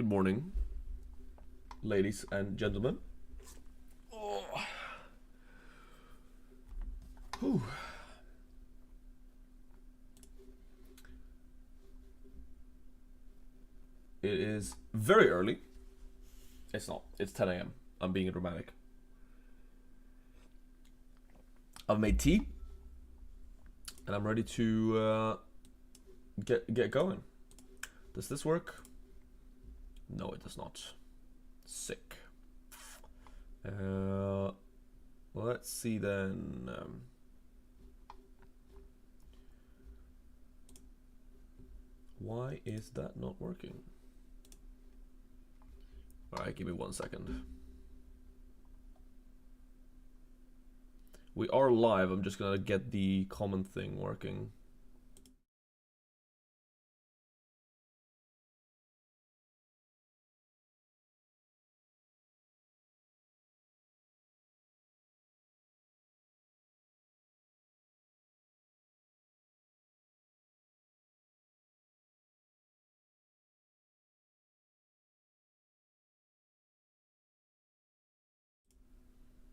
Good morning, ladies and gentlemen. Oh. Whew. It is very early. It's not. It's 10 a.m. I'm being dramatic. I've made tea, and I'm ready to get going. Does this work? No, it does not. Sick. Let's see then. Why is that not working? Alright, give me 1 second. We are live. I'm just gonna get the comment thing working.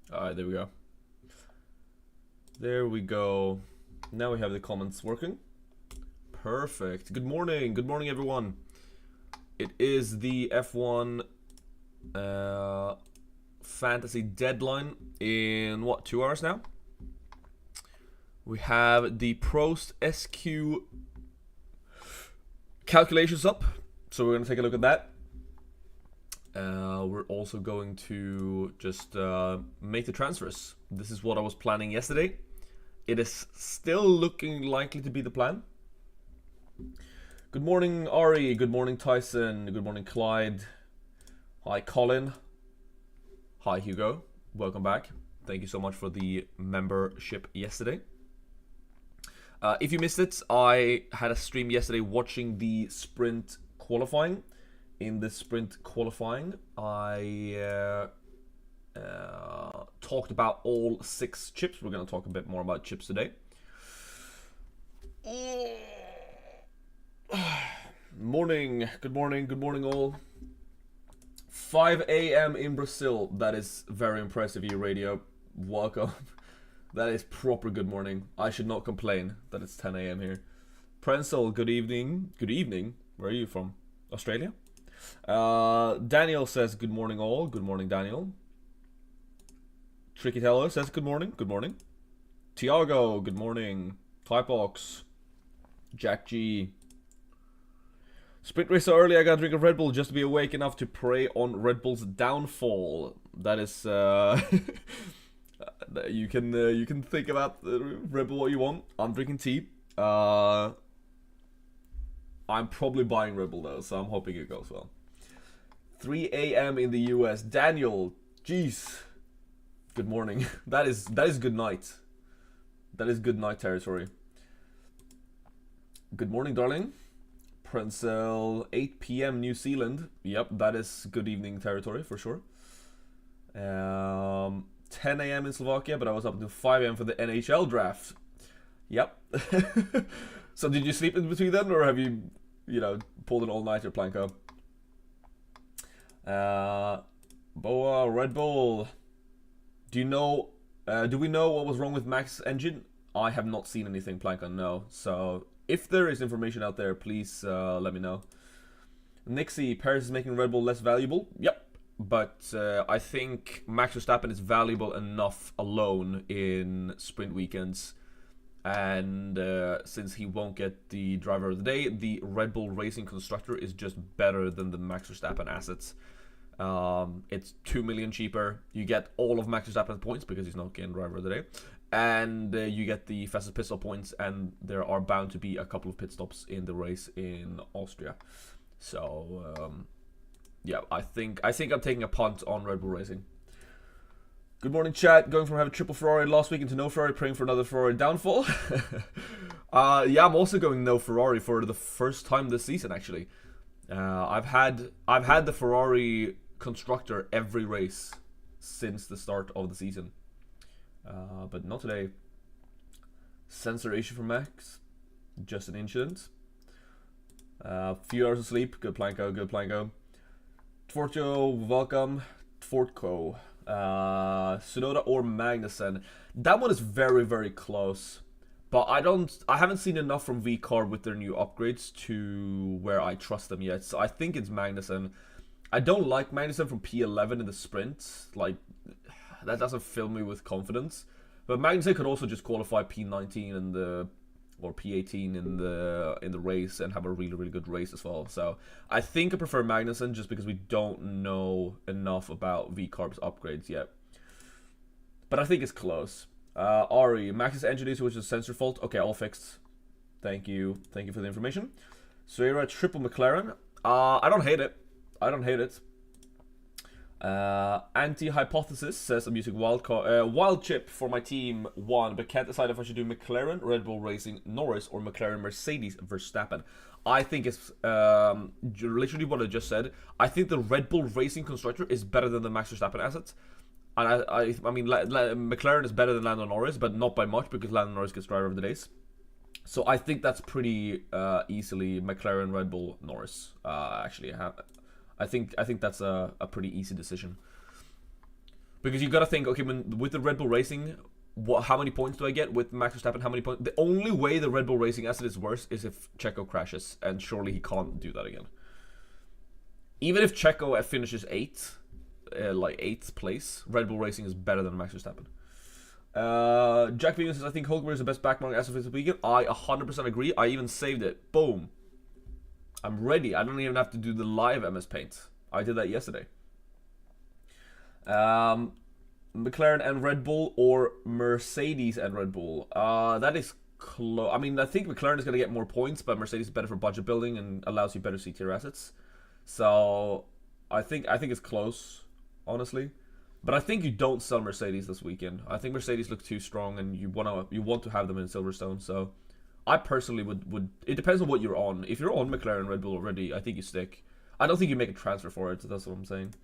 Alright, there we go. There we go. Now we have the comments working. Perfect. Good morning. Good morning, everyone. It is the F1 fantasy deadline in what, 2 hours now? We have the Prost SQ calculations up, so we're going to take a look at that. We're also going to just make the transfers. This is what I was planning yesterday. It is still looking likely to be the plan. Good morning, Ari. Good morning, Tyson. Good morning, Clyde. Hi, Colin. Hi, Hugo. Welcome back. Thank you so much for the membership yesterday. If you missed it, I had a stream yesterday watching the sprint qualifying. In the sprint qualifying, I talked about all 6 chips. We're going to talk a bit more about chips today. Morning. Good morning. Good morning, all. 5 a.m. in Brazil. That is very impressive, you radio. Welcome. That is proper good morning. I should not complain that it's 10 a.m. here. Prensel, good evening. Good evening. Where are you from? Australia? Daniel says good morning all. Good morning, Daniel. Tricky Teller says good morning. Good morning. Tiago, good morning. Typox. Jack G. Sprint race so early I gotta drink a Red Bull just to be awake enough to prey on Red Bull's downfall. That is you can think about Red Bull what you want. I'm drinking tea. I'm probably buying Red Bull though, so I'm hoping it goes well. 3 a.m. in the US. Daniel, jeez. Good morning. That is good night. That is good night territory. Good morning, darling. Prenzel, 8 p.m. New Zealand. Yep, that is good evening territory for sure. 10 a.m. in Slovakia, but I was up until 5 a.m. for the NHL draft. Yep. So did you sleep in between then, or have you pulled an all-nighter, Planko? Boa, Red Bull. Do we know what was wrong with Max's engine? I have not seen anything, Planko, no. So if there is information out there, please let me know. Nixie, Paris is making Red Bull less valuable. Yep. But I think Max Verstappen is valuable enough alone in sprint weekends. And since he won't get the driver of the day, the Red Bull Racing Constructor is just better than the Max Verstappen assets. It's 2 million cheaper. You get all of Max Verstappen's points because he's not getting driver of the day. And you get the fastest pit stop points, and there are bound to be a couple of pit stops in the race in Austria. So, yeah, I think I'm taking a punt on Red Bull Racing. Good morning, chat. Going from having triple Ferrari last week into no Ferrari, praying for another Ferrari downfall. Yeah, I'm also going no Ferrari for the first time this season. Actually, I've had the Ferrari Constructor every race since the start of the season, but not today. Sensor issue for Max, just an incident. Few hours of sleep. Good Planko. Good Planko. Fortio, welcome. Fortco. Sunoda or Magnussen. That one is very, very close. But I haven't seen enough from VCarb with their new upgrades to where I trust them yet. So I think it's Magnussen. I don't like Magnussen from P11 in the sprint. Like, that doesn't fill me with confidence. But Magnussen could also just qualify P19 in the, or P18 in the race and have a really, really good race as well. So I think I prefer Magnussen just because we don't know enough about VCarb's upgrades yet. But I think it's close. Ari, Max's engine issue, which is a sensor fault. Okay, all fixed. Thank you for the information. Suera triple McLaren. I don't hate it. Anti-hypothesis says I'm using wild chip for my team 1, but can't decide if I should do McLaren, Red Bull Racing, Norris, or McLaren, Mercedes, Verstappen. I think it's literally what I just said. I think the Red Bull Racing Constructor is better than the Max Verstappen asset. And I mean, McLaren is better than Lando Norris, but not by much because Lando Norris gets driver of the days. So I think that's pretty easily McLaren, Red Bull, Norris. Actually, I think that's a pretty easy decision. Because you got to think, okay, with the Red Bull Racing, how many points do I get with Max Verstappen? How many points? The only way the Red Bull Racing asset is worse is if Checo crashes, and surely he can't do that again. Even if Checo finishes 8th. Like 8th place, Red Bull Racing is better than Max Verstappen. Jack Vegan says, I think Hulkenberg is the best backmark as of this weekend. I 100% agree. I even saved it. Boom. I'm ready. I don't even have to do the live MS Paint. I did that yesterday. McLaren and Red Bull or Mercedes and Red Bull. That is close. I mean, I think McLaren is going to get more points, but Mercedes is better for budget building and allows you better C-tier assets. So I think it's close. Honestly, but I think you don't sell Mercedes this weekend. I think Mercedes look too strong, and you want to have them in Silverstone. So, I personally would. It depends on what you're on. If you're on McLaren, Red Bull already, I think you stick. I don't think you make a transfer for it. So that's what I'm saying.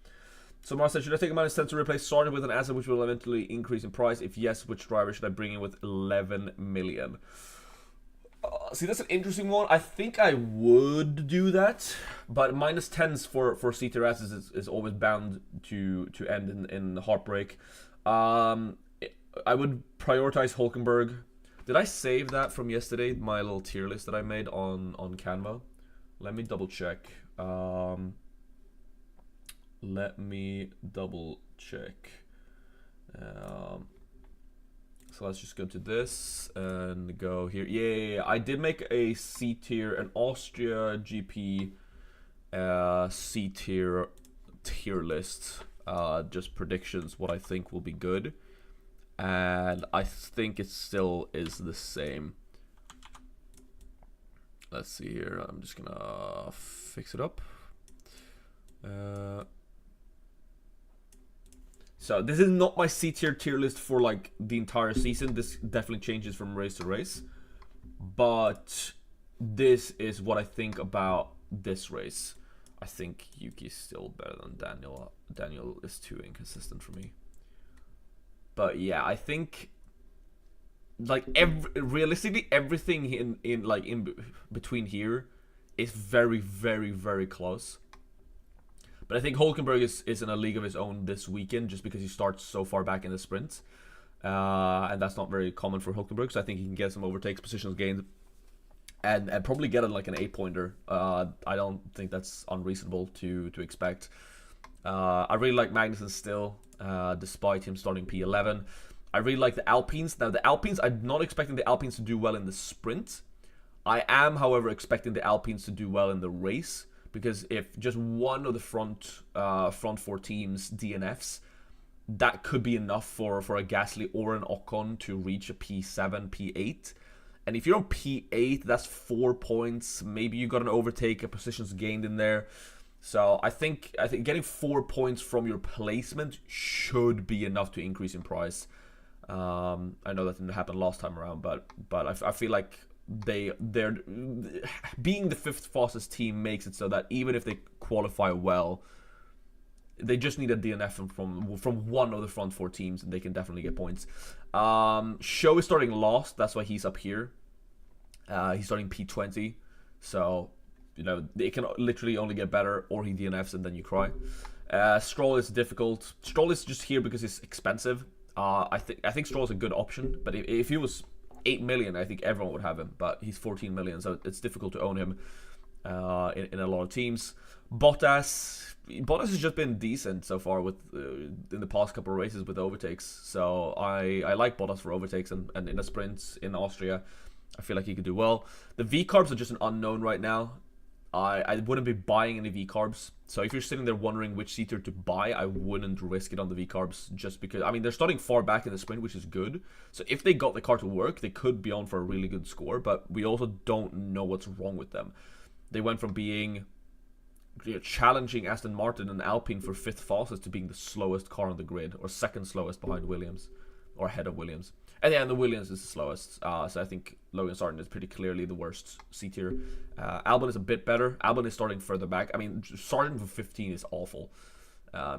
So Mars said, should I take a -10 to replace Sartre with an asset which will eventually increase in price? If yes, which driver should I bring in with 11 million? See, that's an interesting one. I think I would do that, but -10s for C-tier assets is always bound to end in heartbreak. I would prioritize Hulkenberg. Did I save that from yesterday? My little tier list that I made on Canva. Let me double check. So let's just go to this and go here. Yeah. I did make a C tier, an Austria GP C tier list. Just predictions, what I think will be good. And I think it still is the same. Let's see here. I'm just gonna fix it up. So this is not my C tier list for like the entire season. This definitely changes from race to race. But this is what I think about this race. I think Yuki's still better than Daniel. Daniel is too inconsistent for me. But yeah, I think like realistically everything in between here is very, very, very close. But I think Hulkenberg is in a league of his own this weekend just because he starts so far back in the sprint. And that's not very common for Hulkenberg, so I think he can get some overtakes, positions gained, and probably get like an 8-pointer. I don't think that's unreasonable to expect. I really like Magnussen still, despite him starting P11. I really like the Alpines. Now, the Alpines, I'm not expecting the Alpines to do well in the sprint. I am, however, expecting the Alpines to do well in the race. Because if just one of the front 4 teams DNFs, that could be enough for a Gasly or an Ocon to reach a P7, P8. And if you're on P8, that's 4 points. Maybe you got an overtake, a positions gained in there. So I think getting 4 points from your placement should be enough to increase in price. I know that didn't happen last time around, but I feel like they're being the 5th fastest team makes it so that even if they qualify well, they just need a DNF from one of the front 4 teams and they can definitely get points. Show is starting last, that's why he's up here. He's starting P20, so you know, it can literally only get better, or he DNFs and then you cry. Stroll is difficult. Stroll is just here because it's expensive. I think Stroll is a good option, but if he was 8 million, I think everyone would have him. But he's 14 million, so it's difficult to own him in a lot of teams. Bottas has just been decent so far with in the past couple of races with overtakes. So I like Bottas for overtakes, and in the sprints in Austria, I feel like he could do well. The V-carbs are just an unknown right now. I wouldn't be buying any V-carbs. So if you're sitting there wondering which seater to buy, I wouldn't risk it on the V-carbs just because, I mean, they're starting far back in the sprint, which is good. So if they got the car to work, they could be on for a really good score, but we also don't know what's wrong with them. They went from being, you know, challenging Aston Martin and Alpine for 5th fastest to being the slowest car on the grid, or 2nd slowest behind Williams, or ahead of Williams. And yeah, the Williams is the slowest, so I think Logan Sargent is pretty clearly the worst C tier. Albon is a bit better. Albon is starting further back. I mean, Sargent for 15 is awful.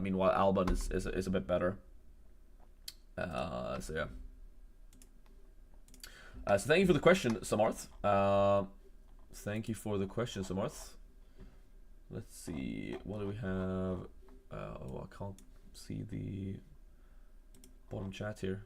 Meanwhile, Albon is a bit better. So yeah. So thank you for the question, Samarth. Thank you for the question, Samarth. Let's see, what do we have? Oh, I can't see the bottom chat here.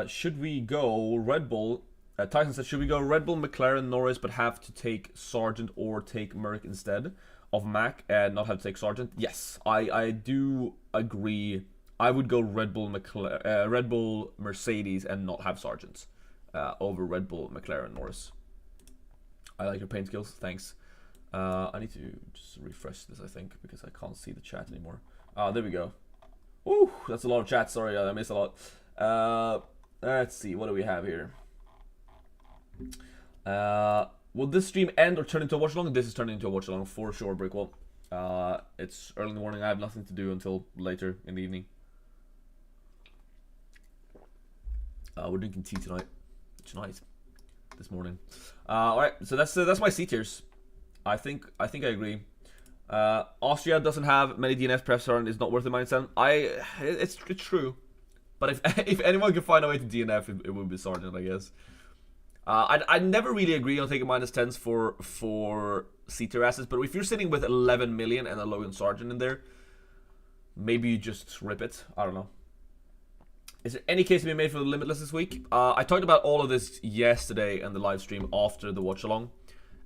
Should we go Red Bull? Tyson said, should we go Red Bull, McLaren, Norris, but have to take Sargent or take Merck instead of Mac and not have to take Sargent? Yes, I do agree. I would go Red Bull, Red Bull, Mercedes, and not have Sargent over Red Bull, McLaren, Norris. I like your paint skills. Thanks. I need to just refresh this, I think, because I can't see the chat anymore. There we go. Woo, that's a lot of chat. Sorry, I missed a lot. Let's see, what do we have here? Will this stream end or turn into a watch along? This is turning into a watch along for sure, Brickwall. It's early in the morning. I have nothing to do until later in the evening. We're drinking tea tonight. This morning. All right, so that's my C tiers. I think I agree. Austria doesn't have many DNF prefs and is not worth the -7. It's true, but if anyone can find a way to DNF, it would be Sargent, I guess. I never really agree on taking -10s for C tier assets, but if you're sitting with 11 million and a Logan Sargent in there, maybe you just rip it. I don't know. Is there any case to be made for the Limitless this week? I talked about all of this yesterday in the live stream after the watch along.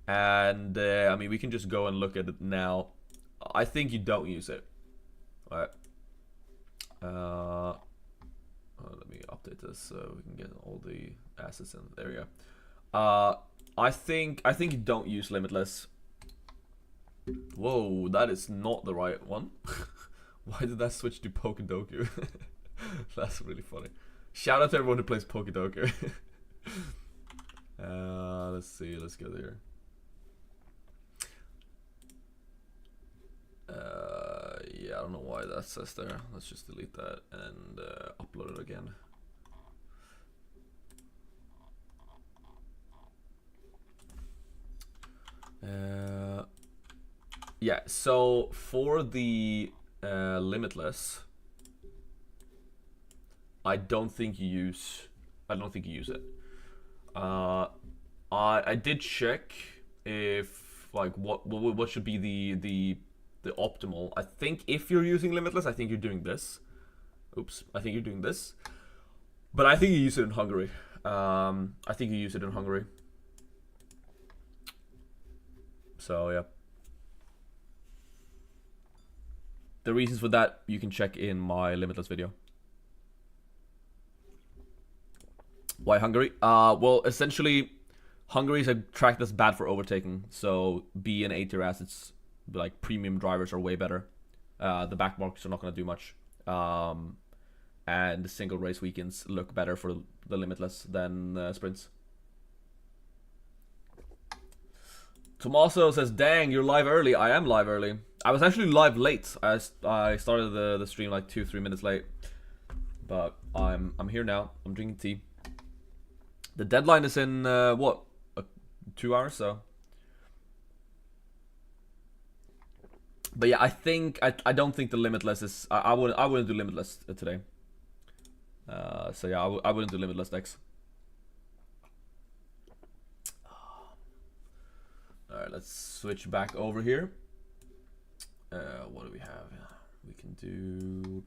And, I mean, we can just go and look at it now. I think you don't use it. Alright. Let me update this so we can get all the assets in. There we go. I think you don't use Limitless. Whoa, that is not the right one. Why did that switch to Pokedoku? That's really funny. Shout out to everyone who plays Pokedoku. Let's see, let's go there. Yeah, I don't know why that says there. Let's just delete that and upload it again. Yeah, so for the Limitless, I don't think you use it. I did check if like what should be the optimal. I think if you're using Limitless, I think you're doing this. Oops, I think you're doing this. But I think you use it in Hungary. So yeah. The reasons for that you can check in my Limitless video. Why Hungary? Well, essentially, Hungary is a track that's bad for overtaking. So B and A tier assets, like premium drivers, are way better. The back marks are not going to do much. And the single race weekends look better for the Limitless than sprints. Tommaso says, dang, you're live early. I am live early. I was actually live late. I started the stream like 2-3 minutes late. But I'm here now. I'm drinking tea. The deadline is in, what? 2 hours, so. But yeah, I don't think the Limitless is, I wouldn't do Limitless today. So yeah, I wouldn't do Limitless next. Alright, let's switch back over here. What do we have? We can do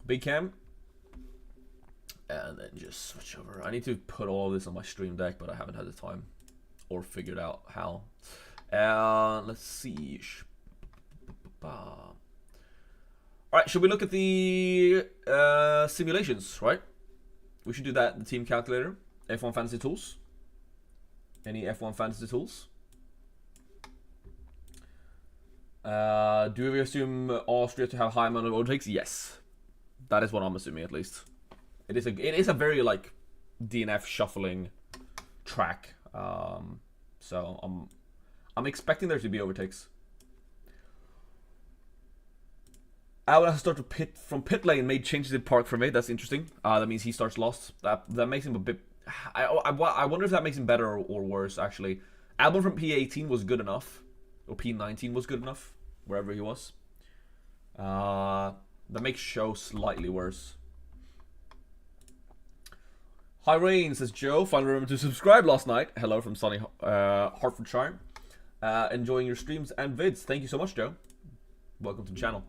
big cam, and then just switch over. I need to put all of this on my stream deck, but I haven't had the time or figured out how. Let's see. All right, should we look at the simulations? Right, we should do that. The team calculator, F1 fantasy tools. Any F1 fantasy tools? Do we assume Austria to have high amount of overtakes? Yes, that is what I'm assuming at least. It is a very like DNF shuffling track. So I'm expecting there to be overtakes. Albon has started from pit lane, made changes in park for me. That's interesting. That means he starts lost. That makes him a bit. I wonder if that makes him better or worse. Actually, Albon from P18 was good enough. Or P19 was good enough, wherever he was. That makes show slightly worse. Hi Rain, says Joe. Finally remembered to subscribe last night. Hello from sunny Hertfordshire. Enjoying your streams and vids. Thank you so much, Joe. Welcome to the channel.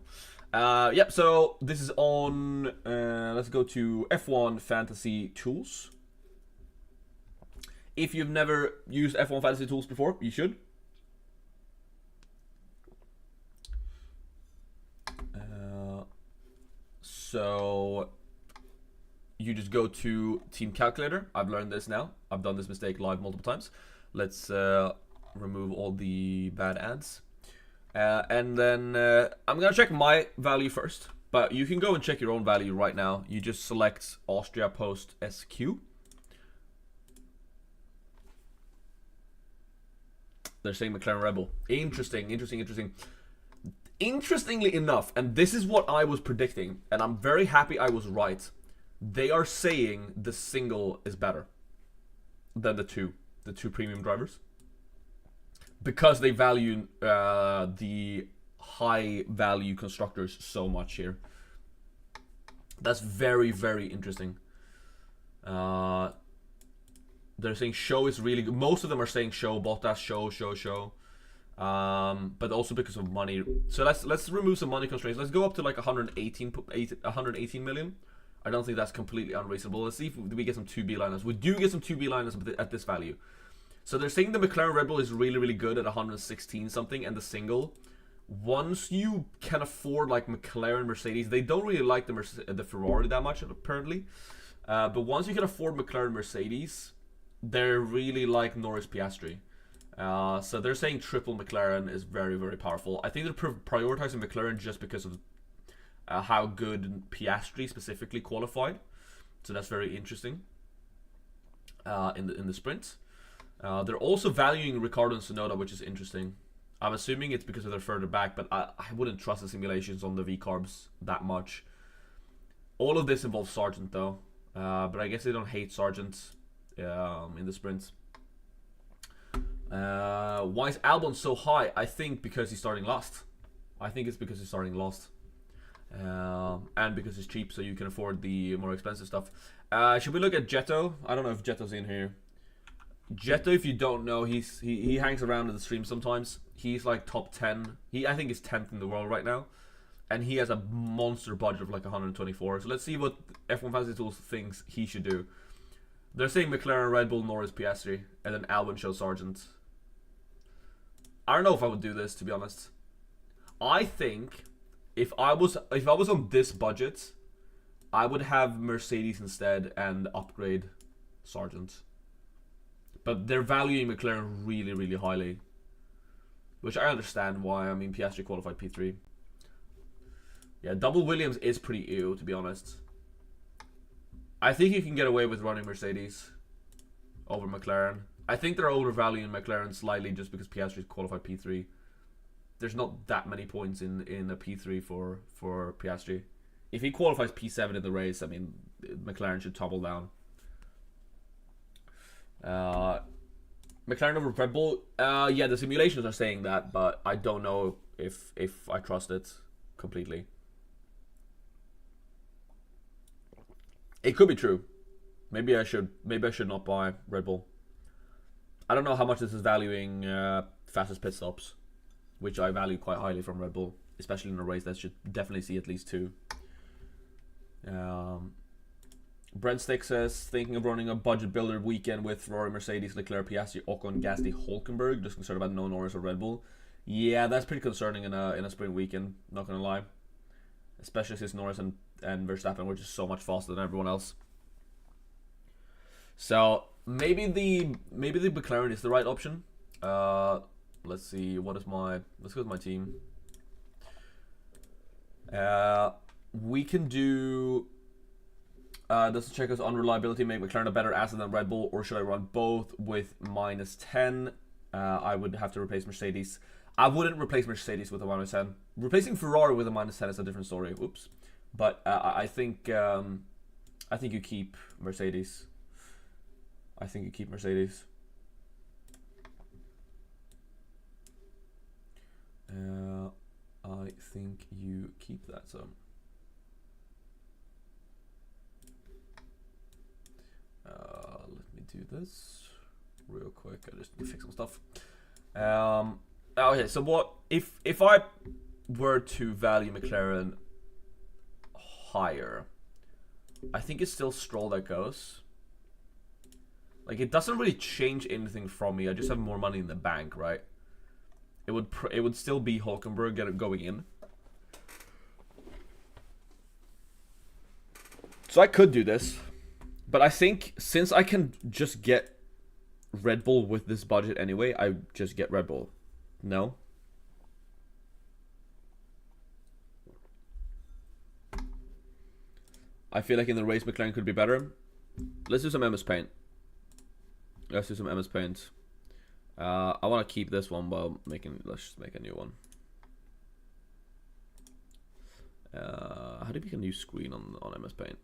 Yep, so this is on... let's go to F1 Fantasy Tools. If you've never used F1 Fantasy Tools before, you should. So you just go to Team Calculator. I've learned this now. I've done this mistake live multiple times. Let's remove all the bad ads. And then I'm gonna check my value first, but you can go and check your own value right now. You just select Austria Post SQ. They're saying McLaren Rebel. Interesting. Interestingly enough, and this is what I was predicting, and I'm very happy I was right. They are saying the single is better than the two premium drivers, because they value the high value constructors so much here. That's very, very interesting. They're saying show is really good. Most of them are saying show, Bottas, show. But also because of money. So let's remove some money constraints. Let's go up to like 118 million. I don't think that's completely unreasonable. Let's see if we get some 2B liners. We do get some 2B liners at this value. So they're saying the McLaren Red Bull is really, really good at 116 something, and the single. Once you can afford like McLaren, Mercedes, they don't really like the Ferrari that much apparently. But once you can afford McLaren, Mercedes, they're really like Norris, Piastri. So they're saying triple McLaren is very, very powerful. I think they're prioritizing McLaren just because of how good Piastri specifically qualified. So that's very interesting in the sprint. They're also valuing Ricciardo and Tsunoda, which is interesting. I'm assuming it's because they're further back, but I wouldn't trust the simulations on the V-Carbs that much. All of this involves Sargent though, but I guess they don't hate Sargent in the sprints. Why is Albon so high? I think because he's starting last. I think it's because he's starting last. And because it's cheap, so you can afford the more expensive stuff. Should we look at Jetto? I don't know if Jetto's in here. Jetto, if you don't know, he hangs around in the stream sometimes. He's like top 10. I think he's 10th in the world right now. And he has a monster budget of like 124. So let's see what F1 Fantasy Tools thinks he should do. They're saying McLaren, Red Bull, Norris, Piastri, and then Albon shows Sargent. I don't know if I would do this, to be honest. I think if I was on this budget, I would have Mercedes instead and upgrade Sargent. But they're valuing McLaren really, really highly, which I understand why. I mean, Piastri qualified P3. Yeah, double Williams is pretty ew, to be honest. I think you can get away with running Mercedes over McLaren. I think they're overvaluing McLaren slightly just because Piastri qualified P3. There's not that many points in a P3 for Piastri. If he qualifies P7 in the race, I mean, McLaren should topple down. McLaren over Red Bull. Yeah, the simulations are saying that, but I don't know if I trust it completely. It could be true. Maybe I should not buy Red Bull. I don't know how much this is valuing fastest pit stops, which I value quite highly from Red Bull, especially in a race that should definitely see at least 2. Breadstick says, thinking of running a budget builder weekend with Ferrari, Mercedes, Leclerc, Piastri, Ocon, Gasly, Hulkenberg. Just concerned about no Norris or Red Bull. Yeah, that's pretty concerning in a sprint weekend, not gonna lie. Especially since Norris and Verstappen were just so much faster than everyone else. So maybe the McLaren is the right option. Let's see, let's go with my team. We can do does check us on reliability make McLaren a better asset than Red Bull, or should I run both with -10? I would have to replace Mercedes. I wouldn't replace Mercedes with a -10. Replacing Ferrari with a -10 is a different story. Oops. But I think you keep Mercedes. I think you keep Mercedes. I think you keep that. So. Let me do this real quick. I just need to fix some stuff. Okay, so what if I were to value McLaren higher? I think it's still Stroll that goes. Like, it doesn't really change anything from me. I just have more money in the bank, right? It would still be Hulkenberg going in. So I could do this. But I think since I can just get Red Bull with this budget anyway, I just get Red Bull. No? I feel like in the race McLaren could be better. Let's do some MS Paint. Let's do some MS Paint. I want to keep this one while let's just make a new one. How do you make a new screen on MS Paint?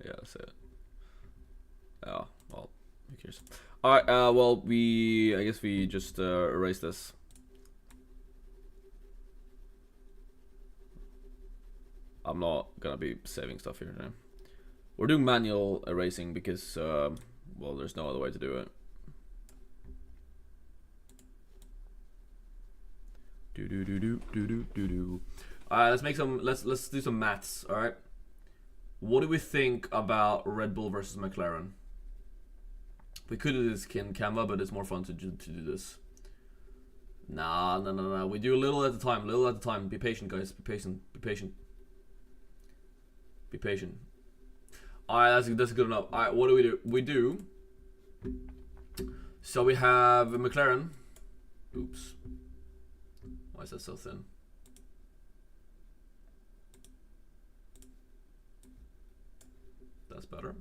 Yeah, that's it. Oh, well, who cares? Alright, well, I guess we just erase this. I'm not gonna be saving stuff here now. We're doing manual erasing because, well, there's no other way to do it. Alright, let's make some. Let's do some maths. All right. What do we think about Red Bull versus McLaren? We could do this in Canva, but it's more fun to do this. Nah. We do a little at a time. Little at a time. Be patient, guys. Be patient. Be patient. Be patient. Alright, that's good enough. Alright, what do? We do. So we have McLaren. Oops. Why is that so thin? That's better.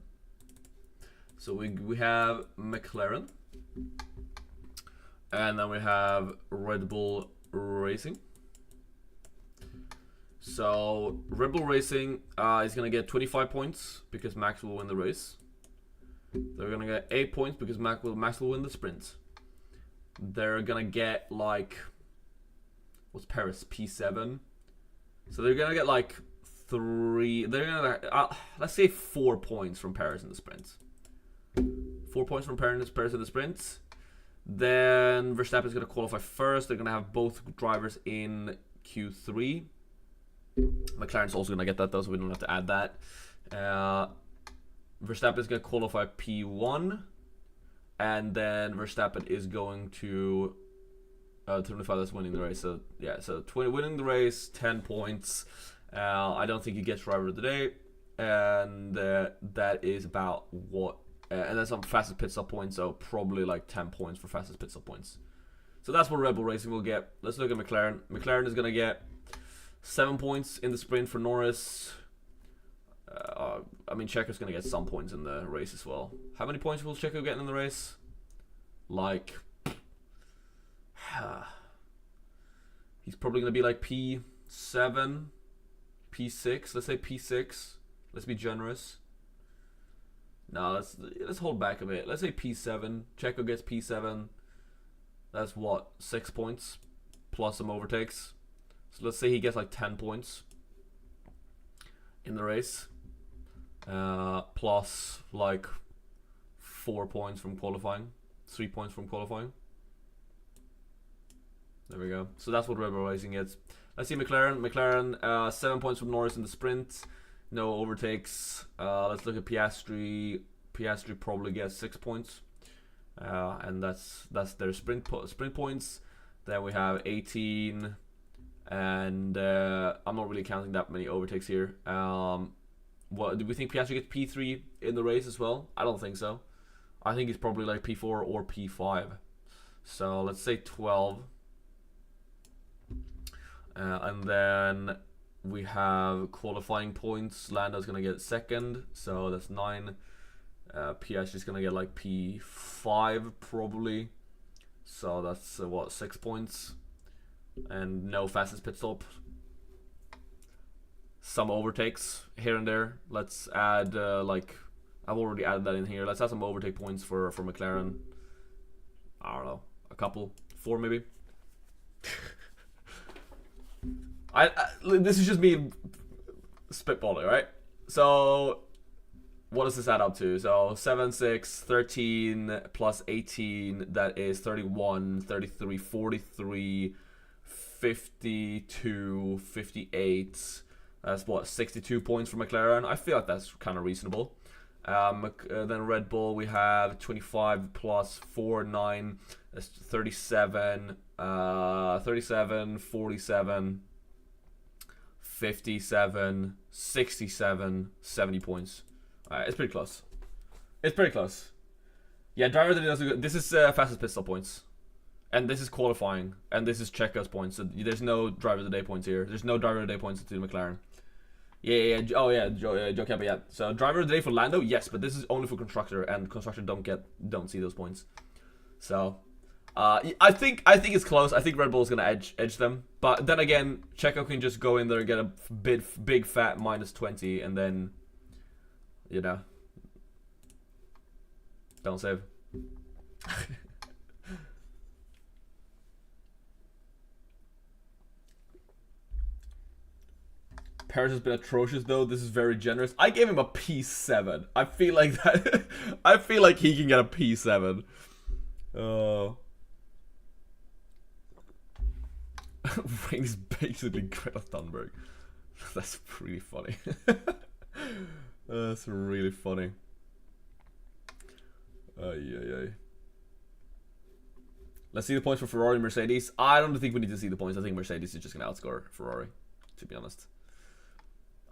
So we have McLaren. And then we have Red Bull Racing. So Red Bull Racing is going to get 25 points because Max will win the race. They're going to get 8 points because Max will win the sprint. They're going to get like, what's Paris? P7. So they're going to get like 3, they're going to, let's say 4 points from Paris in the sprint. 4 points from Paris in the sprint. Then Verstappen is going to qualify first. They're going to have both drivers in Q3. McLaren's also going to get that though, so we don't have to add that. Verstappen is going to qualify P1. And then Verstappen is going to 25, that's winning the race. So yeah, so winning the race, 10 points. I don't think he gets driver of the day. And that is about what... and that's on fastest pit stop points, so probably like 10 points for fastest pit stop points. So that's what Red Bull Racing will get. Let's look at McLaren. McLaren is going to get 7 points in the sprint for Norris. I mean, Checo's going to get some points in the race as well. How many points will Checo get in the race? Like... he's probably going to be like P7, P6. Let's say P6. Let's be generous. No, let's hold back a bit. Let's say P7. Checo gets P7. That's what, 6 points plus some overtakes. So let's say he gets like 10 points in the race, plus like 4 points from qualifying, 3 points from qualifying. There we go. So that's what Red Bull Racing gets. Let's see McLaren. McLaren, 7 points from Norris in the sprint. No overtakes. Let's look at Piastri. Piastri probably gets 6 points, and that's their sprint points. Then we have 18, and I'm not really counting that many overtakes here. What do we think Piastri gets P3 in the race as well? I don't think so. I think he's probably like P4 or P5. So let's say 12. And then we have qualifying points. Lando's gonna get second, so that's 9. Piastri's gonna get like P5 probably, so that's what, 6 points, and no fastest pit stop. Some overtakes here and there. Let's add like, I've already added that in here. Let's add some overtake points for McLaren. I don't know, a couple, 4 maybe. This is just me spitballing, right? So what does this add up to? So 7, 6, 13 plus 18, that is 31, 33, 43, 52, 58. That's what, 62 points for McLaren. I feel like that's kind of reasonable. Then Red Bull, we have 25 plus 4, 9. That's 37, 37, 47, 57, 67, 70 points. It's pretty close. It's pretty close. Yeah, driver of the day doesn't go. This is fastest pit stop points, and this is qualifying, and this is Checo's points. So there's no driver of the day points here. There's no driver of the day points to McLaren. Yeah. Oh yeah, Joe Kempa. Yeah. So driver of the day for Lando, yes, but this is only for constructor, and constructor don't see those points. So I think it's close. I think Red Bull is gonna edge them, but then again, Checo can just go in there and get a big fat -20, and then, you know, don't save. Paris has been atrocious though. This is very generous. I gave him a P7. I feel like that. I feel like he can get a P7. Oh. Rain is basically Greta Thunberg. That's pretty funny. That's really funny. Ay. Let's see the points for Ferrari and Mercedes. I don't think we need to see the points. I think Mercedes is just going to outscore Ferrari, to be honest.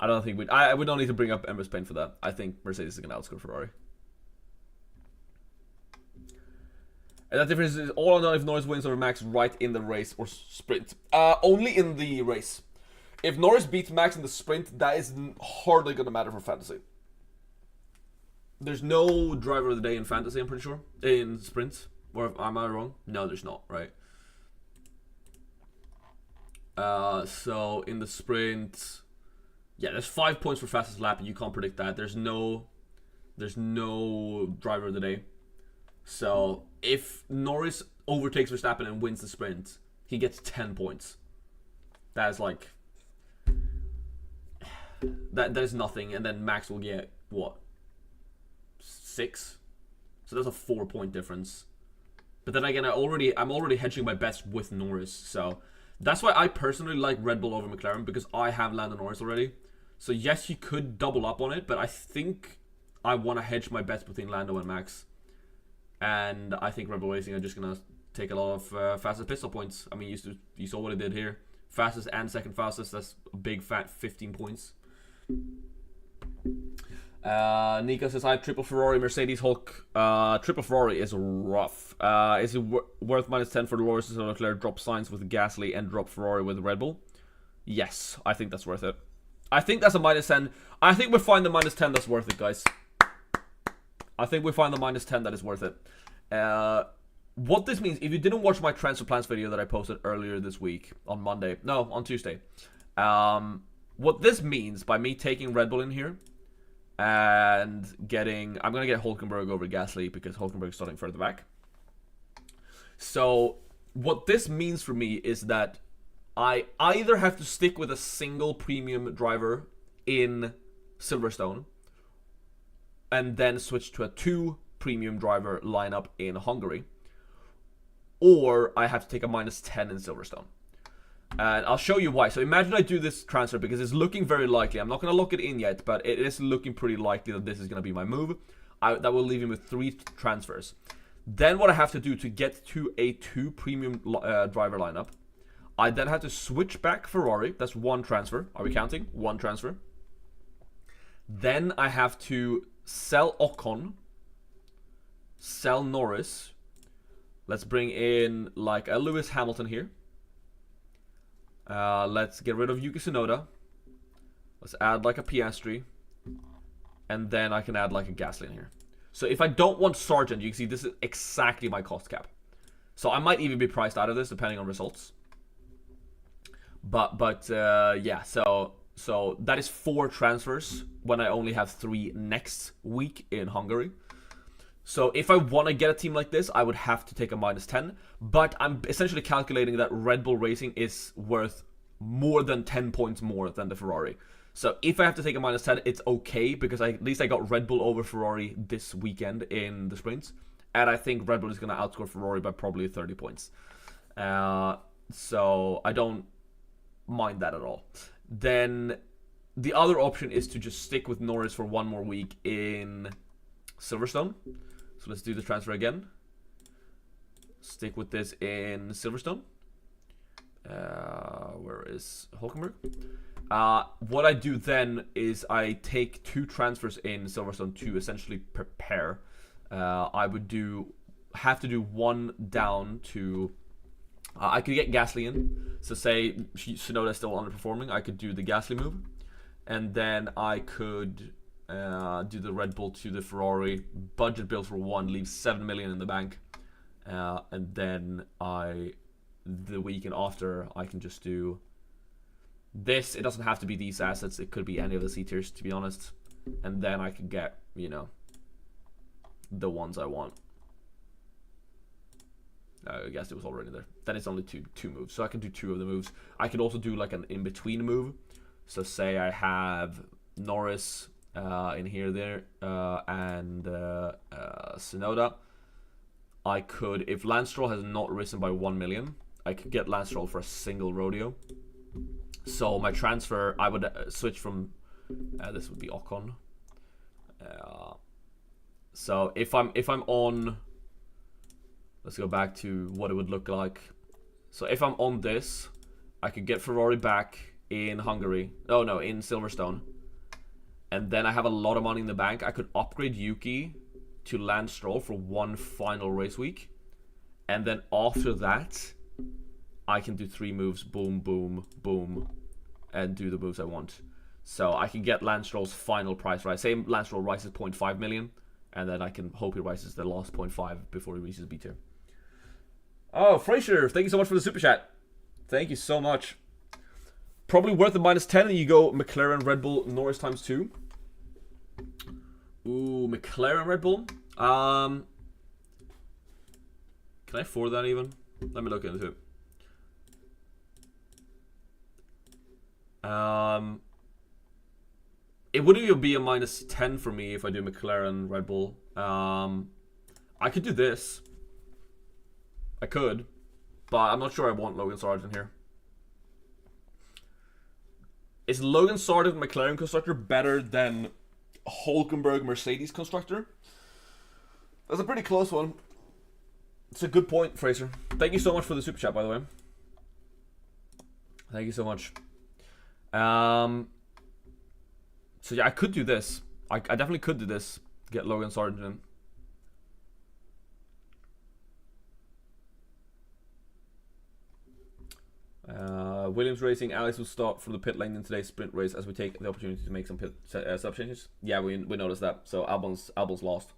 I don't think we don't need to bring up Emirates Paint for that. I think Mercedes is going to outscore Ferrari. And that difference is all I know if Norris wins over Max right in the race or sprint. Only in the race. If Norris beats Max in the sprint, that is hardly going to matter for fantasy. There's no driver of the day in fantasy, I'm pretty sure. In sprints. Or am I wrong? No, there's not, right? So in the sprint, yeah, there's 5 points for fastest lap, and you can't predict that. There's no driver of the day. So if Norris overtakes Verstappen and wins the sprint, he gets 10 points. That is like, that is nothing, and then Max will get what, 6? So that's a 4-point difference. But then again, I'm already hedging my bets with Norris, so that's why I personally like Red Bull over McLaren, because I have Lando Norris already. So yes, you could double up on it, but I think I want to hedge my bets between Lando and Max. And I think Red Bull Racing are just gonna take a lot of fastest pit stop points. I mean, you saw what it did here. Fastest and second fastest. That's a big fat 15 points. Nico says, "Hi, triple Ferrari, Mercedes, Hulk. Triple Ferrari is rough. Is it worth -10 for Lewis so Leclerc drop Sainz with Gasly and drop Ferrari with Red Bull? Yes, I think that's worth it. I think that's a -10. I think we find the -10 that's worth it, guys. I think we find the -10 that is worth it. What this means, if you didn't watch my transfer plans video that I posted earlier this week on on Tuesday, what this means by me taking Red Bull in here and I'm gonna get Hulkenberg over Gasly because Hulkenberg's starting further back. So what this means for me is that I either have to stick with a single premium driver in Silverstone and then switch to a 2 premium driver lineup in Hungary, or I have to take a -10 in Silverstone. And I'll show you why. So imagine I do this transfer because it's looking very likely. I'm not going to lock it in yet, but it is looking pretty likely that this is going to be my move. That will leave him with 3 transfers. Then what I have to do to get to a 2 premium driver lineup, I then have to switch back Ferrari. That's 1 transfer. Are we counting? 1 transfer. Then I have to sell Ocon, sell Norris. Let's bring in like a Lewis Hamilton here. Let's get rid of Yuki Tsunoda. Let's add like a Piastri. And then I can add like a Gasly in here. So if I don't want Sargent, you can see this is exactly my cost cap. So I might even be priced out of this depending on results. But yeah, so that is 4 transfers when I only have 3 next week in Hungary. So if I want to get a team like this, I would have to take a -10. But I'm essentially calculating that Red Bull Racing is worth more than 10 points more than the Ferrari. So if I have to take a -10, it's okay, because at least I got Red Bull over Ferrari this weekend in the sprints. And I think Red Bull is going to outscore Ferrari by probably 30 points. So I don't mind that at all. Then the other option is to just stick with Norris for 1 more week in Silverstone. So let's do the transfer again. Stick with this in Silverstone. Where is Hulkenberg? What I do then is I take 2 transfers in Silverstone to essentially prepare. I would have to do 1 down to... I could get Gasly in. So say Tsunoda is still underperforming, I could do the Gasly move. And then I could do the Red Bull to the Ferrari. Budget build for 1, leave 7 million in the bank. And then the weekend after, I can just do this. It doesn't have to be these assets. It could be any of the C tiers, to be honest. And then I could get, you know, the ones I want. I guess it was already there. Then it's only two moves. So I can do 2 of the moves. I could also do like an in-between move. So say I have Norris in here, there, and Tsunoda. I could, if Lance Stroll has not risen by 1 million, I could get Lance Stroll for a single rodeo. So my transfer, I would switch from, this would be Ocon. So if I'm on, let's go back to what it would look like. So if I'm on this, I could get Ferrari back in Hungary. Oh no, in Silverstone. And then I have a lot of money in the bank. I could upgrade Yuki to Lance Stroll for 1 final race week. And then after that, I can do 3 moves. Boom, boom, boom. And do the moves I want. So I can get Lance Stroll's final price, right? Say Lance Stroll rises 0.5 million. And then I can hope he rises the last 0.5 before he reaches B tier. Oh, Fraser, thank you so much for the super chat. Thank you so much. Probably worth the -10, and you go McLaren, Red Bull, Norris times 2. Ooh, McLaren, Red Bull. Can I afford that even? Let me look into it. It wouldn't even be a -10 for me if I do McLaren, Red Bull. I could do this. I could, but I'm not sure I want Logan Sargent here. Is Logan Sargent McLaren Constructor better than Hulkenberg Mercedes Constructor? That's a pretty close one. It's a good point, Fraser. Thank you so much for the super chat, by the way. Thank you so much. So yeah, I could do this. I definitely could do this. Get Logan Sargent in. Williams Racing, Alex will start from the pit lane in today's sprint race as we take the opportunity to make some pit sub changes. Yeah, we noticed that. So Albon's lost.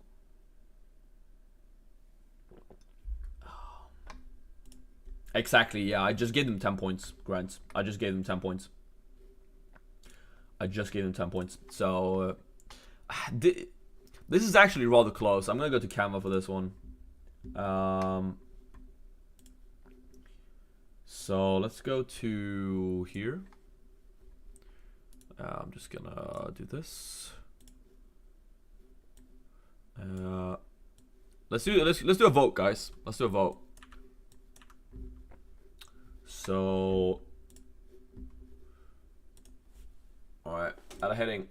Exactly, yeah. I just gave them 10 points, Grant. I just gave them 10 points. So this is actually rather close. I'm gonna go to Canva for this one. So let's go to here. I'm just gonna do this. Let's do a vote, guys. Let's do a vote. So, all right, at a heading,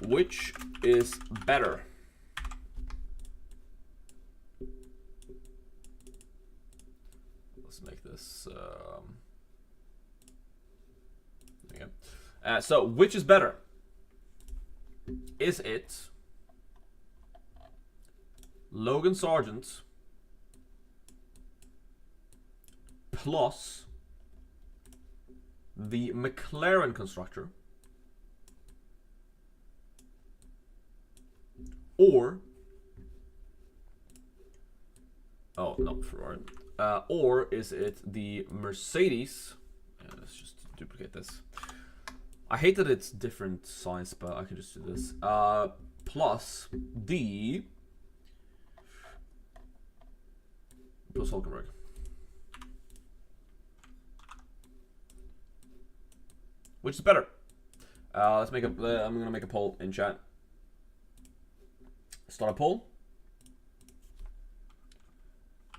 which is better? Let's make this. There you go. So, which is better? Is it Logan Sargent plus the McLaren Constructor, or or is it the Mercedes? Let's just duplicate this. I hate that it's different size, but I can just do this. Plus the plus Hulkenberg. Which is better? Let's make a. I'm gonna make a poll in chat. Start a poll.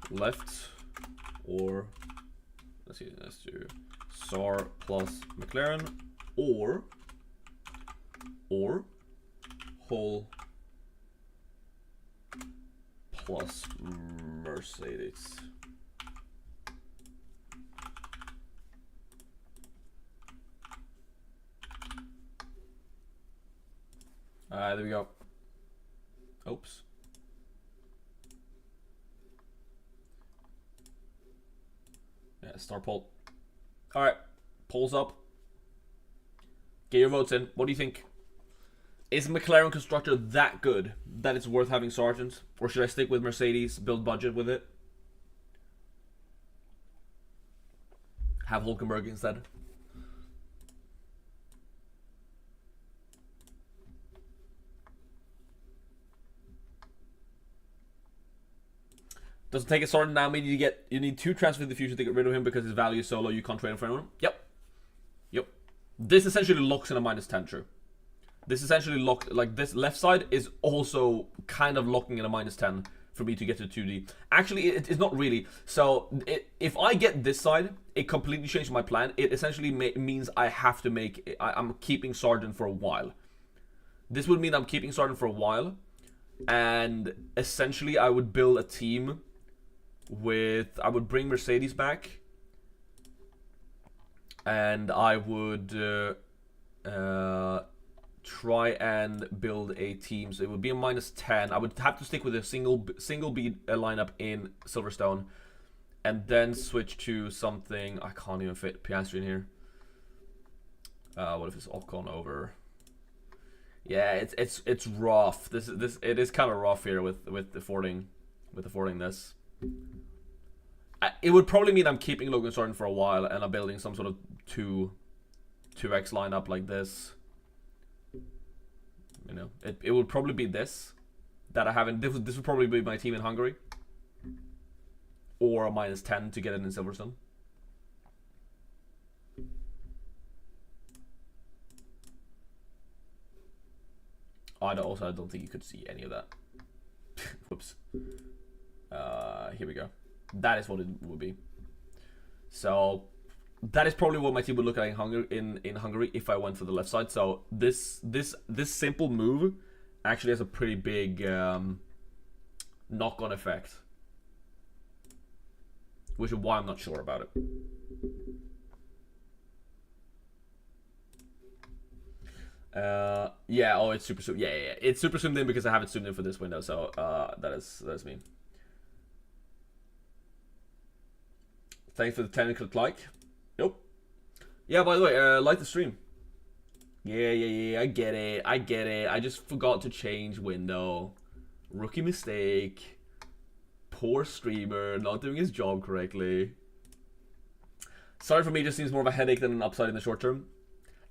Left or let's see. Let's do SAR plus McLaren or Hull plus Mercedes. There we go. Oops. Yeah, start poll. Alright, polls up. Get your votes in. What do you think? Is McLaren Constructor that good that it's worth having Sargent? Or should I stick with Mercedes, build budget with it? Have Hulkenberg instead? Doesn't take a Sargent now mean you need 2 transfers in the future to get rid of him because his value is so low you can't trade him for anyone? Yep. This essentially locks in a -10, true. This essentially locked, like this left side is also kind of locking in a -10 for me to get to 2D. Actually, it's not really. So if I get this side, it completely changed my plan. It essentially means I have to make, I'm keeping Sargent for a while. This would mean I'm keeping Sargent for a while. And essentially I would build a team with, I would bring Mercedes back. And I would try and build a team. So it would be a -10. I would have to stick with a single bead lineup in Silverstone, and then switch to something. I can't even fit Piastri in here. What if it's Ocon over? Yeah, it's rough. It is kind of rough here with affording this. It would probably mean I'm keeping Logan Sargent for a while, and I'm building some sort of 2x lineup like this. You know, it would probably be this that I haven't. This would probably be my team in Hungary, or a -10 to get it in Silverstone. I don't think you could see any of that. Whoops. Here we go. That is what it would be. So that is probably what my team would look like in Hungary if I went for the left side. So this simple move actually has a pretty big knock-on effect, which is why I'm not sure about it. Yeah. Oh, it's super. Yeah. It's super zoomed in because I haven't zoomed in for this window. So that's me. Thanks for the technical like. Nope. Yeah, by the way, like the stream. Yeah. I get it. I just forgot to change window. Rookie mistake. Poor streamer, not doing his job correctly. Sorry for me, just seems more of a headache than an upside in the short term.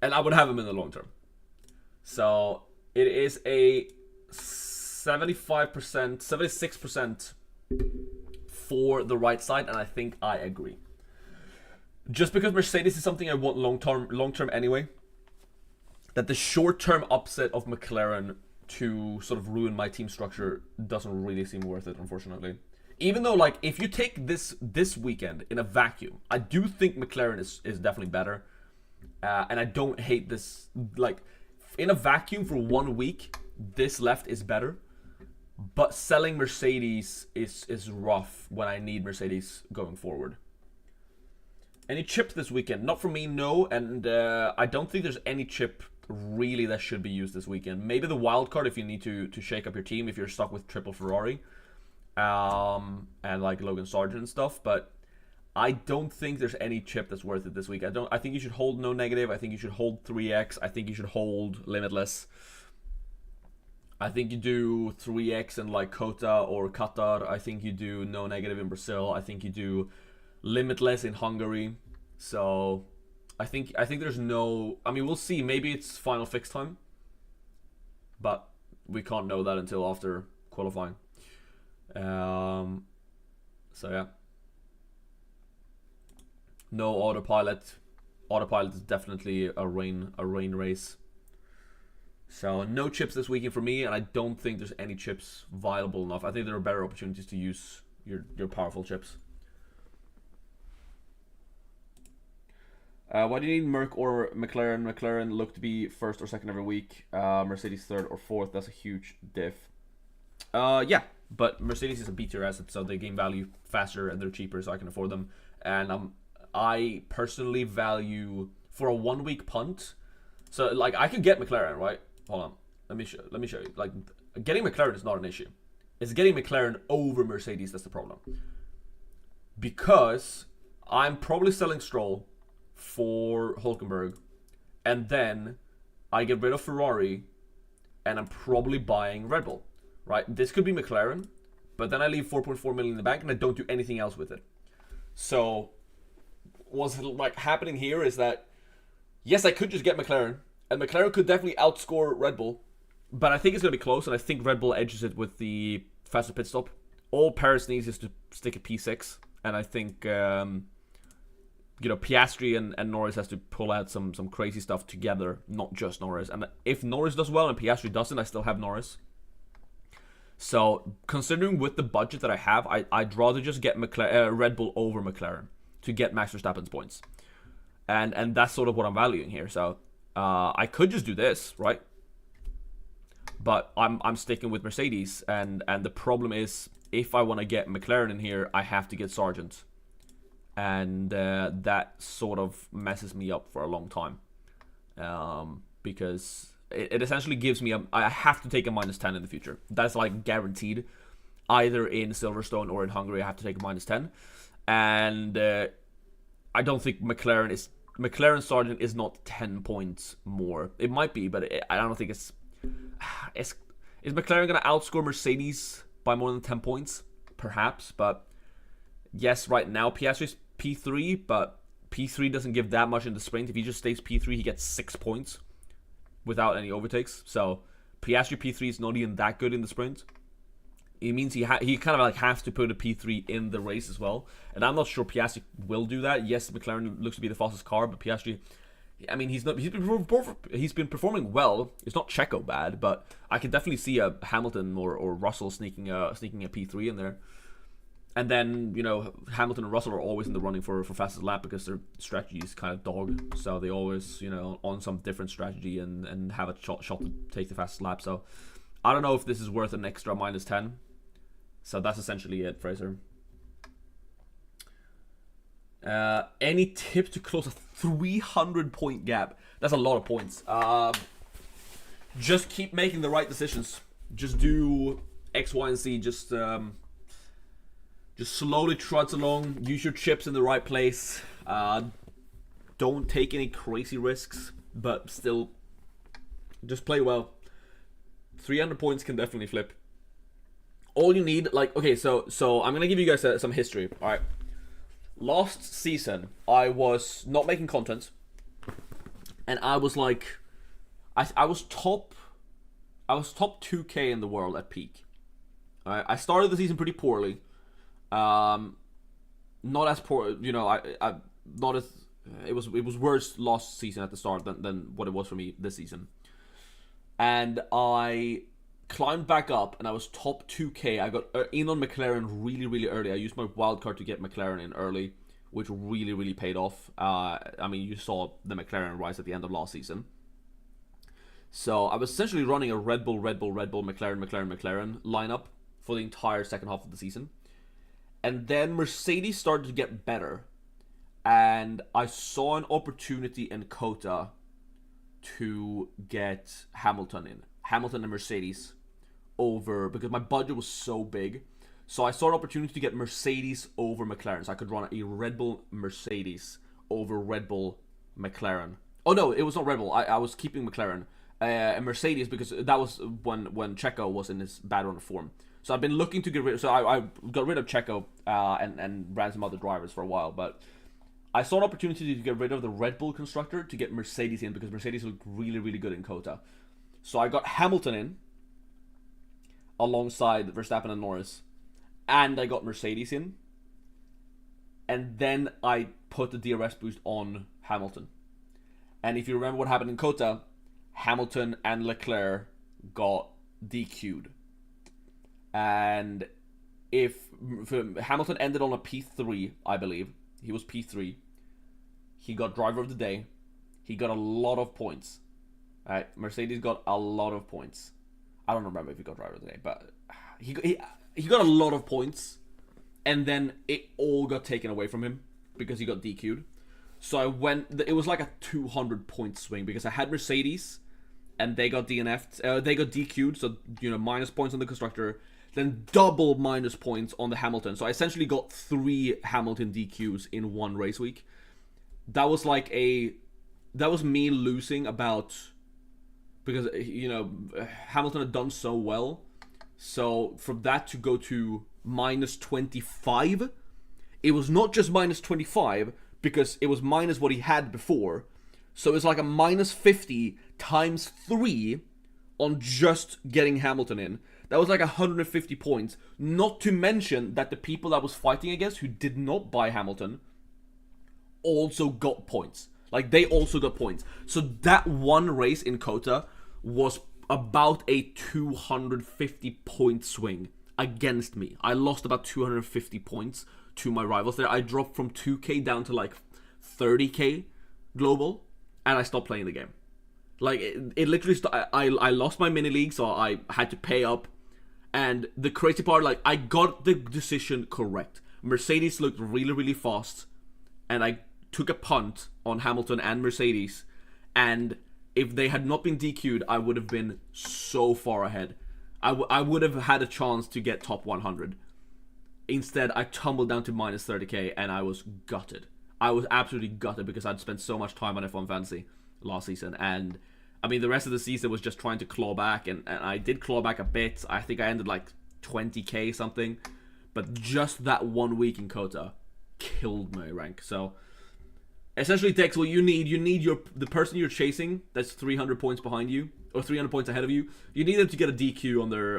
And I would have him in the long term. So, it is a 75%, 76% for the right side, and I think I agree. just because Mercedes is something I want long term anyway, that the short term upset of McLaren to sort of ruin my team structure doesn't really seem worth it, unfortunately. Even though, like, if you take this weekend in a vacuum, I do think McLaren is definitely better, and I don't hate this. Like, in a vacuum for 1 week, this left is better, but selling Mercedes is rough when I need Mercedes going forward. Any chips this weekend? Not for me, no, and I don't think there's any chip really that should be used this weekend. Maybe the wild card if you need to shake up your team, if you're stuck with triple Ferrari, and like Logan Sargent and stuff, but I don't think there's any chip that's worth it this week. I think you should hold no negative. I think you should hold 3x. I think you should hold limitless. I think you do 3x in like Kota or Qatar. I think you do no negative in Brazil. I think you do limitless in Hungary. So I think there's no, I mean, we'll see. Maybe it's final fix time, but we can't know that until after qualifying. So yeah. No autopilot. Autopilot is definitely a rain race. So no chips this weekend for me, and I don't think there's any chips viable enough. I think there are better opportunities to use your powerful chips. Why do you need Merc or McLaren? McLaren look to be first or second every week. Mercedes third or fourth. That's a huge diff. Yeah, but Mercedes is a B-tier asset, so they gain value faster and they're cheaper, so I can afford them. And I personally value for a 1 week punt. So like I could get McLaren, right? Hold on, let me show you. Like getting McLaren is not an issue. It's getting McLaren over Mercedes that's the problem. Because I'm probably selling Stroll for Hulkenberg, and then I get rid of Ferrari, and I'm probably buying Red Bull, right? This could be McLaren, but then I leave 4.4 million in the bank and I don't do anything else with it. So what's like happening here is that yes, I could just get McLaren, and McLaren could definitely outscore Red Bull, but I think it's going to be close, and I think Red Bull edges it with the faster pit stop. All Paris needs is to stick at P6, and I think Piastri and Norris has to pull out some crazy stuff together, not just Norris. And if Norris does well and Piastri doesn't, I still have Norris. So considering with the budget that I have, I'd rather just get Red Bull over McLaren to get Max Verstappen's points. And that's sort of what I'm valuing here. So I could just do this, right? But I'm sticking with Mercedes, and the problem is if I want to get McLaren in here, I have to get Sargent, and that sort of messes me up for a long time, because it essentially gives me I have to take a -10 in the future. That's like guaranteed. Either in Silverstone or in Hungary, I have to take a -10, and I don't think McLaren Sargent is not 10 points more. It might be, but I don't think it's. Is McLaren going to outscore Mercedes by more than 10 points? Perhaps, but yes, right now Piastri's P3, but P3 doesn't give that much in the sprint. If he just stays P3, he gets 6 points without any overtakes. So Piastri P3 is not even that good in the sprint. It means he kind of like has to put a P3 in the race as well, and I'm not sure Piastri will do that. Yes, McLaren looks to be the fastest car, but Piastri, I mean, he's been performing well. It's not Checo bad, but I can definitely see a Hamilton or Russell sneaking a P3 in there. And then, Hamilton and Russell are always in the running for fastest lap because their strategy is kind of dog. So they always, on some different strategy and have a shot to take the fastest lap. So I don't know if this is worth an extra -10. So that's essentially it, Fraser. Any tip to close a 300-point gap? That's a lot of points. Just keep making the right decisions. Just do X, Y, and Z. Just slowly trudge along. Use your chips in the right place. Don't take any crazy risks, but still, just play well. 300 points can definitely flip. All you need, so I'm gonna give you guys some history. All right. Last season, I was not making content, and I was like, I was top 2K in the world at peak. All right. I started the season pretty poorly. Not as poor, not as it was worse last season at the start than what it was for me this season. And I climbed back up, and I was top 2k. I got in on McLaren really, really early. I used my wildcard to get McLaren in early, which really, really paid off. I mean, you saw the McLaren rise at the end of last season. So I was essentially running a Red Bull, McLaren lineup for the entire second half of the season. And then Mercedes started to get better. And I saw an opportunity in Kota to get Hamilton and Mercedes over, because my budget was so big. So I saw an opportunity to get Mercedes over McLaren. So I could run a Red Bull Mercedes over Red Bull McLaren. Oh no, it was not Red Bull. I was keeping McLaren and Mercedes, because that was when Checo was in his bad run of form. So I've been looking to get rid. So I got rid of Checo and ran some other drivers for a while, but I saw an opportunity to get rid of the Red Bull constructor to get Mercedes in, because Mercedes looked really, really good in Kota. So I got Hamilton in alongside Verstappen and Norris, and I got Mercedes in, and then I put the DRS boost on Hamilton. And if you remember what happened in Kota, Hamilton and Leclerc got DQ'd. And if Hamilton ended on a P3, I believe, he was P3. He got driver of the day. He got a lot of points. Right? Mercedes got a lot of points. I don't remember if he got driver of the day, but he got a lot of points. And then it all got taken away from him because he got DQ'd. So it was like a 200 point swing, because I had Mercedes and they got DNF'd. They got DQ'd, so, minus points on the constructor. Then double minus points on the Hamilton. So I essentially got 3 Hamilton DQs in one race week. That was me losing about, because, Hamilton had done so well. So from that to go to minus 25, it was not just minus 25, because it was minus what he had before. So it's like a minus 50 times 3 on just getting Hamilton in. That was like 150 points. Not to mention that the people I was fighting against who did not buy Hamilton also got points. Like, they also got points. So that one race in Kota was about a 250 point swing against me. I lost about 250 points to my rivals there. I dropped from 2k down to like 30k global, and I stopped playing the game. Like, it literally I lost my mini league, so I had to pay up. And the crazy part, like, I got the decision correct. Mercedes looked really, really fast, and I took a punt on Hamilton and Mercedes. And if they had not been DQ'd, I would have been so far ahead. I would have had a chance to get top 100. Instead, I tumbled down to minus 30k, and I was gutted. I was absolutely gutted, because I'd spent so much time on F1 Fantasy last season, and I mean, the rest of the season was just trying to claw back, and I did claw back a bit. I think I ended like 20k something, but just that 1 week in Kota killed my rank. So essentially, Dex, what you need the person you're chasing that's 300 points behind you, or 300 points ahead of you. You need them to get a DQ on their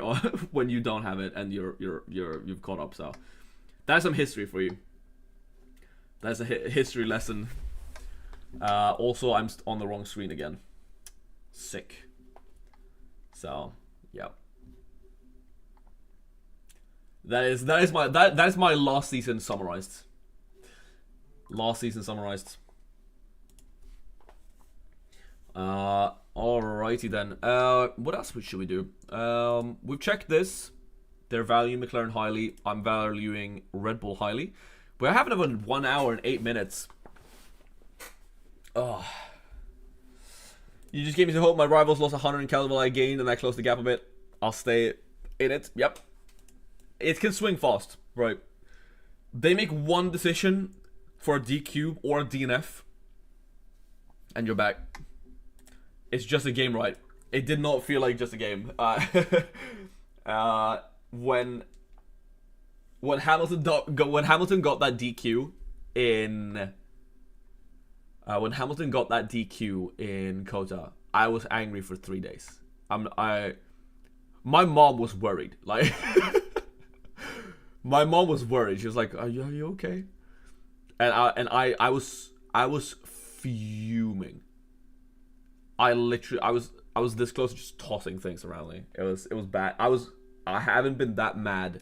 when you don't have it and you've caught up. So that's some history for you. That's a history lesson. Also, I'm on the wrong screen again. Sick. So, yeah. That is my last season summarized. Alrighty then. What else should we do? We've checked this. They're valuing McLaren highly. I'm valuing Red Bull highly. We're having about 1 hour and 8 minutes. Oh. You just gave me the hope. My rivals lost 100 in caliber, I gained, and I closed the gap a bit. I'll stay in it. Yep. It can swing fast, right? They make one decision for a DQ or a DNF, and you're back. It's just a game, right? It did not feel like just a game. When Hamilton got that DQ in. When Hamilton got that DQ in Kota, I was angry for 3 days. My mom was worried. Like, my mom was worried. She was like, "Are you okay?" I was fuming. I was this close to just tossing things around me. It was bad. I haven't been that mad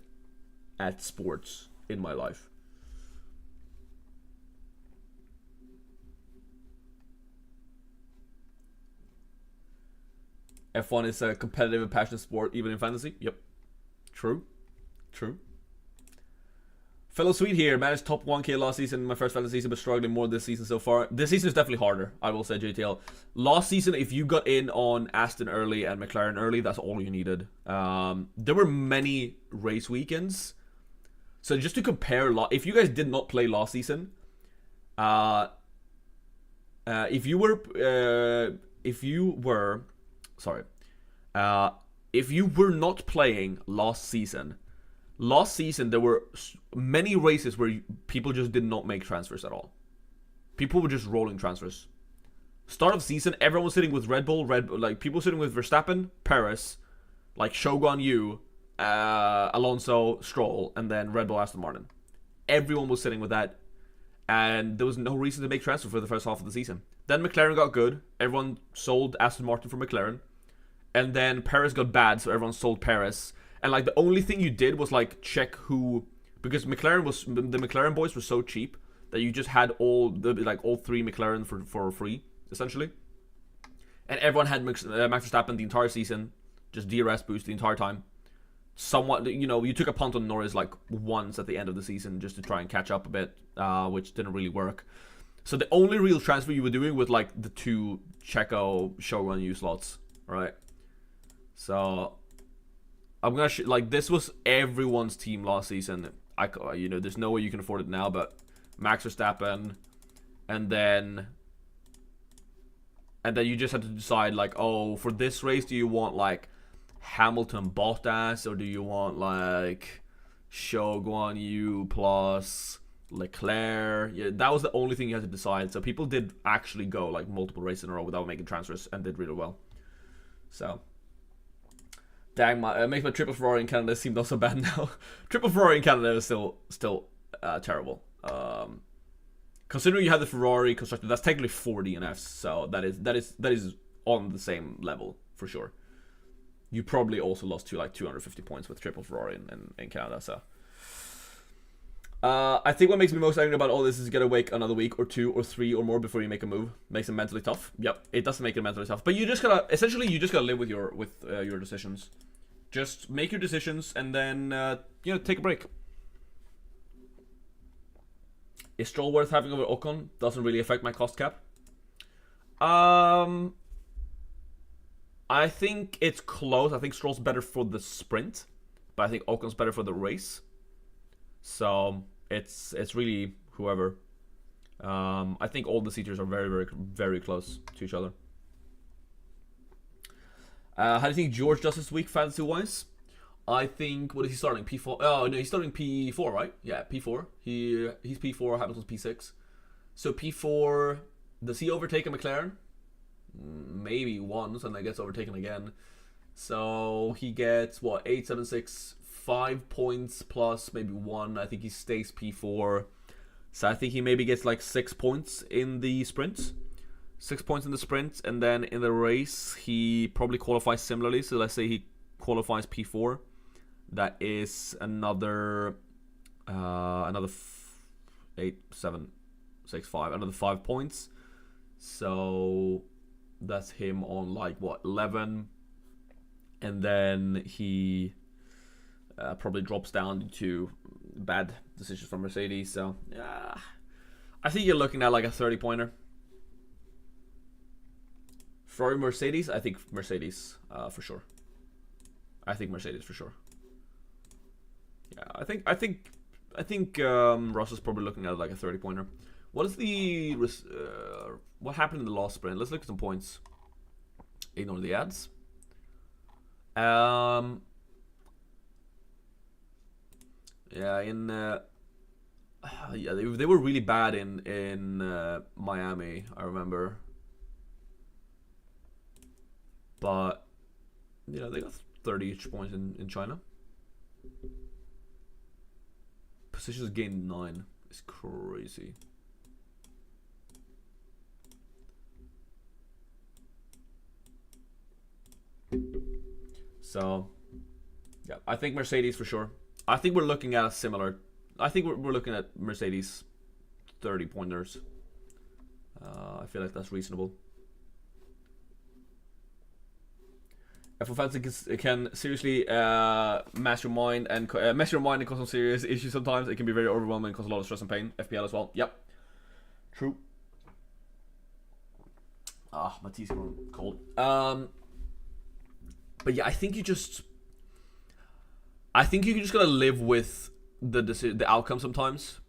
at sports in my life. F1 is a competitive and passionate sport, even in fantasy. Yep. True. Fellow Sweet here, managed top 1k last season in my first fantasy season, but struggling more this season so far. This season is definitely harder, I will say, JTL. Last season, if you got in on Aston early and McLaren early, that's all you needed. There were many race weekends. So just to compare, if you guys did not play last season, if you were not playing last season, there were many races where people just did not make transfers at all. People were just rolling transfers. Start of season, everyone was sitting with Red Bull, like people sitting with Verstappen, Perez, like Shogun Yu, Alonso, Stroll, and then Red Bull, Aston Martin. Everyone was sitting with that, and there was no reason to make transfer for the first half of the season. Then McLaren got good. Everyone sold Aston Martin for McLaren, and then Perez got bad, so everyone sold Perez. And like the only thing you did was like check who, because the McLaren boys were so cheap that you just had all three McLaren for free essentially, and everyone had Max Verstappen the entire season, just DRS boost the entire time. Somewhat, you took a punt on Norris like once at the end of the season just to try and catch up a bit, which didn't really work. So the only real transfer you were doing with like the two Checo Shogun U slots, right? So I'm gonna this was everyone's team last season. There's no way you can afford it now, but Max Verstappen, and then you just had to decide like, oh, for this race, do you want like Hamilton Bottas, or do you want like Shogun Yu plus Leclerc? Yeah, that was the only thing you had to decide. So people did actually go like multiple races in a row without making transfers and did really well. So. Dang, it makes my triple Ferrari in Canada seem not so bad now. Triple Ferrari in Canada is still terrible. Considering you have the Ferrari Constructor, that's technically 4 DNFs, so that is on the same level for sure. You probably also lost to like 250 points with triple Ferrari in Canada. So I think what makes me most angry about all this is you gotta wait another week or 2 or 3 or more before you make a move. Makes it mentally tough. Yep, it does make it mentally tough. But you just gotta live with your decisions. Just make your decisions and then take a break. Is Stroll worth having over Ocon? Doesn't really affect my cost cap. I think it's close. I think Stroll's better for the sprint, but I think Ocon's better for the race. So it's really whoever. I think all the seaters are very, very, very close to each other. How do you think George does this week fantasy-wise? I think, what is he starting? P4? Oh, no, he's starting P4, right? Yeah, P4. He's P4, Hamilton's P6. So P4, does he overtake a McLaren? Maybe once, and then gets overtaken again. So he gets, 8, 7, 6, 5 points plus maybe 1. I think he stays P4. So I think he maybe gets like 6 points in the sprint. 6 points in the sprint, and then in the race he probably qualifies similarly. So let's say he qualifies P4. That is another 8, 7, 6, 5, another 5 points. So that's him on like 11, and then he probably drops down to bad decisions from Mercedes. So yeah, I think you're looking at like a 30-pointer. Ferrari, Mercedes, I think Mercedes for sure. Yeah, I think Russ is probably looking at like a 30-pointer. What is the what happened in the last sprint? Let's look at some points. Ignore the ads. Yeah, they were really bad in Miami, I remember. But they got 30 each points in China. Positions gained 9. is crazy. So, yeah, I think Mercedes for sure. I think we're looking at a similar. I think we're looking at Mercedes 30 pointers. I feel like that's reasonable. F1 fans can seriously mess your mind and cause some serious issues sometimes. It can be very overwhelming and cause a lot of stress and pain. FPL as well. Yep. True. Ah, my tea's going cold. But yeah, I think you just gotta live with the outcome sometimes.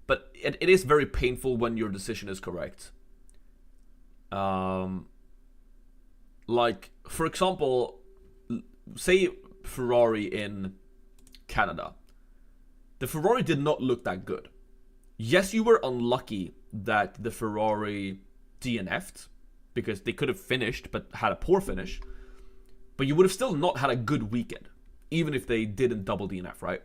But it is very painful when your decision is correct. Like, for example, say Ferrari in Canada. The Ferrari did not look that good. Yes, you were unlucky that the Ferrari DNF'd, because they could have finished but had a poor finish. But you would have still not had a good weekend, even if they didn't double DNF, right?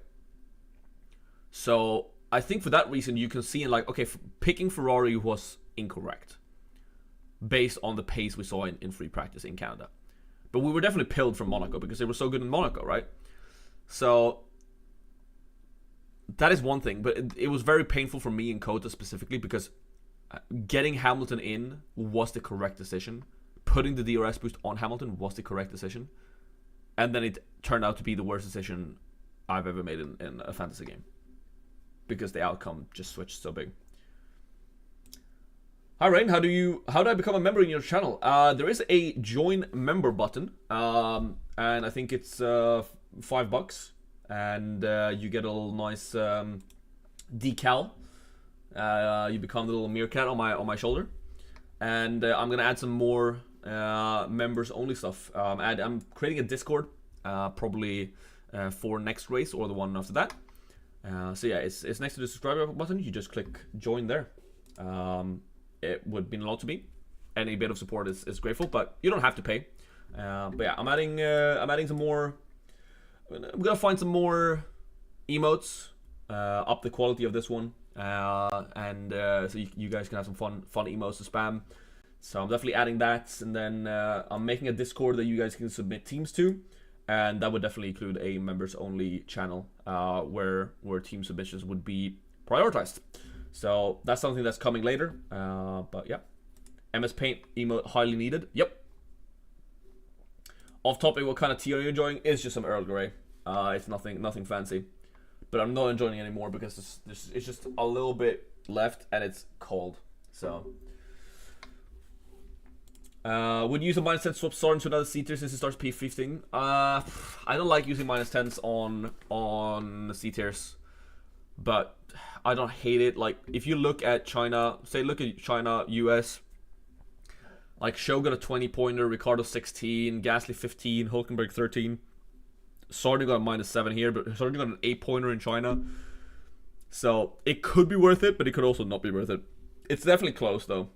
So I think for that reason, you can see, like, okay, picking Ferrari was incorrect based on the pace we saw in free practice in Canada. But we were definitely pilled from Monaco because they were so good in Monaco, right? So that is one thing, but it was very painful for me in Kota specifically because getting Hamilton in was the correct decision. Putting the DRS boost on Hamilton was the correct decision. And then it turned out to be the worst decision I've ever made in a fantasy game, because the outcome just switched so big. Hi Rain, how do I become a member in your channel? There is a join member button, and I think it's $5, and you get a little nice decal. You become the little meerkat on my shoulder, and I'm gonna add some more members only stuff. I'm creating a Discord, probably for next race or the one after that. So yeah, it's next to the subscribe button. You just click join there. It would mean a lot to me. Any bit of support is grateful, but you don't have to pay. But yeah, I'm adding some more. I'm gonna find some more emotes, up the quality of this one, and so you guys can have some fun emotes to spam. So I'm definitely adding that, and then I'm making a Discord that you guys can submit teams to, and that would definitely include a members only channel where team submissions would be prioritized. So that's something that's coming later. But yeah, MS Paint emote highly needed. Yep. Off topic, what kind of tea are you enjoying? It's just some Earl Grey. It's nothing fancy, but I'm not enjoying it anymore because it's just a little bit left and it's cold. So. Would you use a -10 swap Sargent to another C tier since it starts P15? I don't like using -10s on C tiers, but I don't hate it. Like, if you look at China, look at China, US, like Show got a 20-pointer, Ricardo 16, Gasly 15, Hulkenberg 13. Sargent got a -7 here, but Sargent got an 8-pointer in China. So it could be worth it, but it could also not be worth it. It's definitely close though.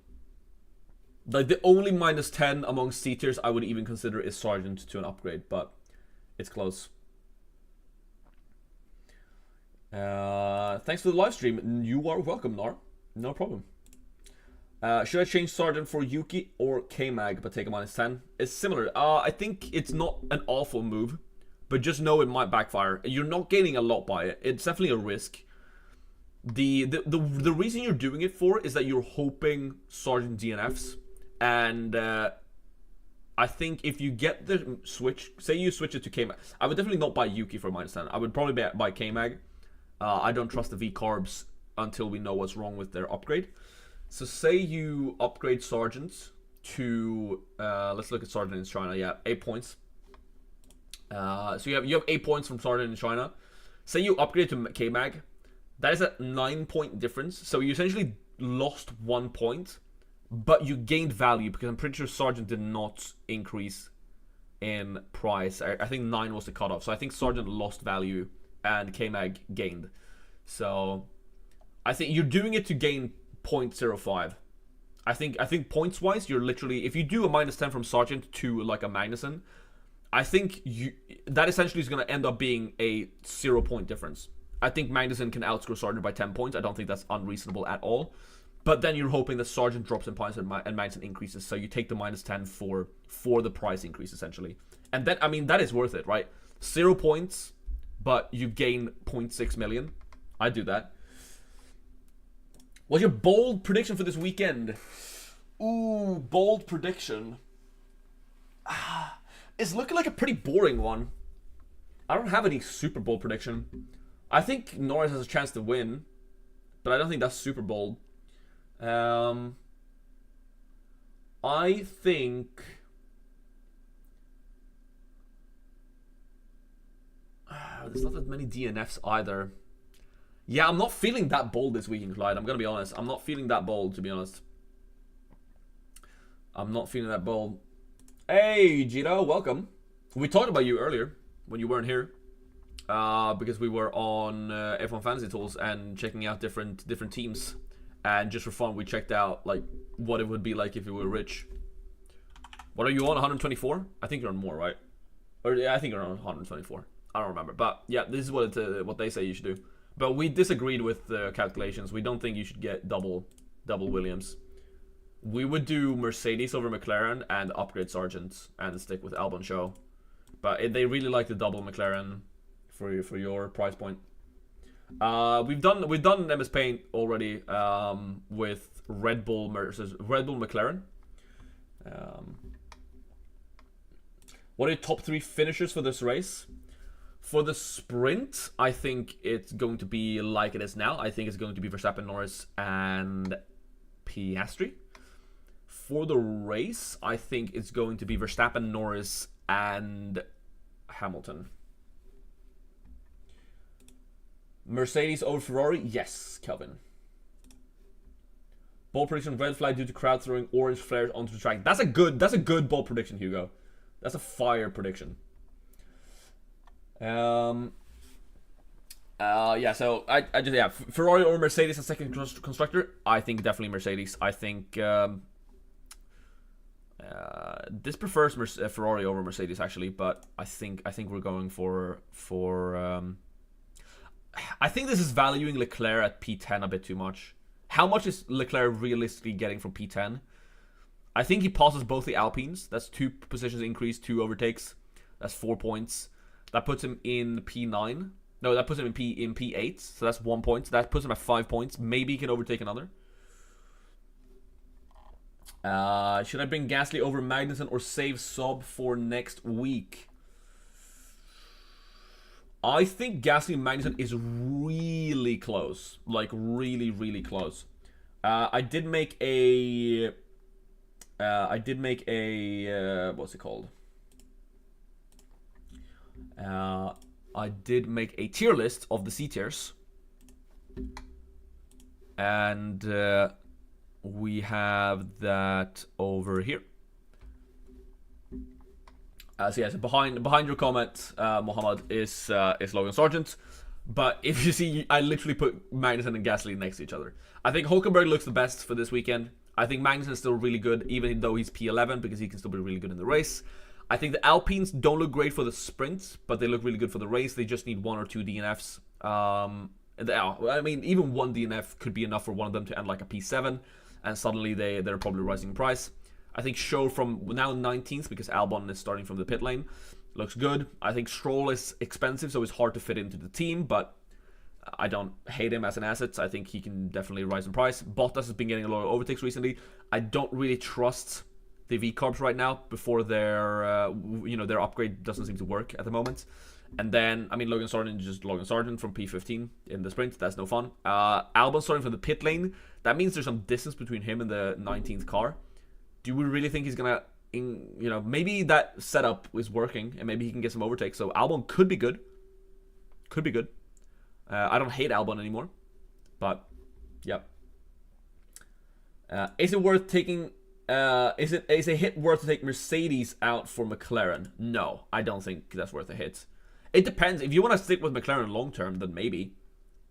Like, the only -10 among C tiers I would even consider is Sargent to an upgrade, but it's close. Thanks for the live stream. You are welcome, Nar. No problem. Should I change Sargent for Yuki or K-Mag but take a -10? It's similar. I think it's not an awful move, but just know it might backfire. You're not gaining a lot by it. It's definitely a risk. The reason you're doing it for is that you're hoping Sargent DNFs. And I think if you get the switch, say you switch it to K-Mag, I would definitely not buy Yuki for -10. I would probably buy K-Mag. I don't trust the V-Carbs until we know what's wrong with their upgrade. So say you upgrade Sargent to, let's look at Sargent in China, yeah, 8 points. So you have 8 points from Sargent in China. Say you upgrade to K-Mag, that is a 9-point difference. So you essentially lost 1 point. But you gained value because I'm pretty sure Sargent did not increase in price. I think 9 was the cutoff. So I think Sargent lost value and K-Mag gained. So I think you're doing it to gain 0.05. I think points wise, you're literally, if you do a -10 from Sargent to like a Magnussen, I think that essentially is going to end up being a 0-point difference. I think Magnussen can outscore Sargent by 10 points. I don't think that's unreasonable at all. But then you're hoping that Sargent drops in points and Magnussen increases. So you take the -10 for the price increase, essentially. And then, I mean, that is worth it, right? 0 points, but you gain 0.6 million. I'd do that. What's your bold prediction for this weekend? Ooh, bold prediction. It's looking like a pretty boring one. I don't have any super bold prediction. I think Norris has a chance to win, but I don't think that's super bold. I think... there's not that many DNFs either. Yeah, I'm not feeling that bold this weekend, Clyde. I'm going to be honest. I'm not feeling that bold, to be honest. I'm not feeling that bold. Hey, Gito, welcome. We talked about you earlier when you weren't here. Because we were on F1 Fantasy Tools and checking out different teams. And just for fun, we checked out like what it would be like if you were rich. What are you on, 124? I think you're on more, right? Or yeah, I think you're on 124. I don't remember. But yeah, this is what they say you should do. But we disagreed with the calculations. We don't think you should get double Williams. We would do Mercedes over McLaren and upgrade Sargent and stick with Albon Show. But they really like the double McLaren for your price point. We've done MS Paint already with Red Bull versus Red Bull McLaren. What are your top 3 finishers for this race? For the sprint, I think it's going to be like it is now. I think it's going to be Verstappen, Norris, and Piastri. For the race, I think it's going to be Verstappen, Norris, and Hamilton. Mercedes over Ferrari? Yes, Kelvin. Bold prediction: red flag due to crowd throwing orange flares onto the track. That's a good bold prediction, Hugo. That's a fire prediction. Yeah, so I just, yeah, Ferrari or Mercedes as second constructor. I think definitely Mercedes. I think this prefers Ferrari over Mercedes actually, but I think we're going for I think this is valuing Leclerc at P10 a bit too much. How much is Leclerc realistically getting from P10? I think he passes both the Alpines. That's 2 positions increase, 2 overtakes. That's 4 points. That puts him in P9. No, that puts him in P8. So that's 1 point. So that puts him at 5 points. Maybe he can overtake another. Should I bring Gasly over Magnussen or save Sub for next week? I think Gasly and Magnussen is really close. Like, really, really close. I did make a... what's it called? I did make a tier list of the C tiers. And we have that over here. So yeah, so behind your comment, Mohammed, is Logan Sargent. But if you see, I literally put Magnussen and Gasly next to each other. I think Hulkenberg looks the best for this weekend. I think Magnussen is still really good, even though he's P11, because he can still be really good in the race. I think the Alpines don't look great for the sprint, but they look really good for the race. They just need 1 or 2 DNFs. I mean, even 1 DNF could be enough for one of them to end like a P7, and suddenly they're probably rising in price. I think Show from now 19th, because Albon is starting from the pit lane, looks good. I think Stroll is expensive, so it's hard to fit into the team, but I don't hate him as an asset. I think he can definitely rise in price. Bottas has been getting a lot of overtakes recently. I don't really trust the V-Carbs right now before their their upgrade doesn't seem to work at the moment. And then, I mean, Logan Sargent is just Logan Sargent from P15 in the sprint. That's no fun. Albon starting from the pit lane. That means there's some distance between him and the 19th car. Do we really think he's going to, maybe that setup is working and maybe he can get some overtakes. So Albon could be good. Could be good. I don't hate Albon anymore. But, yeah. Is it worth taking... is a hit worth to take Mercedes out for McLaren? No, I don't think that's worth a hit. It depends. If you want to stick with McLaren long term, then maybe.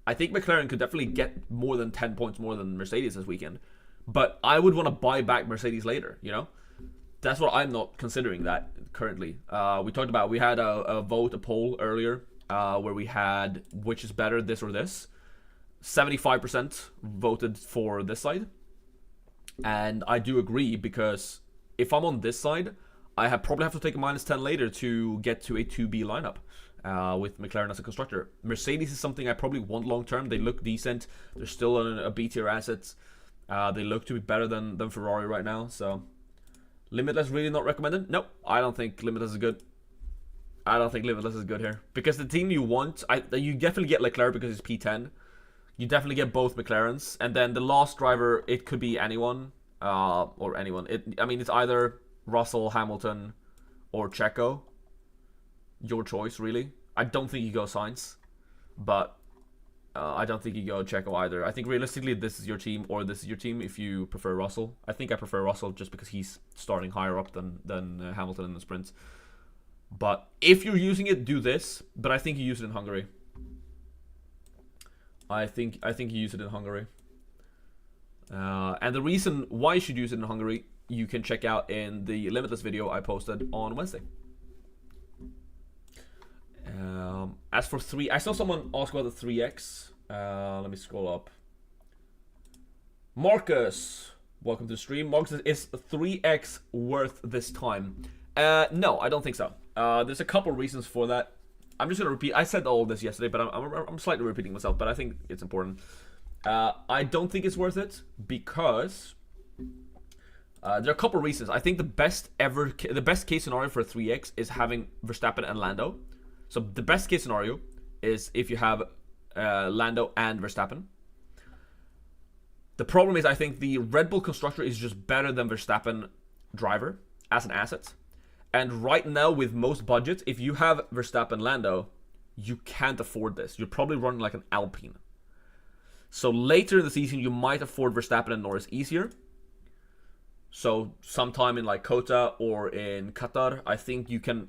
I think McLaren could definitely get more than 10 points more than Mercedes this weekend. But I would want to buy back Mercedes later, That's what I'm not considering that currently. We talked about, we had a vote, a poll earlier where we had which is better, this or this. 75% voted for this side. And I do agree, because if I'm on this side, I probably have to take a -10 later to get to a 2B lineup with McLaren as a constructor. Mercedes is something I probably want long term. They look decent. They're still a B tier asset. They look to be better than Ferrari right now. So Limitless really not recommended? Nope, I don't think Limitless is good. I don't think Limitless is good here, because the team you want, you definitely get Leclerc because it's P10. You definitely get both McLarens, and then the last driver, it could be anyone, or anyone. I mean, it's either Russell, Hamilton, or Checo. Your choice, really. I don't think you go Sainz, but I don't think you go Checo either. I think realistically, this is your team, or this is your team if you prefer Russell. I think I prefer Russell just because he's starting higher up than Hamilton in the sprints. But if you're using it, do this. But I think you use it in Hungary. I think you use it in Hungary. And the reason why you should use it in Hungary, you can check out in the Limitless video I posted on Wednesday. As for 3, I saw someone ask about the 3X. Let me scroll up. Marcus, welcome to the stream. Marcus, is 3X worth this time? No, I don't think so. There's a couple reasons for that. I'm just gonna repeat. I said all this yesterday, but I'm slightly repeating myself. But I think it's important. I don't think it's worth it because there are a couple reasons. I think the best case scenario for a 3X is having Verstappen and Lando. So the best case scenario is if you have Lando and Verstappen. The problem is I think the Red Bull Constructor is just better than Verstappen driver as an asset. And right now, with most budgets, if you have Verstappen Lando, you can't afford this. You're probably running like an Alpine. So later in the season, you might afford Verstappen and Norris easier. So sometime in like Kota or in Qatar, I think you can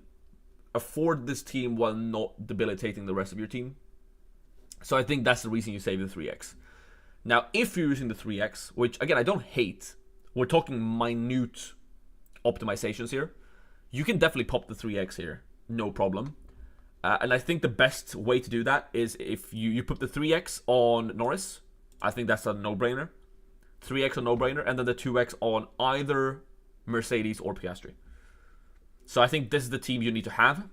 afford this team while not debilitating the rest of your team. So I think that's the reason you save the 3X. Now, if you're using the 3X, which again, I don't hate, we're talking minute optimizations here. You can definitely pop the 3X here, no problem. And I think the best way to do that is if you put the 3X on Norris. I think that's a no-brainer. 3X a no-brainer, and then the 2X on either Mercedes or Piastri. So I think this is the team you need to have.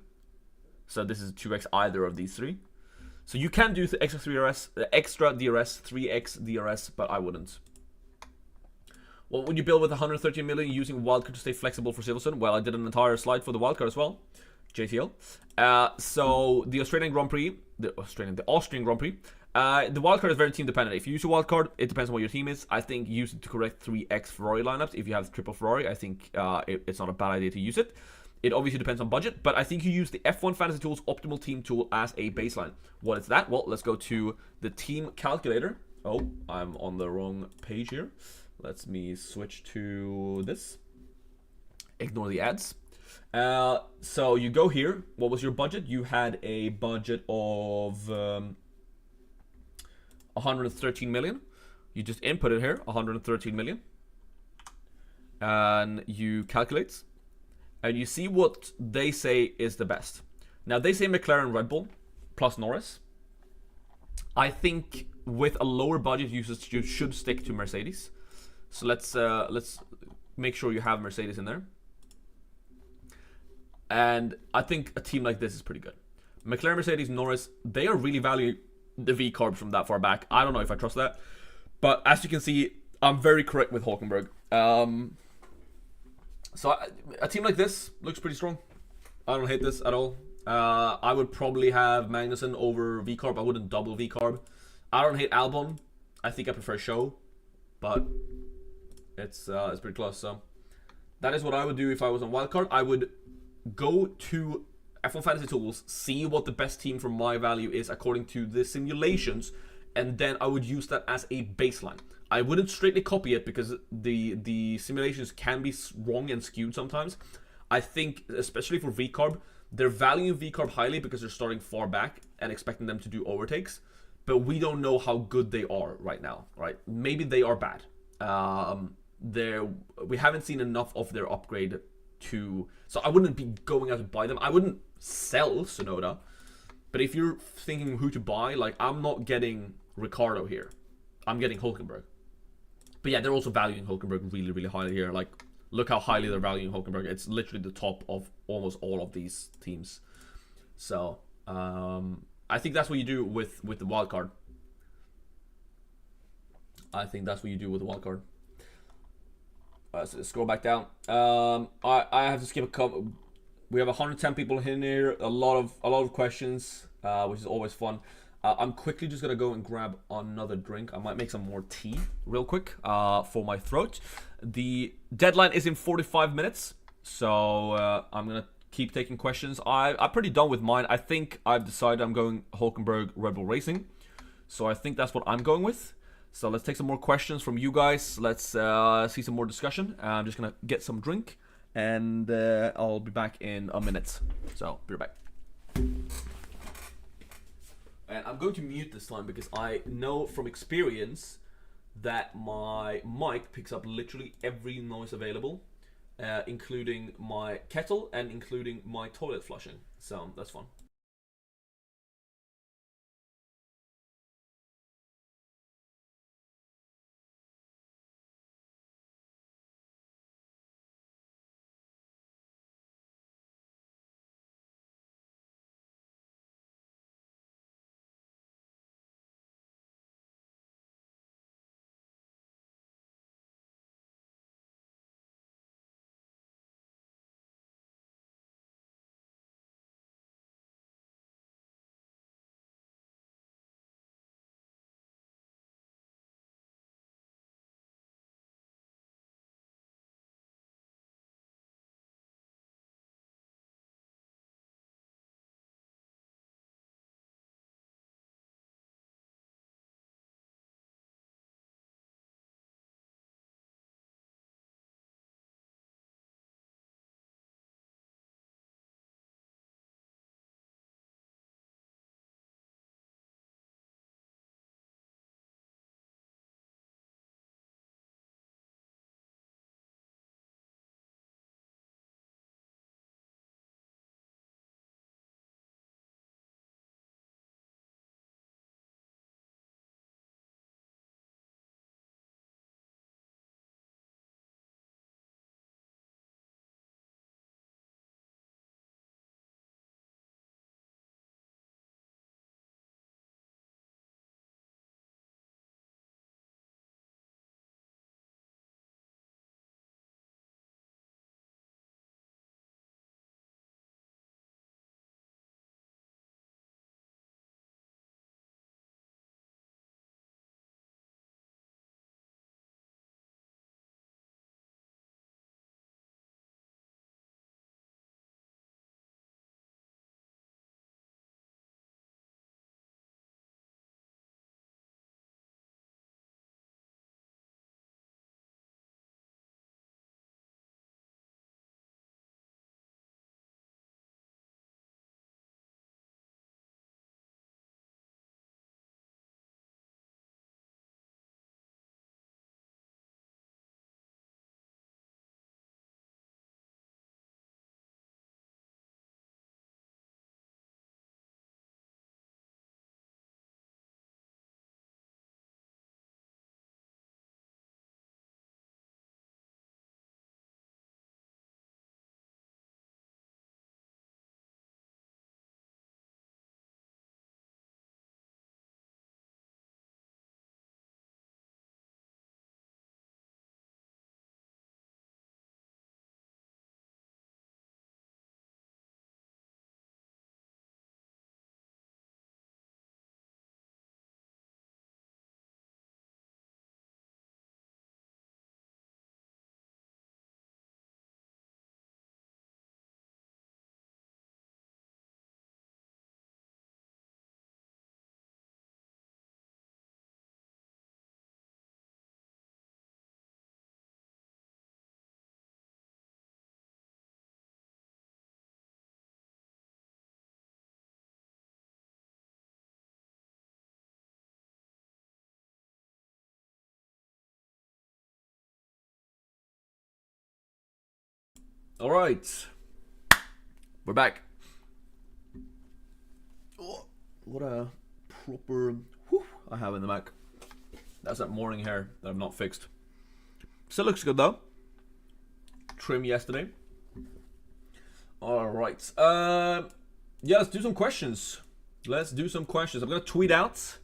So this is 2X either of these three. So you can do the extra DRS, 3X DRS, but I wouldn't. What would you build with 113 million using wildcard to stay flexible for Silverstone? Well, I did an entire slide for the wildcard as well. JTL. So the Australian Grand Prix, the Austrian Grand Prix, the wildcard is very team dependent. If you use a wildcard, it depends on what your team is. I think use it to correct 3X Ferrari lineups. If you have triple Ferrari, I think it's not a bad idea to use it. It obviously depends on budget, but I think you use the F1 Fantasy Tools Optimal Team Tool as a baseline. What is that? Well, let's go to the team calculator. Oh, I'm on the wrong page here. Let me switch to this. Ignore the ads. So you go here. What was your budget? You had a budget of 113 million. You just input it here, 113 million. And you calculate. And you see what they say is the best. Now, they say McLaren Red Bull plus Norris. I think with a lower budget usage, you should stick to Mercedes. So let's make sure you have Mercedes in there. And I think a team like this is pretty good. McLaren, Mercedes, Norris, they are really valuing the V-carbs from that far back. I don't know if I trust that. But as you can see, I'm very correct with Hulkenberg. So a team like this looks pretty strong. I don't hate this at all. I would probably have Magnussen over V-carb. I wouldn't double V-carb. I don't hate Albon. I think I prefer Show. But it's pretty close. So that is what I would do if I was on wildcard. I would go to F1 Fantasy Tools, see what the best team for my value is according to the simulations, and then I would use that as a baseline. I wouldn't straightly copy it because the simulations can be wrong and skewed sometimes. I think, especially for VCARB, they're valuing VCARB highly because they're starting far back and expecting them to do overtakes. But we don't know how good they are right now, right? Maybe they are bad. We haven't seen enough of their upgrade to... So I wouldn't be going out to buy them. I wouldn't sell Sonoda But if you're thinking who to buy, like, I'm not getting Ricardo here. I'm getting Hulkenberg. But yeah, they're also valuing Hulkenberg really, really highly here. Like, look how highly they're valuing Hulkenberg. It's literally the top of almost all of these teams. So, I think that's what you do with the wild card. I think that's what you do with the wild card. So scroll back down. I have to skip a couple. We have 110 people in here. A lot of questions, which is always fun. I'm quickly just gonna go and grab another drink. I might make some more tea real quick for my throat. The deadline is in 45 minutes, so I'm gonna keep taking questions. I'm pretty done with mine. I think I've decided I'm going Hulkenberg Red Bull Racing, so I think that's what I'm going with. So let's take some more questions from you guys. Let's see some more discussion. I'm just gonna get some drink, and I'll be back in a minute. So be right back. And I'm going to mute this time because I know from experience that my mic picks up literally every noise available, including my kettle and including my toilet flushing. So that's fun. All right, we're back. what a proper whew, I have in the Mac. That's that morning hair that I've not fixed. Still looks good though. Trim yesterday. Alright. Yeah, let's do some questions. Let's do some questions. I'm gonna tweet out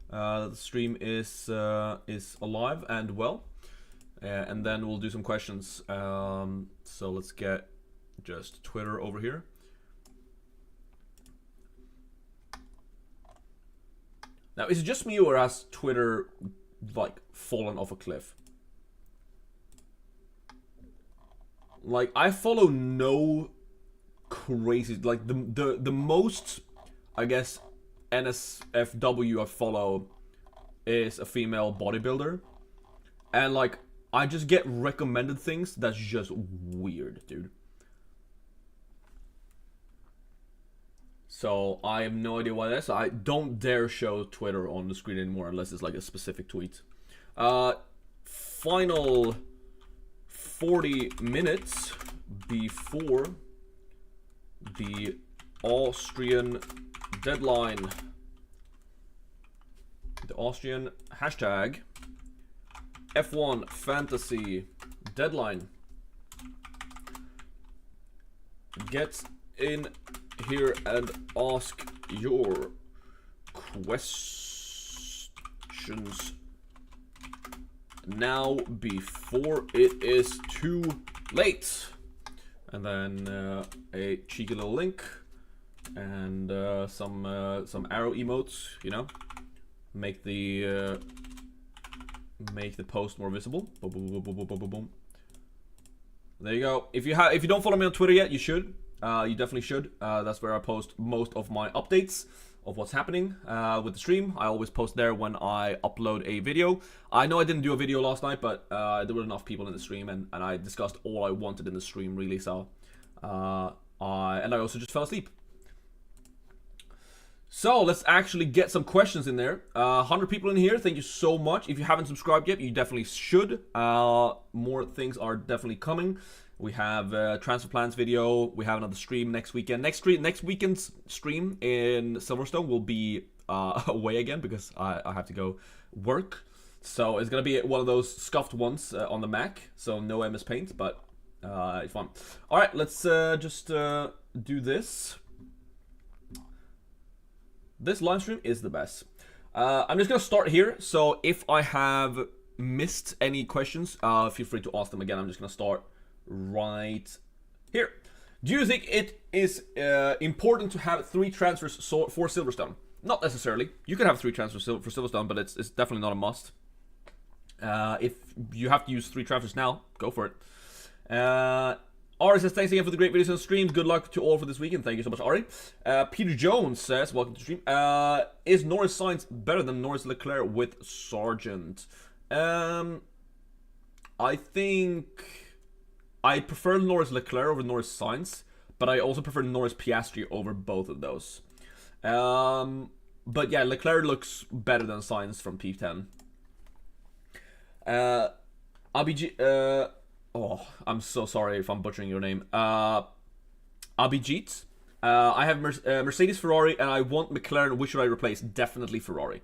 the stream is alive and well. And then we'll do some questions. So let's get just Twitter over here. Now, is it just me or has Twitter like fallen off a cliff? Like, I follow no crazy, like the most, I guess, NSFW I follow is a female bodybuilder, and like I just get recommended things that's just weird, dude. So I have no idea why that's. I don't dare show Twitter on the screen anymore unless it's like a specific tweet. Final 40 minutes before the Austrian deadline. The Austrian hashtag F1 Fantasy deadline. Get in here and ask your questions now before it is too late. And then a cheeky little link and some arrow emotes, you know, make the post more visible. Boom, boom, boom, boom, boom, boom, boom. There you go. If you don't follow me on Twitter yet, you should. You definitely should. That's where I post most of my updates of what's happening with the stream. I always post there when I upload a video. I know I didn't do a video last night, but there were enough people in the stream, and I discussed all I wanted in the stream, really. So, and I also just fell asleep. So let's actually get some questions in there. 100 people in here. Thank you so much. If you haven't subscribed yet, you definitely should. More things are definitely coming. We have transfer plans video. We have another stream next weekend. Next weekend's stream in Silverstone will be away again because I have to go work. So it's gonna be one of those scuffed ones on the Mac. So no MS Paint, but it's fun. All right, let's just do this. This live stream is the best. I'm just gonna start here. So if I have missed any questions, feel free to ask them again. I'm just gonna start right here. Do you think it is important to have 3 transfers for Silverstone? Not necessarily. You can have 3 transfers for Silverstone, but it's definitely not a must. If you have to use 3 transfers now, go for it. Ari says, thanks again for the great videos and streams. Good luck to all for this weekend. Thank you so much, Ari. Peter Jones says, welcome to the stream. Is Norris Sainz better than Norris Leclerc with Sargent? I think I prefer Norris Leclerc over Norris Sainz, but I also prefer Norris Piastri over both of those. But yeah, Leclerc looks better than Sainz from P10. Abhijit, oh, I'm so sorry if I'm butchering your name. Abhijit. I have Mercedes, Ferrari, and I want McLaren. Which should I replace? Definitely Ferrari.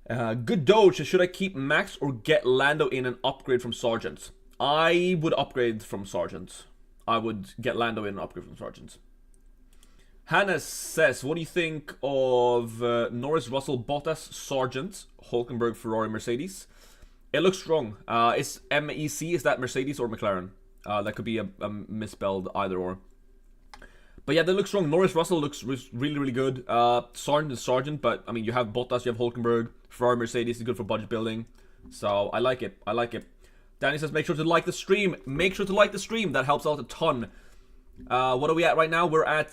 Good Doge. Should I keep Max or get Lando in and upgrade from Sargent? I would upgrade from Sargent. I would get Lando in and upgrade from Sargent. Hannah says, what do you think of Norris, Russell, Bottas, Sargent, Hulkenberg, Ferrari, Mercedes? It looks strong. Is MEC, is that Mercedes or McLaren? That could be a misspelled either or. But yeah, they look strong. Norris, Russell looks really, really good. Sargent is Sargent, but I mean, you have Bottas, you have Hulkenberg, Ferrari, Mercedes is good for budget building. So I like it. I like it. Danny says, make sure to like the stream. Make sure to like the stream. That helps out a ton. What are we at right now? We're at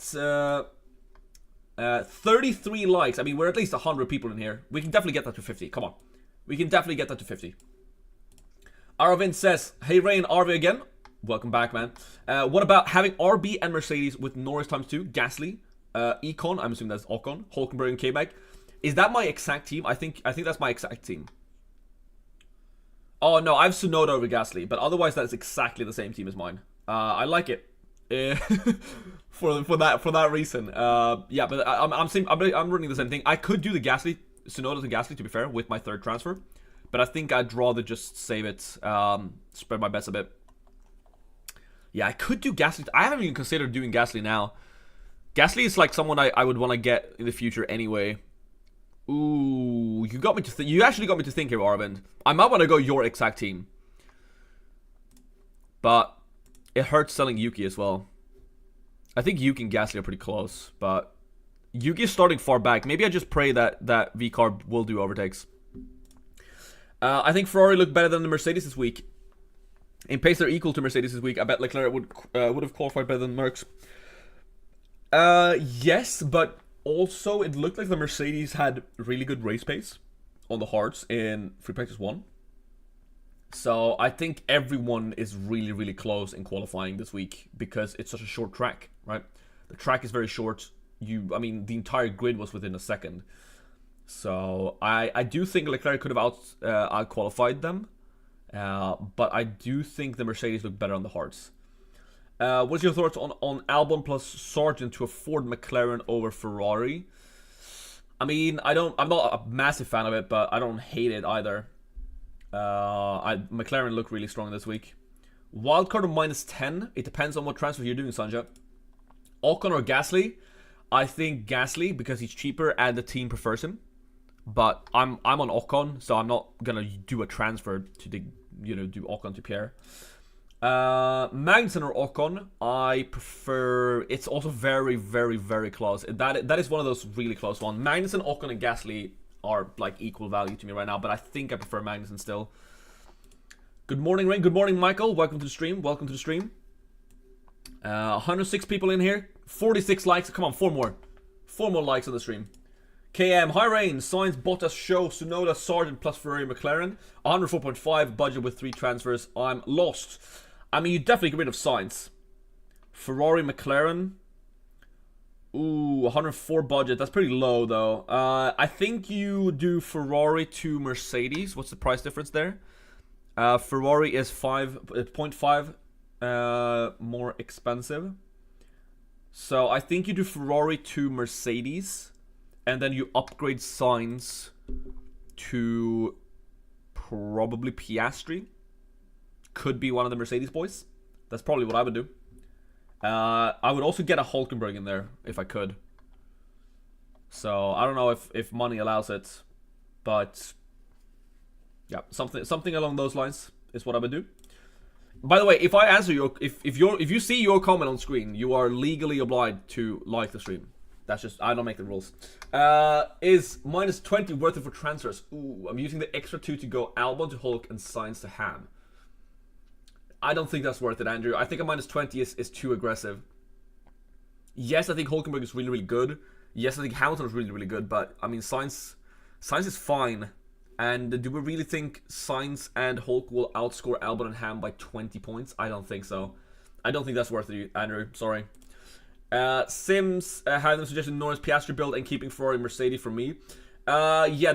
33 likes. I mean, we're at least 100 people in here. We can definitely get that to 50. Come on. We can definitely get that to 50. Arvin says, hey Rain, RV again. Welcome back, man. What about having RB and Mercedes with Norris ×2, Gasly, Econ, I'm assuming that's Ocon, Hulkenberg and K-Bag. Is that my exact team? I think that's my exact team. Oh no, I have Tsunoda over Gasly, but otherwise that's exactly the same team as mine. I like it. uh, for that reason. Yeah, but I'm running the same thing. I could do the Gasly, Tsunoda to Gasly, to be fair, with my third transfer, but I think I'd rather just save it, spread my bets a bit. Yeah, I could do Gasly. I haven't even considered doing Gasly now. Gasly is like someone I would want to get in the future anyway. Ooh, you got me to think. You actually got me to think here, Arvind. I might want to go your exact team, but it hurts selling Yuki as well. I think Yuki and Gasly are pretty close, but Yuki is starting far back. Maybe I just pray that VCarb will do overtakes. I think Ferrari looked better than the Mercedes this week. In pace, they're equal to Mercedes this week. I bet Leclerc would have qualified better than Merckx. Yes, but also it looked like the Mercedes had really good race pace on the hards in Free Practice 1. So I think everyone is really, really close in qualifying this week because it's such a short track, right? The track is very short. I mean, the entire grid was within a second. So I do think Leclerc could have out-qualified them. But I do think the Mercedes look better on the hards. What's your thoughts on Albon plus Sargent to afford McLaren over Ferrari? I mean, I'm not a massive fan of it, but I don't hate it either. McLaren look really strong this week. Wildcard of -10. It depends on what transfer you're doing, Sanja. Ocon or Gasly? I think Gasly because he's cheaper and the team prefers him. But I'm on Ocon, so I'm not gonna do a transfer to do Ocon to Pierre. Magnussen or Ocon? I prefer. It's also very, very, very close. That is one of those really close ones. Magnussen, Ocon, and Gasly are like equal value to me right now, but I think I prefer Magnussen still. Good morning, Rain. Good morning, Michael. Welcome to the stream. 106 people in here. 46 likes. Come on, 4 more. 4 more likes on the stream. KM, hi Rain, Sainz, Bottas, Show, Tsunoda, Sargent plus Ferrari, McLaren. 104.5 budget with 3 transfers. I'm lost. I mean, you definitely get rid of Sainz. Ferrari, McLaren. Ooh, 104 budget. That's pretty low, though. I think you do Ferrari to Mercedes. What's the price difference there? Ferrari is 0.5 more expensive. So I think you do Ferrari to Mercedes, and then you upgrade Sainz to probably Piastri. Could be one of the Mercedes boys. That's probably what I would do. I would also get a Hulkenberg in there if I could. So I don't know if money allows it, but yeah, something along those lines is what I would do. By the way, if I answer if you see your comment on screen, you are legally obliged to like the stream. That's just, I don't make the rules. Is -20 worth it for transfers? Ooh, I'm using the extra 2 to go Albon to Hulk and Sainz to Ham. I don't think that's worth it, Andrew. I think a -20 is too aggressive. Yes, I think Hulkenberg is really, really good. Yes, I think Hamilton is really, really good. But, I mean, Sainz is fine. And do we really think Sainz and Hulk will outscore Albon and Ham by 20 points? I don't think so. I don't think that's worth it, Andrew. Sorry. Sims had them suggesting Norris Piastri build and keeping Ferrari Mercedes for me. Yeah,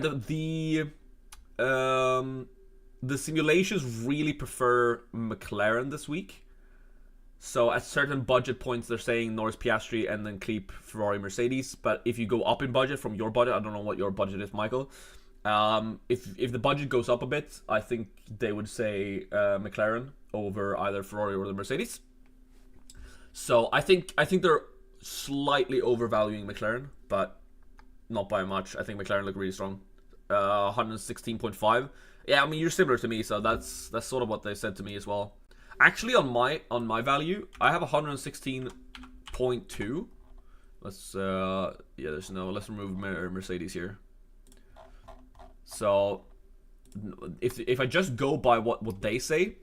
the simulations really prefer McLaren this week. So at certain budget points, they're saying Norris Piastri and then keep Ferrari Mercedes. But if you go up in budget from your budget, I don't know what your budget is, Michael. If the budget goes up a bit, I think they would say McLaren over either Ferrari or the Mercedes. So I think they're slightly overvaluing McLaren, but not by much. I think McLaren look really strong. 116.5. Yeah, I mean, you're similar to me, so that's sort of what they said to me as well. Actually, on my value, I have 116.2. Let's let's remove Mercedes here. So if I just go by what they say,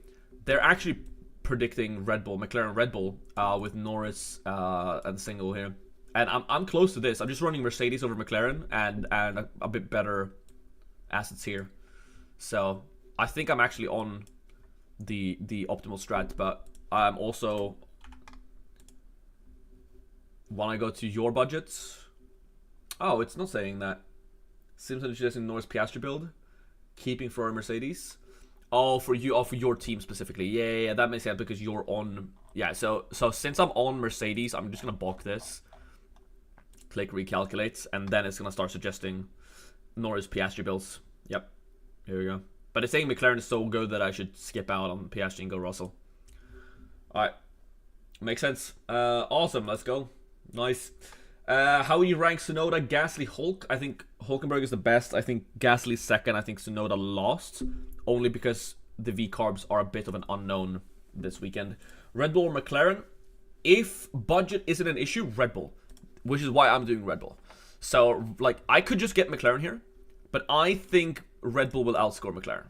they're actually predicting McLaren Red Bull with Norris and single here, and I'm close to this. I'm just running Mercedes over McLaren and a bit better assets here. So I think I'm actually on the optimal strat, but I'm also, when I go to your budgets, oh, it's not saying that. Simpson suggesting Norris Piastri build, keeping Ferrari Mercedes. Oh, for you, for your team specifically. Yeah, that makes sense because you're on. Yeah, so since I'm on Mercedes, I'm just gonna block this. Click recalculate, and then it's gonna start suggesting Norris Piastri builds. Yep, here we go. But it's saying McLaren is so good that I should skip out on Piastri and go Russell. All right, makes sense. Awesome, let's go. Nice. How you rank Tsunoda, Gasly, Hulk? I think Hulkenberg is the best. I think Gasly's second. I think Tsunoda lost, only because the V-carbs are a bit of an unknown this weekend. Red Bull or McLaren? If budget isn't an issue, Red Bull, which is why I'm doing Red Bull. So, like, I could just get McLaren here, but I think Red Bull will outscore McLaren.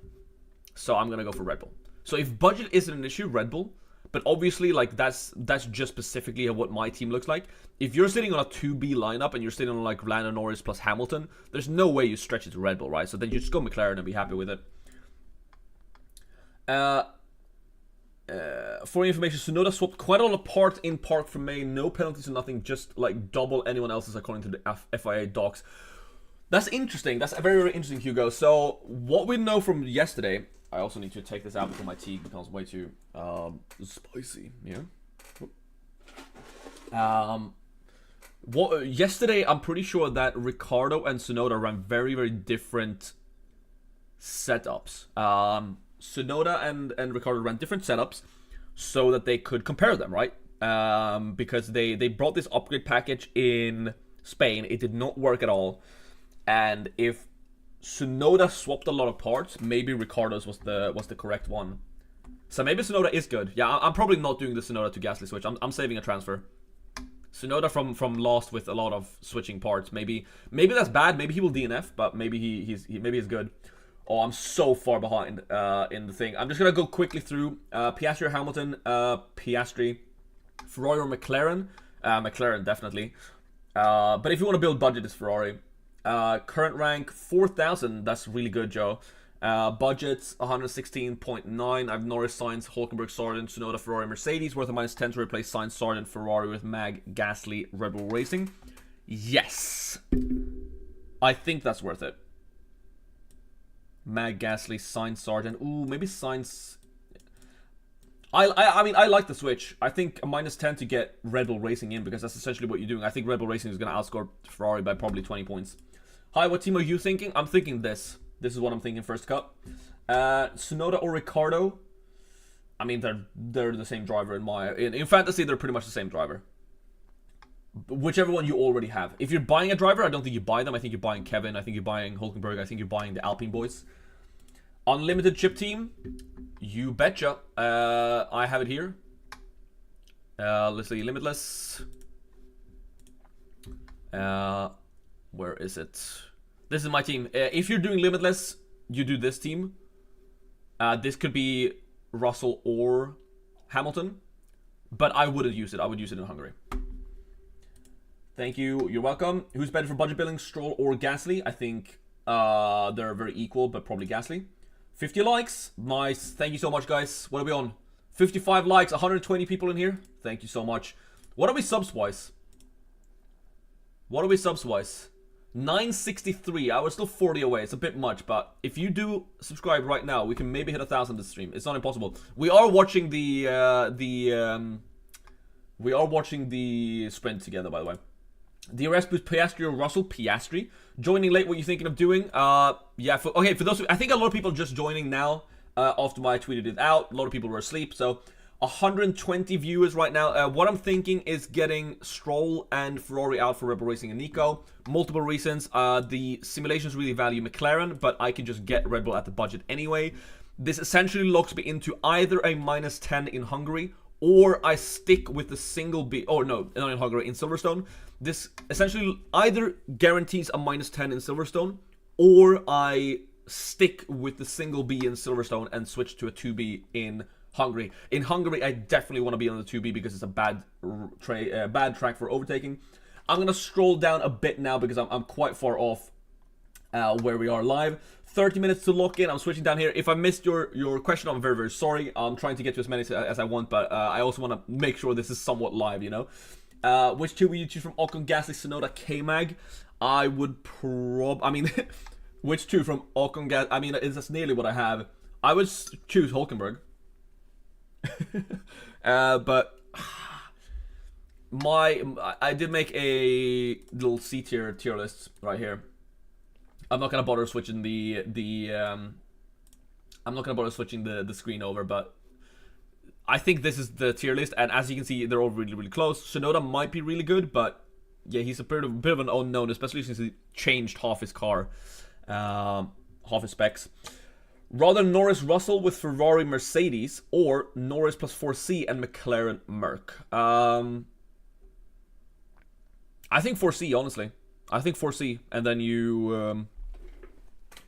So I'm gonna go for Red Bull. So if budget isn't an issue, Red Bull. But obviously, like, that's just specifically what my team looks like. If you're sitting on a 2B lineup and you're sitting on, like, Lando Norris plus Hamilton, there's no way you stretch it to Red Bull, right? So then you just go McLaren and be happy with it. For information, Tsunoda swapped quite a lot of parts in park from May. No penalties or nothing, just, like, double anyone else's according to the FIA docs. That's interesting. That's very, very interesting, Hugo. So, what we know from yesterday... I also need to take this out before my tea becomes way too spicy. Yeah. Yesterday, I'm pretty sure that Ricciardo and Tsunoda ran very, very different setups. Tsunoda and Ricciardo ran different setups so that they could compare them, right? Because they brought this upgrade package in Spain. It did not work at all. And if Tsunoda swapped a lot of parts, maybe Ricciardo's was the correct one. So maybe Tsunoda is good. Yeah, I'm probably not doing the Tsunoda to Gasly switch. I'm saving a transfer. Tsunoda from Lost with a lot of switching parts. Maybe that's bad. Maybe he will DNF, but maybe he's good. Oh, I'm so far behind in the thing. I'm just gonna go quickly through Piastri or Hamilton, Piastri, Ferrari or McLaren. McLaren definitely. But if you want to build budget, it's Ferrari. Current rank 4,000. That's really good, Joe. Budgets 116.9. I have Norris, Sainz, Hulkenberg, Sargent, Tsunoda, Ferrari, Mercedes. Worth a -10 to replace Sainz, Sargent, Ferrari with Mag, Gasly, Red Bull Racing. Yes, I think that's worth it. Mag, Gasly, Sainz, Sargent. Ooh, maybe Sainz. I mean, I like the switch. I think a -10 to get Red Bull Racing in, because that's essentially what you're doing. I think Red Bull Racing is going to outscore Ferrari by probably 20 points. Hi, what team are you thinking? I'm thinking this. This is what I'm thinking first cut. Tsunoda or Ricciardo? I mean, they're the same driver in fantasy. They're pretty much the same driver. Whichever one you already have. If you're buying a driver, I don't think you buy them. I think you're buying Kevin. I think you're buying Hulkenberg. I think you're buying the Alpine boys. Unlimited chip team? You betcha. I have it here. Let's see, Limitless. Where is it? This is my team. If you're doing Limitless, you do this team. This could be Russell or Hamilton, but I wouldn't use it. I would use it in Hungary. Thank you. You're welcome. Who's better for budget billing, Stroll or Gasly? I think they're very equal, but probably Gasly. 50 likes. Nice. Thank you so much, guys. What are we on? 55 likes. 120 people in here. Thank you so much. What are we subs-wise? 963. I was still 40 away. It's a bit much, but if you do subscribe right now, we can maybe hit 1,000 this stream. It's not impossible. We are watching the sprint together, by the way. DRS boost Piastri or Russell? Piastri. Joining late, what are you thinking of doing? Yeah, for those who, I think a lot of people just joining now after I tweeted it out. A lot of people were asleep, so 120 viewers right now. What I'm thinking is getting Stroll and Ferrari out for Red Bull Racing and Nico. Multiple reasons. The simulations really value McLaren, but I can just get Red Bull at the budget anyway. This essentially locks me into either a -10 in Hungary, or I stick with the single B. Oh no, not in Hungary, in Silverstone. This essentially either guarantees a -10 in Silverstone, or I stick with the single B in Silverstone and switch to a 2B in Hungary. In Hungary, I definitely want to be on the 2B because it's a bad track for overtaking. I'm going to scroll down a bit now because I'm quite far off where we are live. 30 minutes to lock in. I'm switching down here. If I missed your question, I'm very, very sorry. I'm trying to get to as many as I want, but I also want to make sure this is somewhat live, you know? Which two would you choose from Ocon, Gasly, Tsunoda, K-Mag? I would which two from Ocon, Gasly? I mean, that's nearly what I have. I would choose Hulkenberg. But I did make a little C tier list right here. I'm not gonna bother switching I'm not gonna bother switching the screen over, but I think this is the tier list, and as you can see, they're all really, really close. Tsunoda might be really good, but yeah, he's a bit of an unknown, especially since he changed half his car, half his specs. Rather Norris Russell with Ferrari Mercedes, or Norris plus 4C and McLaren Merc. I think 4C, honestly. I think 4C, and then you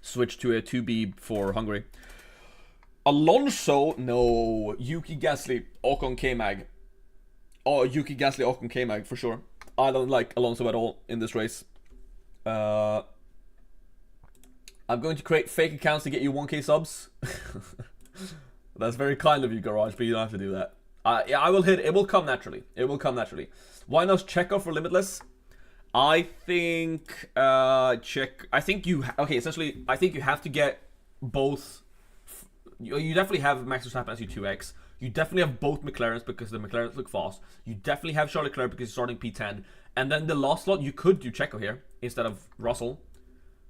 switch to a 2B for Hungary. Alonso, no. Yuki Gasly, Ocon K-Mag. Oh, Yuki Gasly, Ocon K-Mag, for sure. I don't like Alonso at all in this race. I'm going to create fake accounts to get you 1k subs. That's very kind of you, Garage, but you don't have to do that. Yeah, I will hit. It will come naturally. It will come naturally. Why not Checo for Limitless? I think I think you have to get both. You definitely have Max Verstappen as your 2x. You definitely have both McLarens because the McLarens look fast. You definitely have Charles Leclerc because he's starting P10. And then the last slot, you could do Checo here instead of Russell.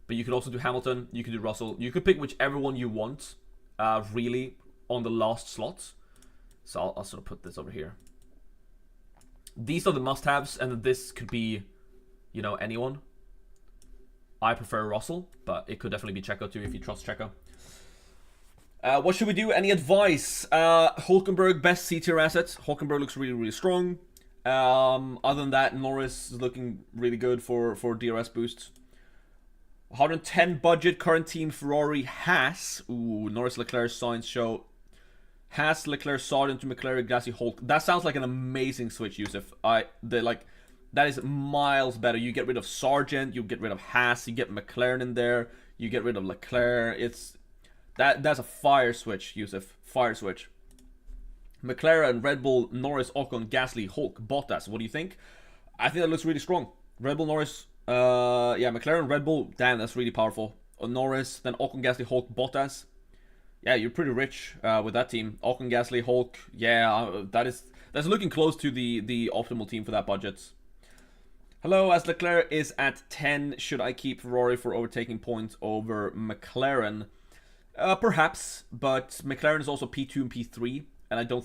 But you could also do Hamilton. You could do Russell. You could pick whichever one you want, really, on the last slot. So I'll sort of put this over here. These are the must-haves, and this could be, you know, anyone. I prefer Russell, but it could definitely be Checo too if you trust Checo. What should we do? Any advice? Hulkenberg, best C-tier asset. Hulkenberg looks really, really strong. Other than that, Norris is looking really good for DRS boosts. 110 budget, current team Ferrari Haas. Ooh, Norris, Leclerc, Sainz show. Haas, Leclerc, Sargent to McLaren, Gasly, Hulk. That sounds like an amazing switch, Yusuf. That is miles better. You get rid of Sargent, you get rid of Haas, you get McLaren in there, you get rid of Leclerc. That's a fire switch, Yusuf. Fire switch. McLaren, Red Bull, Norris, Ocon, Gasly, Hulk, Bottas. What do you think? I think that looks really strong. Red Bull, Norris, yeah, McLaren, Red Bull. Damn, that's really powerful. Norris, then Ocon, Gasly, Hulk, Bottas. Yeah, you're pretty rich with that team. Ocon, Gasly, Hulk. Yeah, that's looking close to the optimal team for that budget. Hello, as Leclerc is at 10, should I keep Ferrari for overtaking points over McLaren? Perhaps, but McLaren is also P2 and P3, and I don't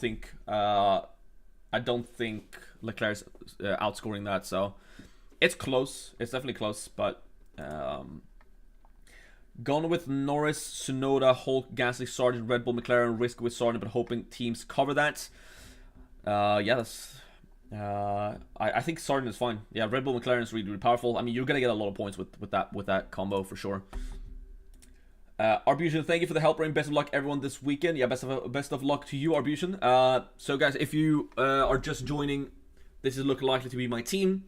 think Leclerc's outscoring that. So it's close. It's definitely close, but gone with Norris, Tsunoda, Hulk, Gasly, Sargent, Red Bull, McLaren. Risk with Sargent, but hoping teams cover that. Yeah, that's. I think Sargent is fine. Yeah, Red Bull, McLaren is really, really powerful. I mean, you're gonna get a lot of points with that combo for sure. Arbution, thank you for the help, Rain. Best of luck, everyone, this weekend. Yeah, best of luck to you, Arbution. So, guys, if you are just joining, this is looking likely to be my team.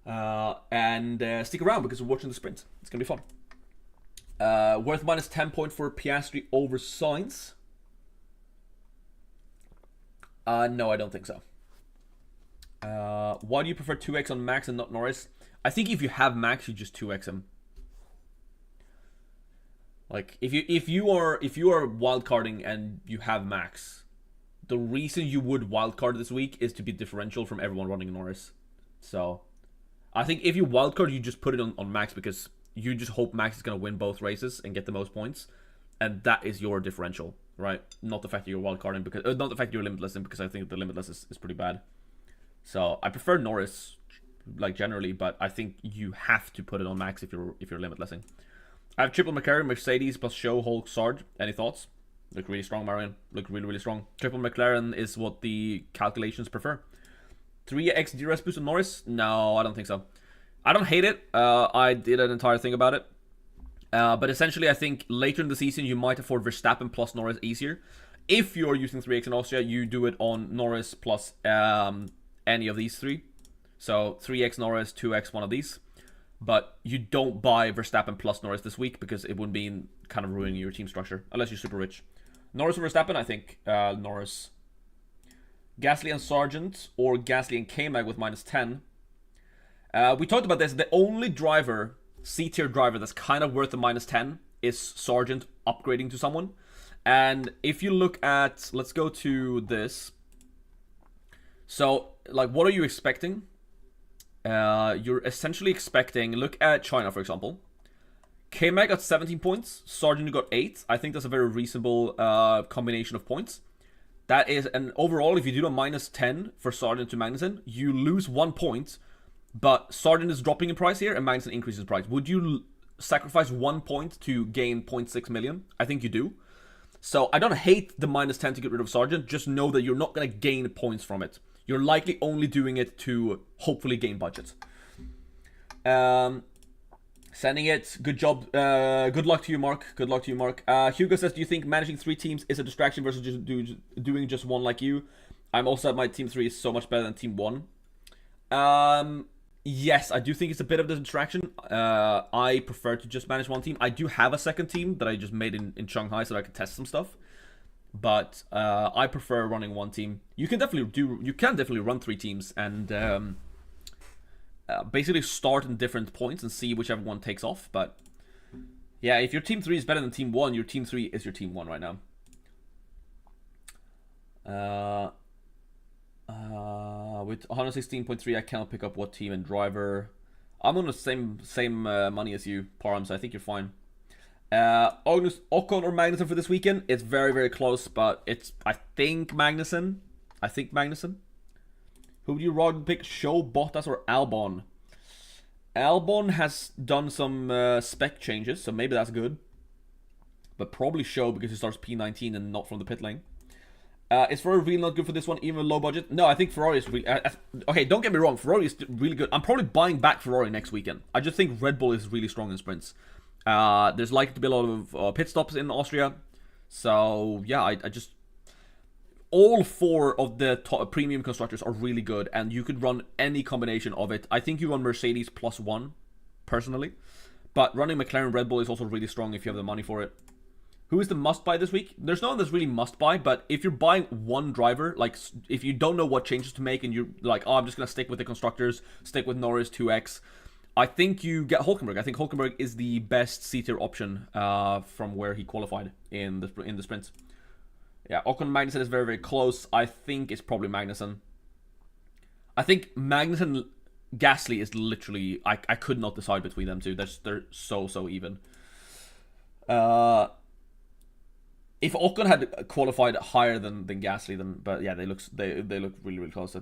And stick around because we're watching the sprint. It's gonna be fun. Worth minus 10 point for Piastri over Sainz. No, I don't think so. Why do you prefer 2x on Max and not Norris? I think if you have Max, you just 2x him. Like if you are wildcarding and you have Max, the reason you would wildcard this week is to be differential from everyone running Norris. So I think if you wildcard, you just put it on Max because you just hope Max is gonna win both races and get the most points, and that is your differential, right? Not the fact that you're wildcarding because not the fact that you're limitlessing, because I think the limitless is pretty bad. So I prefer Norris, like generally, but I think you have to put it on Max if you're limitlessing. I have triple McLaren, Mercedes plus Show, Hulk, Sarge. Any thoughts? Look really strong, Marion. Look really, really strong. Triple McLaren is what the calculations prefer. 3x DRS boost on Norris? No, I don't think so. I don't hate it. I did an entire thing about it. But essentially, I think later in the season, you might afford Verstappen plus Norris easier. If you're using 3x in Austria, you do it on Norris plus any of these three. So 3x Norris, 2x one of these. But you don't buy Verstappen plus Norris this week because it would mean kind of ruining your team structure, unless you're super rich. Norris or Verstappen? I think Norris. Gasly and Sargent, or Gasly and K-Mag with minus 10. We talked about this. The only driver, C-tier driver, that's kind of worth the minus 10 is Sargent upgrading to someone. And if you look at, let's go to this. So, like, what are you expecting? You're essentially expecting, look at China, for example. K-Mag got 17 points, Sargent got 8. I think that's a very reasonable combination of points. That is, and overall, if you do a minus 10 for Sargent to Magnussen, you lose 1 point, but Sargent is dropping in price here, and Magnussen increases in price. Would you sacrifice 1 point to gain 0.6 million? I think you do. So I don't hate the minus 10 to get rid of Sargent, just know that you're not going to gain points from it. You're likely only doing it to hopefully gain budget. Sending it. Good job. Good luck to you, Mark. Good luck to you, Mark. Hugo says, do you think managing 3 teams is a distraction versus just doing just one like you? I'm also at my team 3 is so much better than team 1. Yes, I do think it's a bit of a distraction. I prefer to just manage one team. I do have a second team that I just made in Shanghai so that I could test some stuff. But I prefer running one team. You can definitely run 3 teams and basically start in different points and see whichever one takes off. But yeah, if your team 3 is better than team 1, your team 3 is your team 1 right now. With 116.3, I cannot pick up what team and driver. I'm on the same money as you, Param, so I think you're fine. Ocon or Magnussen for this weekend? It's very, very close, but it's, I think Magnussen. Who would you rather pick, Show, Bottas, or Albon? Albon has done some spec changes, so maybe that's good. But probably Show because he starts P19 and not from the pit lane. Is Ferrari really not good for this one, even low budget? No, I think Ferrari is really... okay, don't get me wrong, Ferrari is really good. I'm probably buying back Ferrari next weekend. I just think Red Bull is really strong in sprints. There's likely to be a lot of pit stops in Austria. So, yeah, I just... All 4 of the premium constructors are really good, and you could run any combination of it. I think you run Mercedes +1, personally. But running McLaren Red Bull is also really strong if you have the money for it. Who is the must-buy this week? There's no one that's really must-buy, but if you're buying one driver, like, if you don't know what changes to make, and you're like, oh, I'm just going to stick with the constructors, stick with Norris 2X, I think you get Hülkenberg. I think Hülkenberg is the best C-tier option from where he qualified in the sprints. Yeah, Ocon Magnussen is very, very close. I think it's probably Magnussen. I think Magnussen Gasly is literally... I could not decide between them two. They're so even. If Ocon had qualified higher than Gasly, then... But yeah, they look really, really close.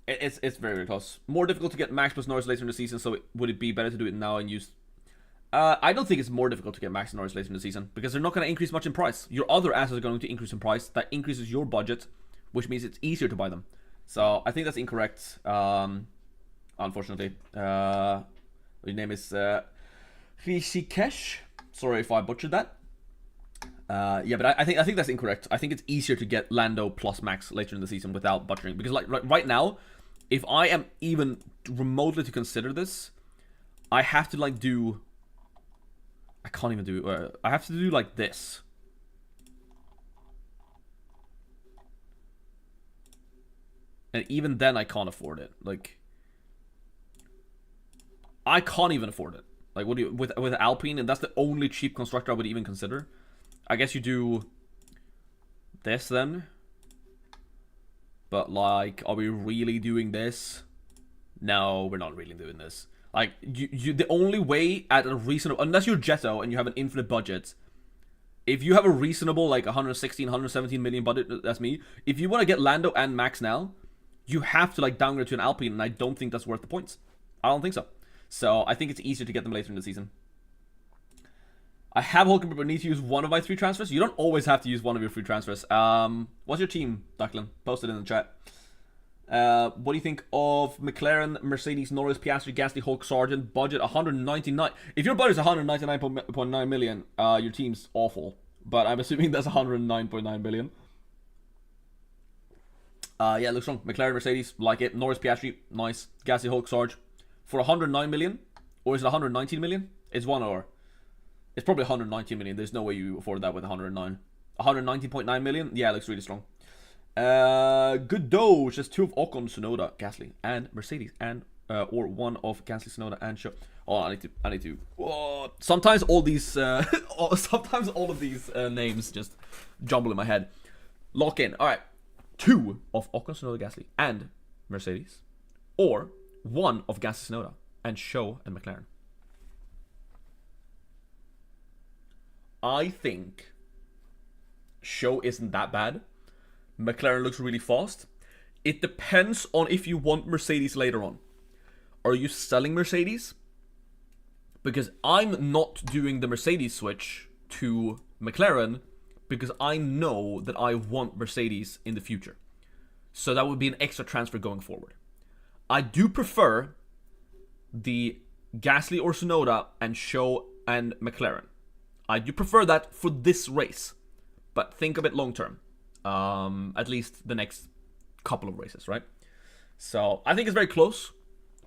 It's very, very close. More difficult to get Max plus Norris later in the season, so would it be better to do it now and use... I don't think it's more difficult to get Max and Norris later in the season, because they're not going to increase much in price. Your other assets are going to increase in price. That increases your budget, which means it's easier to buy them. So I think that's incorrect, unfortunately. Your name is Rishikesh. Sorry if I butchered that. Yeah, but I think that's incorrect. I think it's easier to get Lando plus Max later in the season without butchering. Because like right now, if I am even remotely to consider this, I have to like do... I can't even do it. I have to do like this. And even then I can't afford it. Like, I can't even afford it. Like, what do you, with Alpine, and that's the only cheap constructor I would even consider. I guess you do this then. But like, are we really doing this? No, we're not really doing this. Like, you the only way at a reasonable... Unless you're Jetto and you have an infinite budget. If you have a reasonable, like, 116, 117 million budget, that's me. If you want to get Lando and Max now, you have to, like, downgrade to an Alpine, and I don't think that's worth the points. I don't think so. So, I think it's easier to get them later in the season. I have Hulkenberg, but need to use one of my 3 transfers. You don't always have to use one of your 3 transfers. What's your team, Declan? Post it in the chat. What do you think of McLaren, Mercedes, Norris, Piastri, Gasly, Hulk, Sargent? Budget 199. If your budget is 199.9 million, your team's awful. But I'm assuming that's 109.9 billion. Yeah, looks strong. McLaren, Mercedes, like it. Norris, Piastri, nice. Gasly, Hulk, Sarge. For 109 million? Or is it 119 million? It's one or. It's probably 119 million. There's no way you afford that with 109. 119.9 million? Yeah, it looks really strong. Good Doge. Just 2 of Ocon, Tsunoda, Gasly, and Mercedes, and or 1 of Gasly, Tsunoda, and Show. Oh, I need to. Oh, sometimes all these, sometimes all of these names just jumble in my head. Lock in. All right, 2 of Ocon, Tsunoda, Gasly, and Mercedes, or 1 of Gasly, Tsunoda, and Show and McLaren. I think Show isn't that bad. McLaren looks really fast. It depends on if you want Mercedes later on. Are you selling Mercedes? Because I'm not doing the Mercedes switch to McLaren because I know that I want Mercedes in the future. So that would be an extra transfer going forward. I do prefer the Gasly or Tsunoda and Show and McLaren. I do prefer that for this race. But think of it long term. At least the next couple of races, right? So I think it's very close.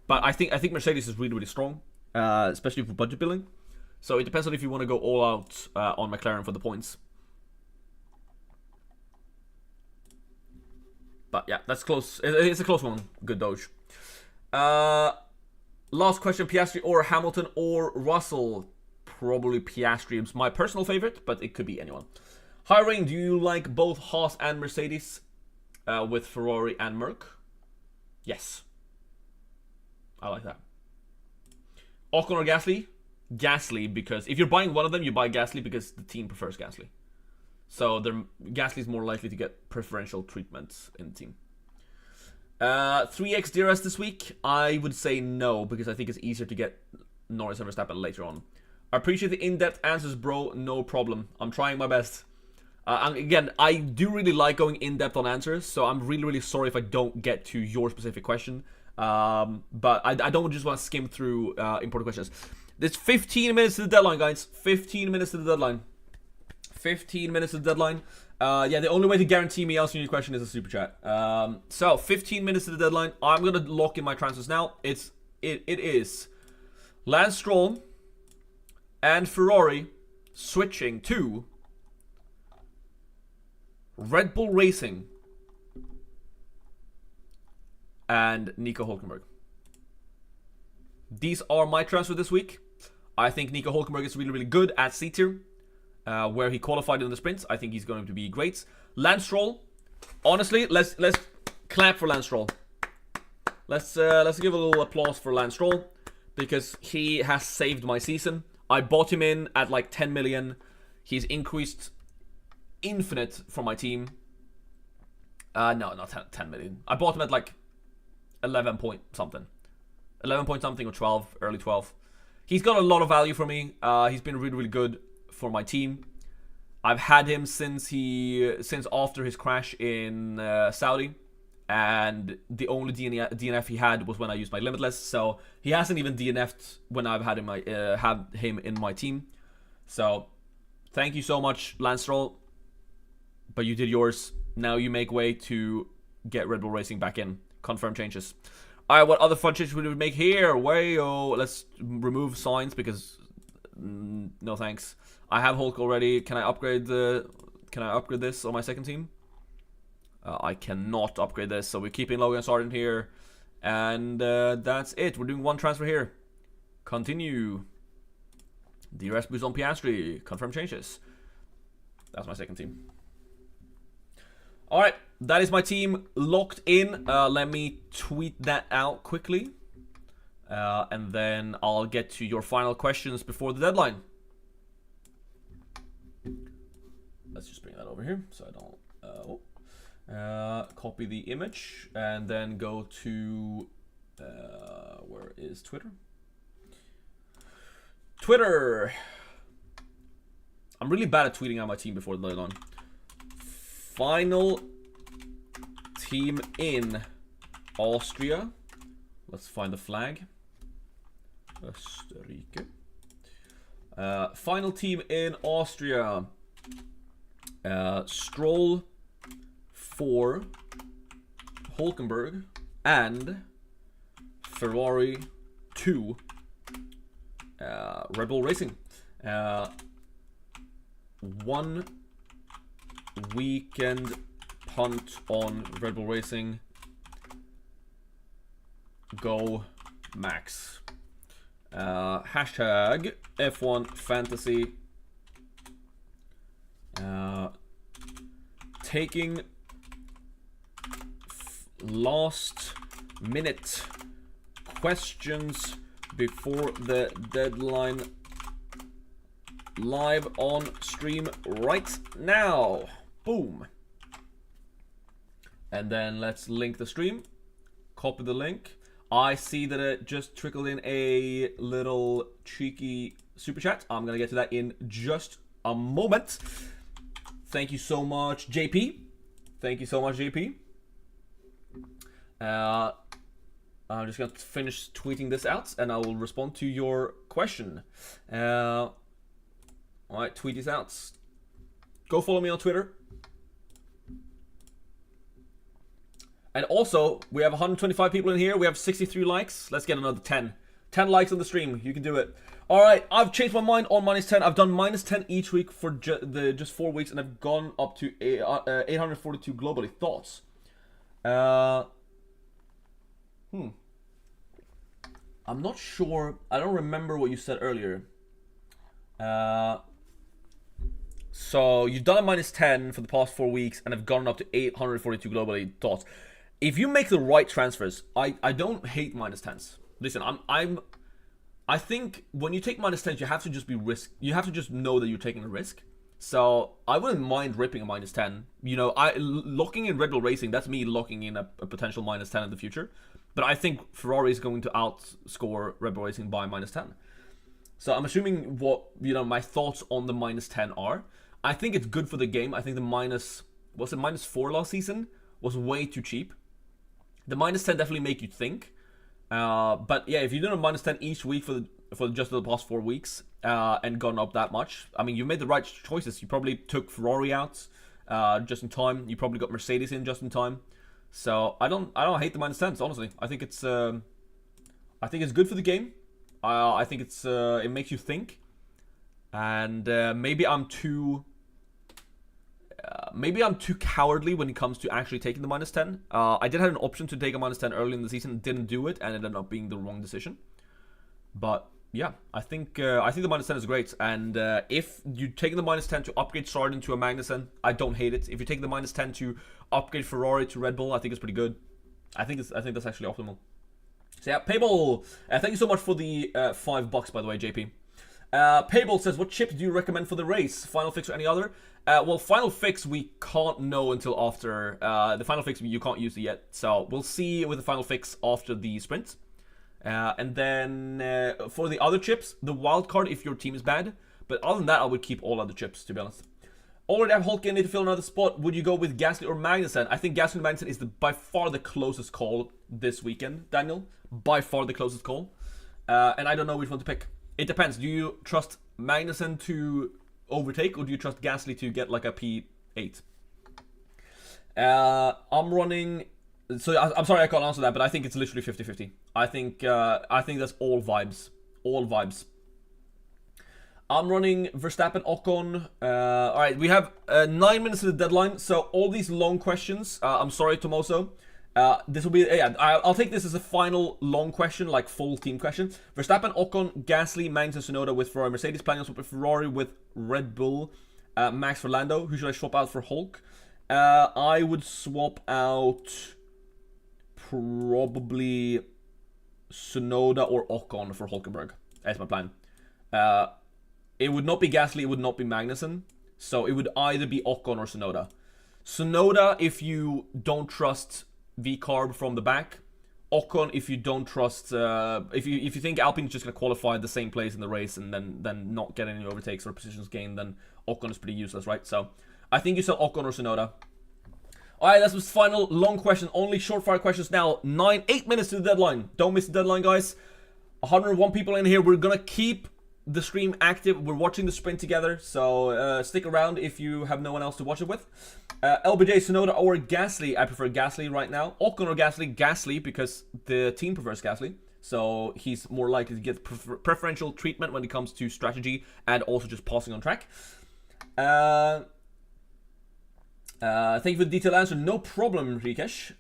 But I think Mercedes is really, really strong. Especially for budget billing. So it depends on if you want to go all out on McLaren for the points. But yeah, that's close. It's a close one. Good Doge. Last question, Piastri or Hamilton or Russell? Probably Piastri. It's my personal favorite, but it could be anyone. Hi Rain, do you like both Haas and Mercedes with Ferrari and Merc? Yes. I like that. Ocon or Gasly? Gasly, because if you're buying one of them, you buy Gasly because the team prefers Gasly. So Gasly's more likely to get preferential treatment in the team. 3x DRS this week? I would say no, because I think it's easier to get Norris and Verstappen later on. I appreciate the in-depth answers, bro. No problem. I'm trying my best. And again, I do really like going in-depth on answers, so I'm really, really sorry if I don't get to your specific question. But I don't just want to skim through important questions. There's 15 minutes to the deadline, guys. 15 minutes to the deadline. 15 minutes to the deadline. Yeah, the only way to guarantee me answering your question is a super chat. So 15 minutes to the deadline. I'm gonna lock in my transfers now. It is Lance Stroll and Ferrari switching to Red Bull Racing and Nico Hülkenberg. These are my transfers this week. I think Nico Hülkenberg is really, really good at C-Tier, where he qualified in the sprints. I think he's going to be great. Lance Stroll, honestly, let's clap for Lance Stroll. Let's give a little applause for Lance Stroll because he has saved my season. I bought him in at like 10 million. He's increased infinite from my team. No, not 10 million. I bought him at like 11 point something. 11 point something or 12, early 12. He's got a lot of value for me. He's been really, really good for my team. I've had him since after his crash in Saudi, and the only DNF he had was when I used my Limitless. So he hasn't even DNF'd when I've had him in my team. So thank you so much, Lance Stroll. But you did yours. Now you make way to get Red Bull Racing back in. Confirm changes. Alright, what other fun changes would we make here? Let's remove signs because no thanks. I have Hulk already. Can I upgrade this on my second team? I cannot upgrade this, so we're keeping Logan Sargent here. And that's it. We're doing one transfer here. Continue. DRS boost on Piastri. Confirm changes. That's my second team. Alright, that is my team locked in. Let me tweet that out quickly. And then I'll get to your final questions before the deadline. Let's just bring that over here so I don't... copy the image and then go to... where is Twitter? Twitter! I'm really bad at tweeting out my team before the deadline. Final team in Austria. Let's find the flag. Österrike. Final team in Austria. Stroll for Hülkenberg and Ferrari 2 Red Bull Racing. 1 weekend punt on Red Bull Racing. Go Max. Hashtag F1 Fantasy. Taking last minute questions before the deadline, live on stream right now. Boom. And then let's link the stream. Copy the link. I see that it just trickled in a little cheeky super chat. I'm gonna get to that in just a moment. Thank you so much, JP. Thank you so much, JP. I'm just gonna finish tweeting this out, and I will respond to your question. All right, tweet this out. Go follow me on Twitter. And also, we have 125 people in here. We have 63 likes. Let's get another 10. 10 likes on the stream. You can do it. All right, I've changed my mind on -10. I've done -10 each week for just 4 weeks, and I've gone up to 842 globally. Thoughts? I'm not sure. I don't remember what you said earlier. So you've done a -10 for the past 4 weeks, and have gone up to 842 globally. Thoughts? If you make the right transfers, I don't hate -10s. Listen, I think when you take -10s, you have to just be you have to just know that you're taking a risk. So I wouldn't mind ripping a -10. You know, locking in Red Bull Racing, that's me locking in a potential -10 in the future. But I think Ferrari is going to outscore Red Bull Racing by -10. So I'm assuming what, you know, my thoughts on the -10 are. I think it's good for the game. I think the -4 last season was way too cheap. The -10 definitely make you think. But yeah, if you did a -10 each week for just the past 4 weeks and gone up that much, I mean, you made the right choices. You probably took Ferrari out just in time. You probably got Mercedes in just in time. So I don't hate the -10s, honestly. I think it's good for the game. I think it makes you think. And maybe I'm too cowardly when it comes to actually taking the -10. I did have an option to take a -10 early in the season, didn't do it, and it ended up being the wrong decision. But yeah, I think the -10 is great. And if you take the -10 to upgrade Sargent to a Magnussen, I don't hate it. If you take the -10 to upgrade Ferrari to Red Bull, I think it's pretty good. I think that's actually optimal. So yeah, Payball, thank you so much for the $5, by the way, JP. Payball says, what chip do you recommend for the race? Final Fix or any other? Well, Final Fix we can't know until after. The Final Fix, you can't use it yet. So we'll see with the Final Fix after the sprint. And then for the other chips, the wild card if your team is bad. But other than that, I would keep all other chips, to be honest. Already have Hulken, need to fill another spot. Would you go with Gasly or Magnussen? I think Gasly and Magnussen is by far the closest call this weekend, Daniel. By far the closest call. And I don't know which one to pick. It depends. Do you trust Magnussen to overtake, or do you trust Gasly to get like a P8? I'm running... So I'm sorry I can't answer that, but I think it's literally 50-50. I think that's all vibes. All vibes. I'm running Verstappen, Ocon. Alright, we have 9 minutes to the deadline, so all these long questions, I'm sorry, Tomoso. This will be, yeah, I'll take this as a final long question, like full team question. Verstappen, Ocon, Gasly, Magnussen, Tsunoda with Ferrari, Mercedes, planning on swapping Ferrari with Red Bull, Max for Lando. Who should I swap out for Hulk? I would swap out probably Tsunoda or Ocon for Hulkenberg. That's my plan. It would not be Gasly, it would not be Magnussen. So it would either be Ocon or Tsunoda. Tsunoda if you don't trust V-Carb from the back. Ocon if you don't trust... if you think Alpine is just going to qualify at the same place in the race and then not get any overtakes or positions gained, then Ocon is pretty useless, right? So I think you sell Ocon or Tsunoda. Alright, that's the final long question. Only short fire questions now. 8 minutes to the deadline. Don't miss the deadline, guys. 101 people in here. We're going to keep the stream active. We're watching the sprint together, so stick around if you have no one else to watch it with. LBJ, Tsunoda or Gasly? I prefer Gasly right now. Ocon or Gasly? Gasly, because the team prefers Gasly, so he's more likely to get preferential treatment when it comes to strategy and also just passing on track. Thank you for the detailed answer. No problem, Rishikesh.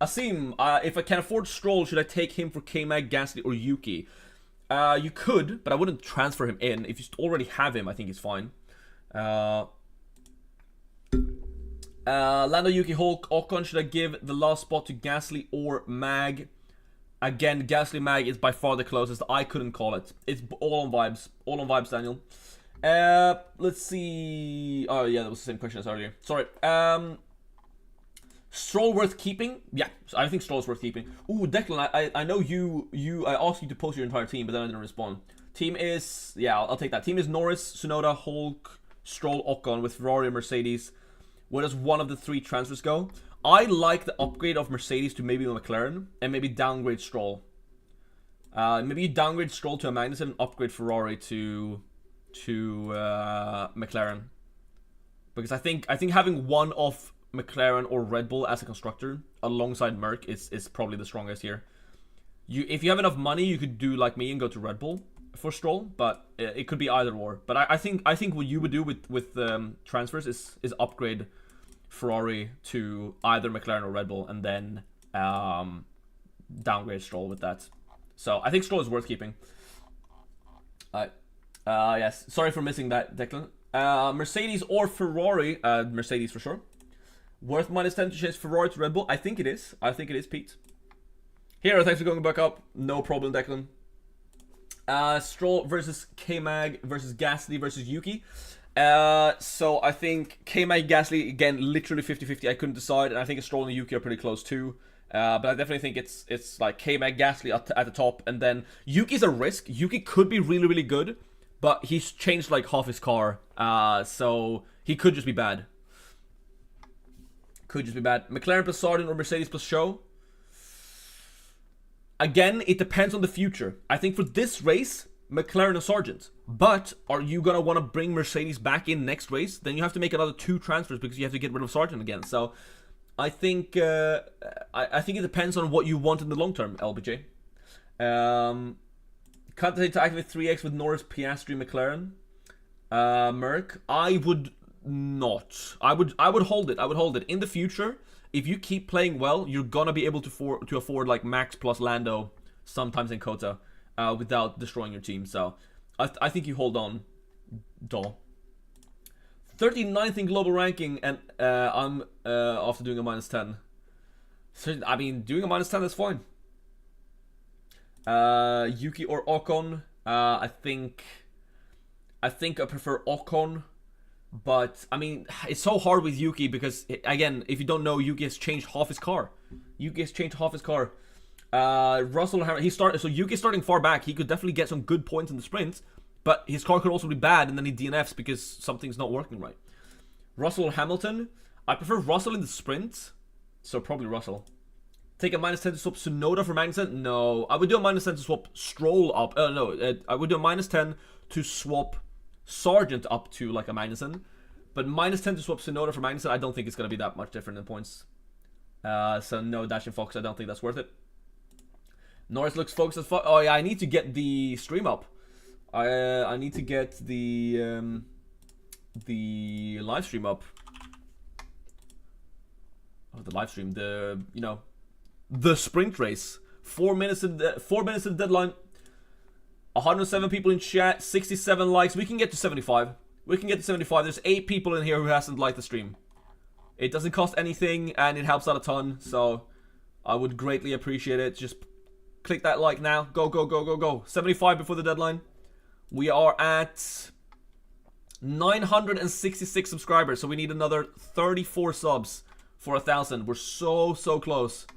Asim, if I can afford Stroll, should I take him for K-Mag, Gasly, or Yuki? You could, but I wouldn't transfer him in. If you already have him, I think he's fine. Lando, Yuki, Hulk, Ocon, should I give the last spot to Gasly or Mag? Again, Gasly Mag is by far the closest. I couldn't call it. It's all on vibes. All on vibes, Daniel. Let's see. Oh, yeah, that was the same question as earlier. Sorry. Stroll worth keeping? Yeah, I think Stroll's worth keeping. Ooh, Declan, I know I asked you to post your entire team, but then I didn't respond. Team is, yeah, I'll take that. Team is Norris, Tsunoda, Hulk, Stroll, Ocon with Ferrari and Mercedes. Where does one of the 3 transfers go? I like the upgrade of Mercedes to maybe a McLaren, and maybe downgrade Stroll. Maybe you downgrade Stroll to a Magnussen and upgrade Ferrari to McLaren. Because I think having one of McLaren or Red Bull as a constructor alongside Merc is probably the strongest here. If you have enough money, you could do like me and go to Red Bull for Stroll, but it could be either or. But I think what you would do with transfers is upgrade Ferrari to either McLaren or Red Bull, and then downgrade Stroll with that. So I think Stroll is worth keeping. Yes, sorry for missing that, Declan. Mercedes or Ferrari? Mercedes for sure. Worth -10 to chase Ferrari to Red Bull? I think it is. I think it is, Pete. Hero, thanks for going back up. No problem, Declan. Stroll versus K-Mag versus Gasly versus Yuki. So I think K-Mag, Gasly, again, literally 50-50. I couldn't decide, and I think Stroll and Yuki are pretty close too. But I definitely think it's like K-Mag, Gasly at the top, and then Yuki's a risk. Yuki could be really, really good, but he's changed like half his car, so he could just be bad. Could just be bad. McLaren plus Sargent or Mercedes plus Show? Again, it depends on the future. I think for this race, McLaren and Sargent. But are you going to want to bring Mercedes back in next race? Then you have to make another 2 transfers because you have to get rid of Sargent again. So I think I think it depends on what you want in the long term, LBJ. Can't they to activate 3x with Norris, Piastri, McLaren? Merc? I would not. I would hold it. I would hold it. In the future, if you keep playing well, you're gonna be able to afford like Max plus Lando sometimes in Kota without destroying your team. So I think you hold on. Duh. 39th in global ranking, and I'm after doing a -10. So I mean, doing a -10 is fine. Yuki or Ocon? I think I prefer Ocon. But, I mean, it's so hard with Yuki because, again, if you don't know, Yuki has changed half his car. Russell, so Yuki's starting far back. He could definitely get some good points in the sprint, but his car could also be bad, and then he DNFs because something's not working right. Russell or Hamilton? I prefer Russell in the sprint, so probably Russell. Take a -10 to swap Tsunoda for Magnussen? No, I would do a -10 to swap Stroll up. I would do a -10 to swap Sargent up to like a Magnussen, but -10 to swap Tsunoda for Magnussen, I don't think it's going to be that much different in points. So no, Dash and Fox, I don't think that's worth it. Norris looks focused as fuck. Oh yeah, I need to get the stream up. I need to get the live stream up. Oh, the live stream, the sprint race. 4 minutes of the deadline. 107 people in chat, 67 likes. We can get to 75. There's 8 people in here who hasn't liked the stream. It doesn't cost anything, and it helps out a ton, so I would greatly appreciate it. Just click that like now. Go, go, go, go, go. 75 before the deadline. We are at 966 subscribers, so we need another 34 subs for 1,000. We're so close.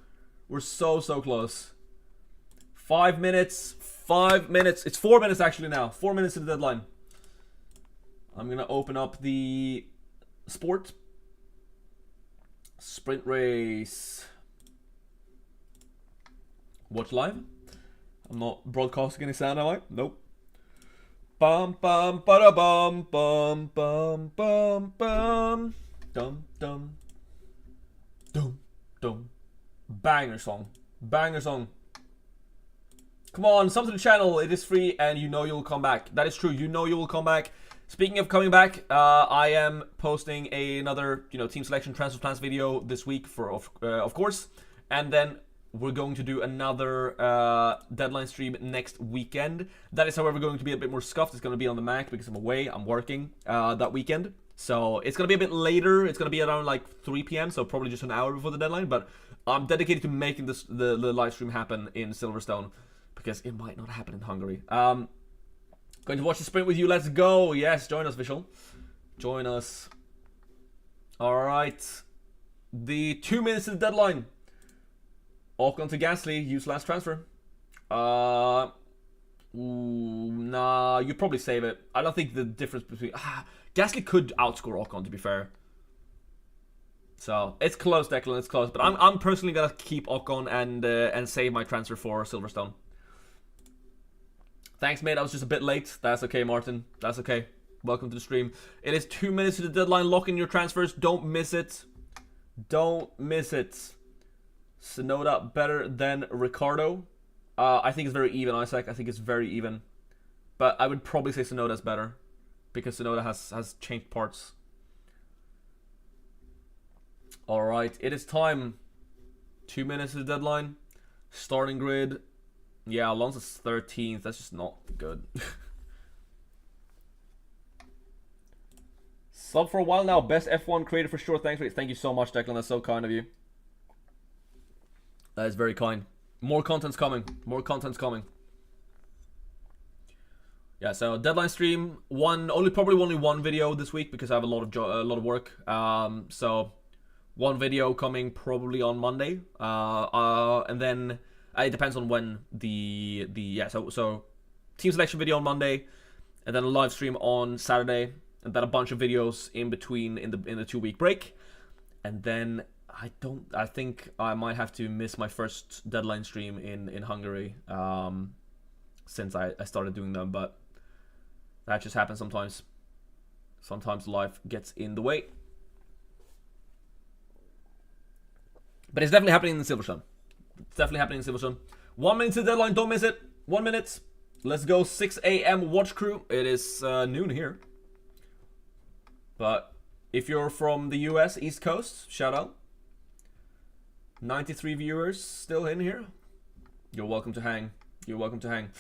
We're so close. 5 minutes. 5 minutes. It's 4 minutes actually now. 4 minutes to the deadline. I'm gonna open up the sport. Sprint race. Watch live. I'm not broadcasting any sound, am I? Nope. Bum bum bada bum bum bum bum bum. Dum dum. Dum dum. Banger song. Banger song. Come on, sub to the channel. It is free, and you know you'll come back. That is true. You know you will come back. Speaking of coming back, I am posting another, team selection transfer plans video this week for of course. and then we're going to do another deadline stream next weekend. That is, however, going to be a bit more scuffed. It's going to be on the Mac because I'm away. I'm working that weekend. So it's going to be a bit later. It's going to be around like 3 p.m. So probably just an hour before the deadline. But I'm dedicated to making this the live stream happen in Silverstone, because it might not happen in Hungary. Going to watch the sprint with you. Let's go. Yes, join us, Vishal. Join us. All right. The 2 minutes to the deadline. Ocon to Gasly, use last transfer. Nah, you probably save it. I don't think the difference between... Gasly could outscore Ocon, to be fair. So, it's close, Declan, it's close. But I'm personally gonna keep Ocon and save my transfer for Silverstone. Thanks, mate. I was just a bit late. That's okay, Martin. That's okay. Welcome to the stream. It is 2 minutes to the deadline. Lock in your transfers. Don't miss it. Don't miss it. Tsunoda better than Ricardo. I think it's very even, Isaac. I think it's very even. But I would probably say Tsunoda's better, because Tsunoda has changed parts. Alright, it is time. 2 minutes to the deadline. Starting grid. Yeah, Alonso's 13th. That's just not good. Sub for a while now. Best F1 creator for sure. Thanks, thank you so much, Declan. That's so kind of you. That is very kind. More content's coming. More content's coming. Yeah, so deadline stream. Probably only one video this week, because I have a lot of work. So one video coming probably on Monday. And then it depends on when so team selection video on Monday, and then a live stream on Saturday, and then a bunch of videos in between in the 2-week break, and then I think I might have to miss my first deadline stream in Hungary, since I started doing them, but that just happens sometimes. Sometimes life gets in the way. But it's definitely happening in Silverstone. It's definitely happening in Silverstone. 1 minute to the deadline, don't miss it. 1 minute. Let's go, 6 a.m. watch crew. It is noon here. But if you're from the US, East Coast, shout out. 93 viewers still in here. You're welcome to hang. You're welcome to hang.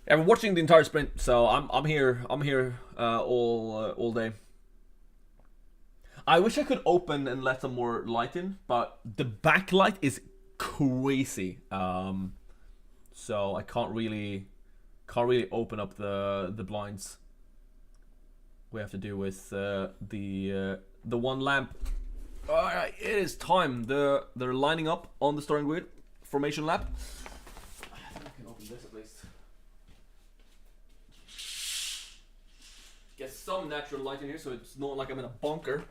Yeah, we're watching the entire sprint, so I'm here all day. I wish I could open and let some more light in, but the backlight is crazy. So I can't really open up the blinds. We have to do with the one lamp. Alright, it is time. They're lining up on the starting grid. Formation lap. I think I can open this at least. Get some natural light in here so it's not like I'm in a bunker.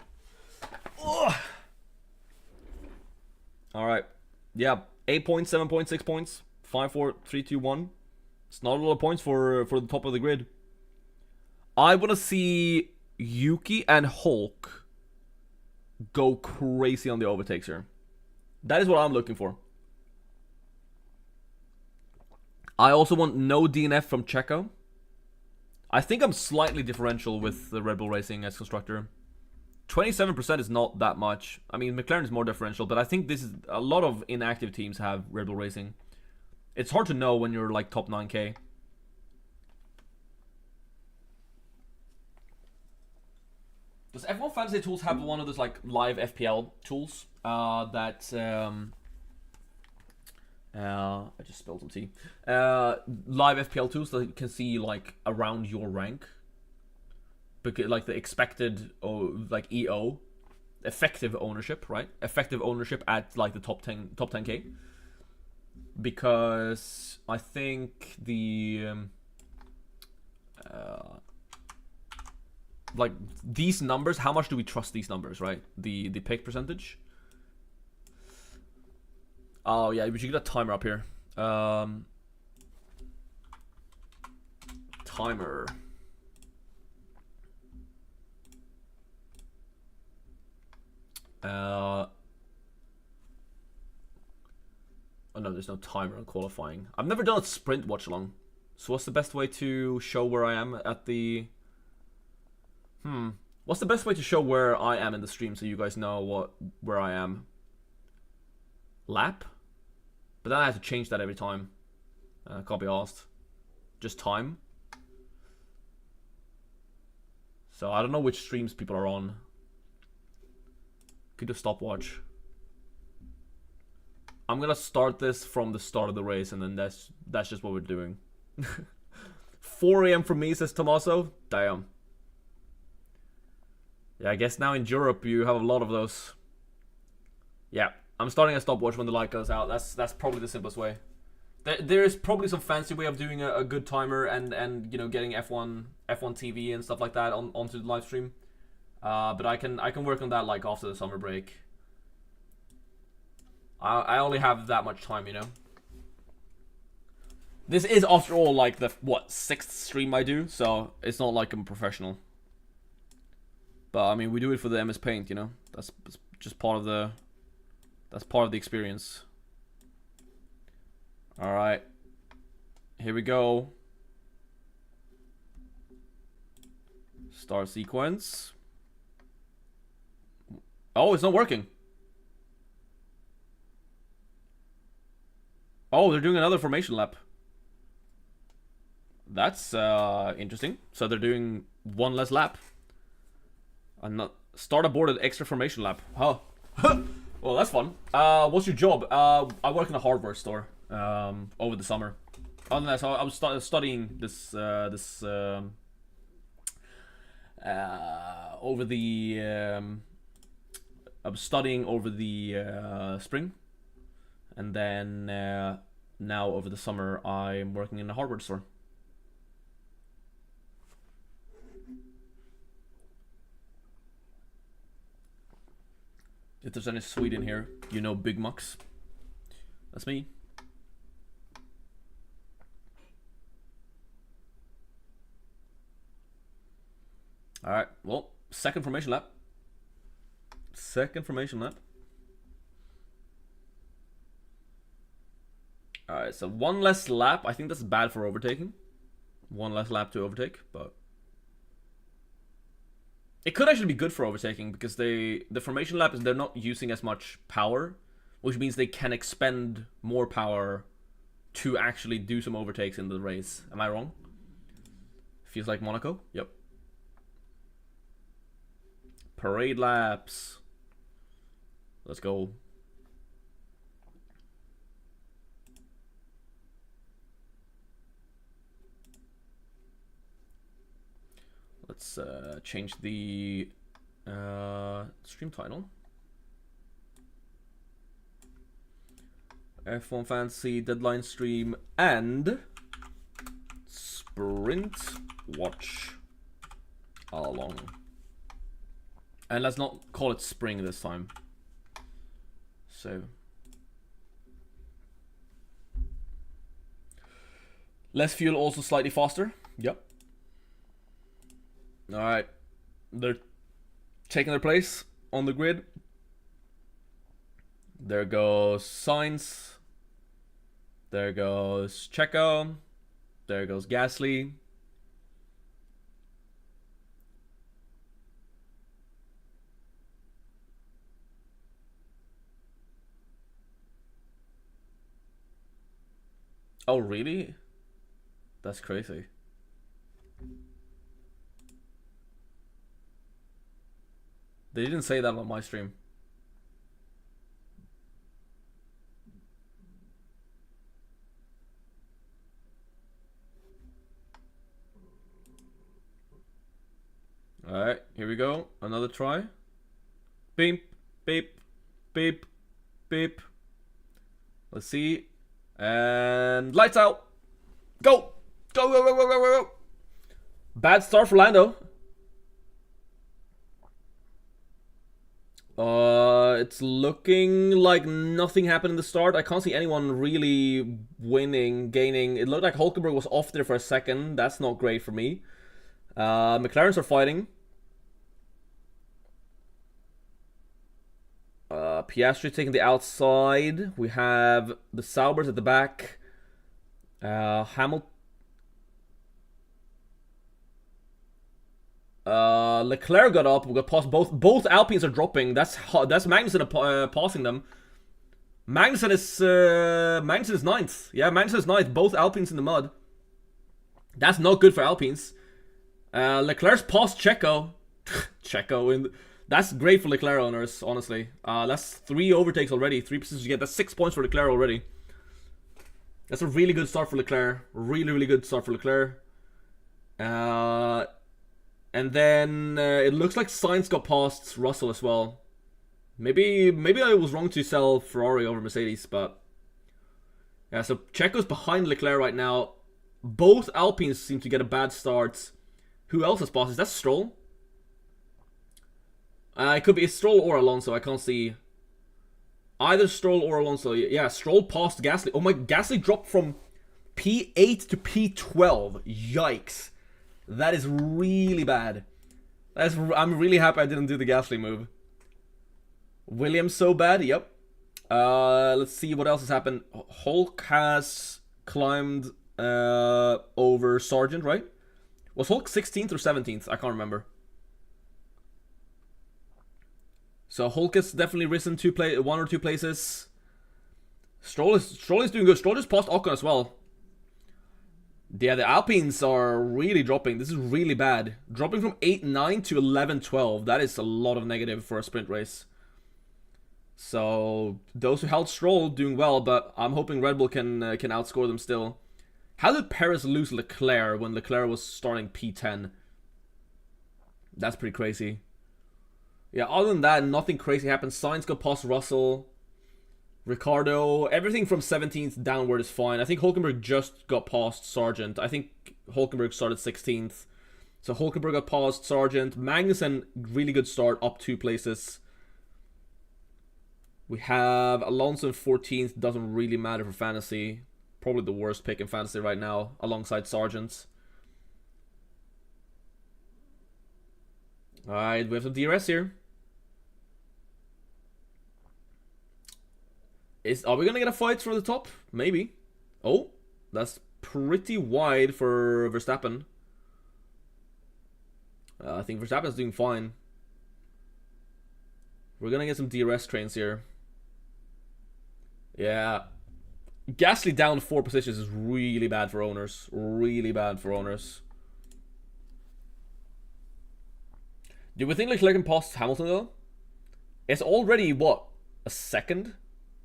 Alright. Yeah, 8 points, 7 points, 6 points. 5, 4, 3, 2, 1. It's not a lot of points for the top of the grid. I want to see Yuki and Hulk go crazy on the overtakes here. That is what I'm looking for. I also want no DNF from Checo. I think I'm slightly differential with the Red Bull Racing as constructor. 27% is not that much. I mean, McLaren is more differential, but I think this is a lot of inactive teams have Red Bull Racing. It's hard to know when you're like top 9k. Does F1 Fantasy Tools have one of those like live FPL tools that I just spilled some tea. Live FPL tools that you can see like around your rank, because like the expected like EO, effective ownership, right? Effective ownership at like the top 10k. Because I think the like these numbers, how much do we trust these numbers, right? The pick percentage. Oh yeah, we should get a timer up here. Timer. Oh no, there's no timer on qualifying. I've never done a sprint watch along. So what's the best way to show where I am at the... What's the best way to show where I am in the stream so you guys know where I am? Lap? But then I have to change that every time. Can't be asked. Just time. So I don't know which streams people are on. Could do stopwatch. I'm gonna start this from the start of the race, and then that's just what we're doing. 4 AM for me, says Tommaso. Damn. Yeah, I guess now in Europe you have a lot of those. Yeah, I'm starting a stopwatch when the light goes out. That's probably the simplest way. There is probably some fancy way of doing a good timer and you know, getting F1 TV and stuff like that onto the live stream. But I can work on that like after the summer break. I only have that much time, you know. This is, after all, like the, what, 6th stream I do, so it's not like I'm professional. But I mean, we do it for the MS Paint, you know. That's just part of the experience. All right, here we go. Start sequence. Oh, it's not working. Oh, they're doing another formation lap. That's interesting. So they're doing one less lap. I'm not start aborted extra formation lap. Oh, well, that's fun. What's your job? I work in a hardware store. Over the summer. Other than that, so I was studying this over the I was studying over the spring, and then now over the summer I'm working in a hardware store. If there's any Sweden here, you know, Big Mux. That's me. Alright, well, second formation lap. Second formation lap. Alright, so one less lap. I think that's bad for overtaking. One less lap to overtake, but it could actually be good for overtaking because the formation lap is they're not using as much power, which means they can expend more power to actually do some overtakes in the race. Am I wrong? Feels like Monaco? Yep. Parade laps. Let's go. Let's change the stream title. F1 Fantasy Deadline Stream and Sprint Watch Along. And let's not call it spring this time. So less fuel, also slightly faster. Yep. Alright. They're taking their place on the grid. There goes Sainz. There goes Checo. There goes Gasly. Oh, really? That's crazy. They didn't say that on my stream. Alright, here we go. Another try. Beep, beep, beep, beep. Let's see. And lights out. Go! Go, go, go, go, go, go! Bad start for Lando. It's looking like nothing happened in the start. I can't see anyone really winning, gaining. It looked like Hulkenberg was off there for a second. That's not great for me. McLarens are fighting. Piastri taking the outside. We have the Saubers at the back. Hamilton. Leclerc got up. We got past both. Both Alpines are dropping. That's Magnussen passing them. Magnussen is ninth. Yeah, Magnussen is ninth. Both Alpines in the mud. That's not good for Alpines. Leclerc's passed Checo. Checo in. That's great for Leclerc owners, honestly. That's 3 overtakes already. 3 positions you get. That's 6 points for Leclerc already. That's a really good start for Leclerc. Really, really good start for Leclerc. And then it looks like Sainz got past Russell as well. Maybe I was wrong to sell Ferrari over Mercedes, but yeah. So Checo's behind Leclerc right now. Both Alpines seem to get a bad start. Who else has passed? Is that Stroll? It could be Stroll or Alonso. I can't see. Either Stroll or Alonso. Yeah, Stroll passed Gasly. Oh my, Gasly dropped from P8 to P12. Yikes. That is really bad. I'm really happy I didn't do the Gasly move. Williams so bad, yep. Let's see what else has happened. Hulk has climbed over Sargent, right? Was Hulk 16th or 17th? I can't remember. So Hulk has definitely risen 1 or 2 places. Stroll is doing good. Stroll just passed Ocon as well. Yeah, the Alpines are really dropping. This is really bad. Dropping from 8-9 to 11-12. That is a lot of negative for a sprint race. So those who held Stroll doing well, but I'm hoping Red Bull can outscore them still. How did Perez lose Leclerc when Leclerc was starting P10? That's pretty crazy. Yeah, other than that, nothing crazy happened. Sainz got past Russell. Ricardo, everything from 17th downward is fine. I think Hulkenberg just got past Sargent. I think Hulkenberg started 16th. So Hulkenberg got past Sargent. Magnussen, really good start, up 2 places. We have Alonso in 14th. Doesn't really matter for fantasy. Probably the worst pick in fantasy right now, alongside Sargent. Alright, we have some DRS here. Are we gonna get a fight for the top? Maybe. Oh, that's pretty wide for Verstappen. I think Verstappen's doing fine. We're gonna get some DRS trains here. Yeah. Gasly down 4 positions is really bad for owners. Really bad for owners. Do we think Leclerc can pass Hamilton though? It's already, what, a second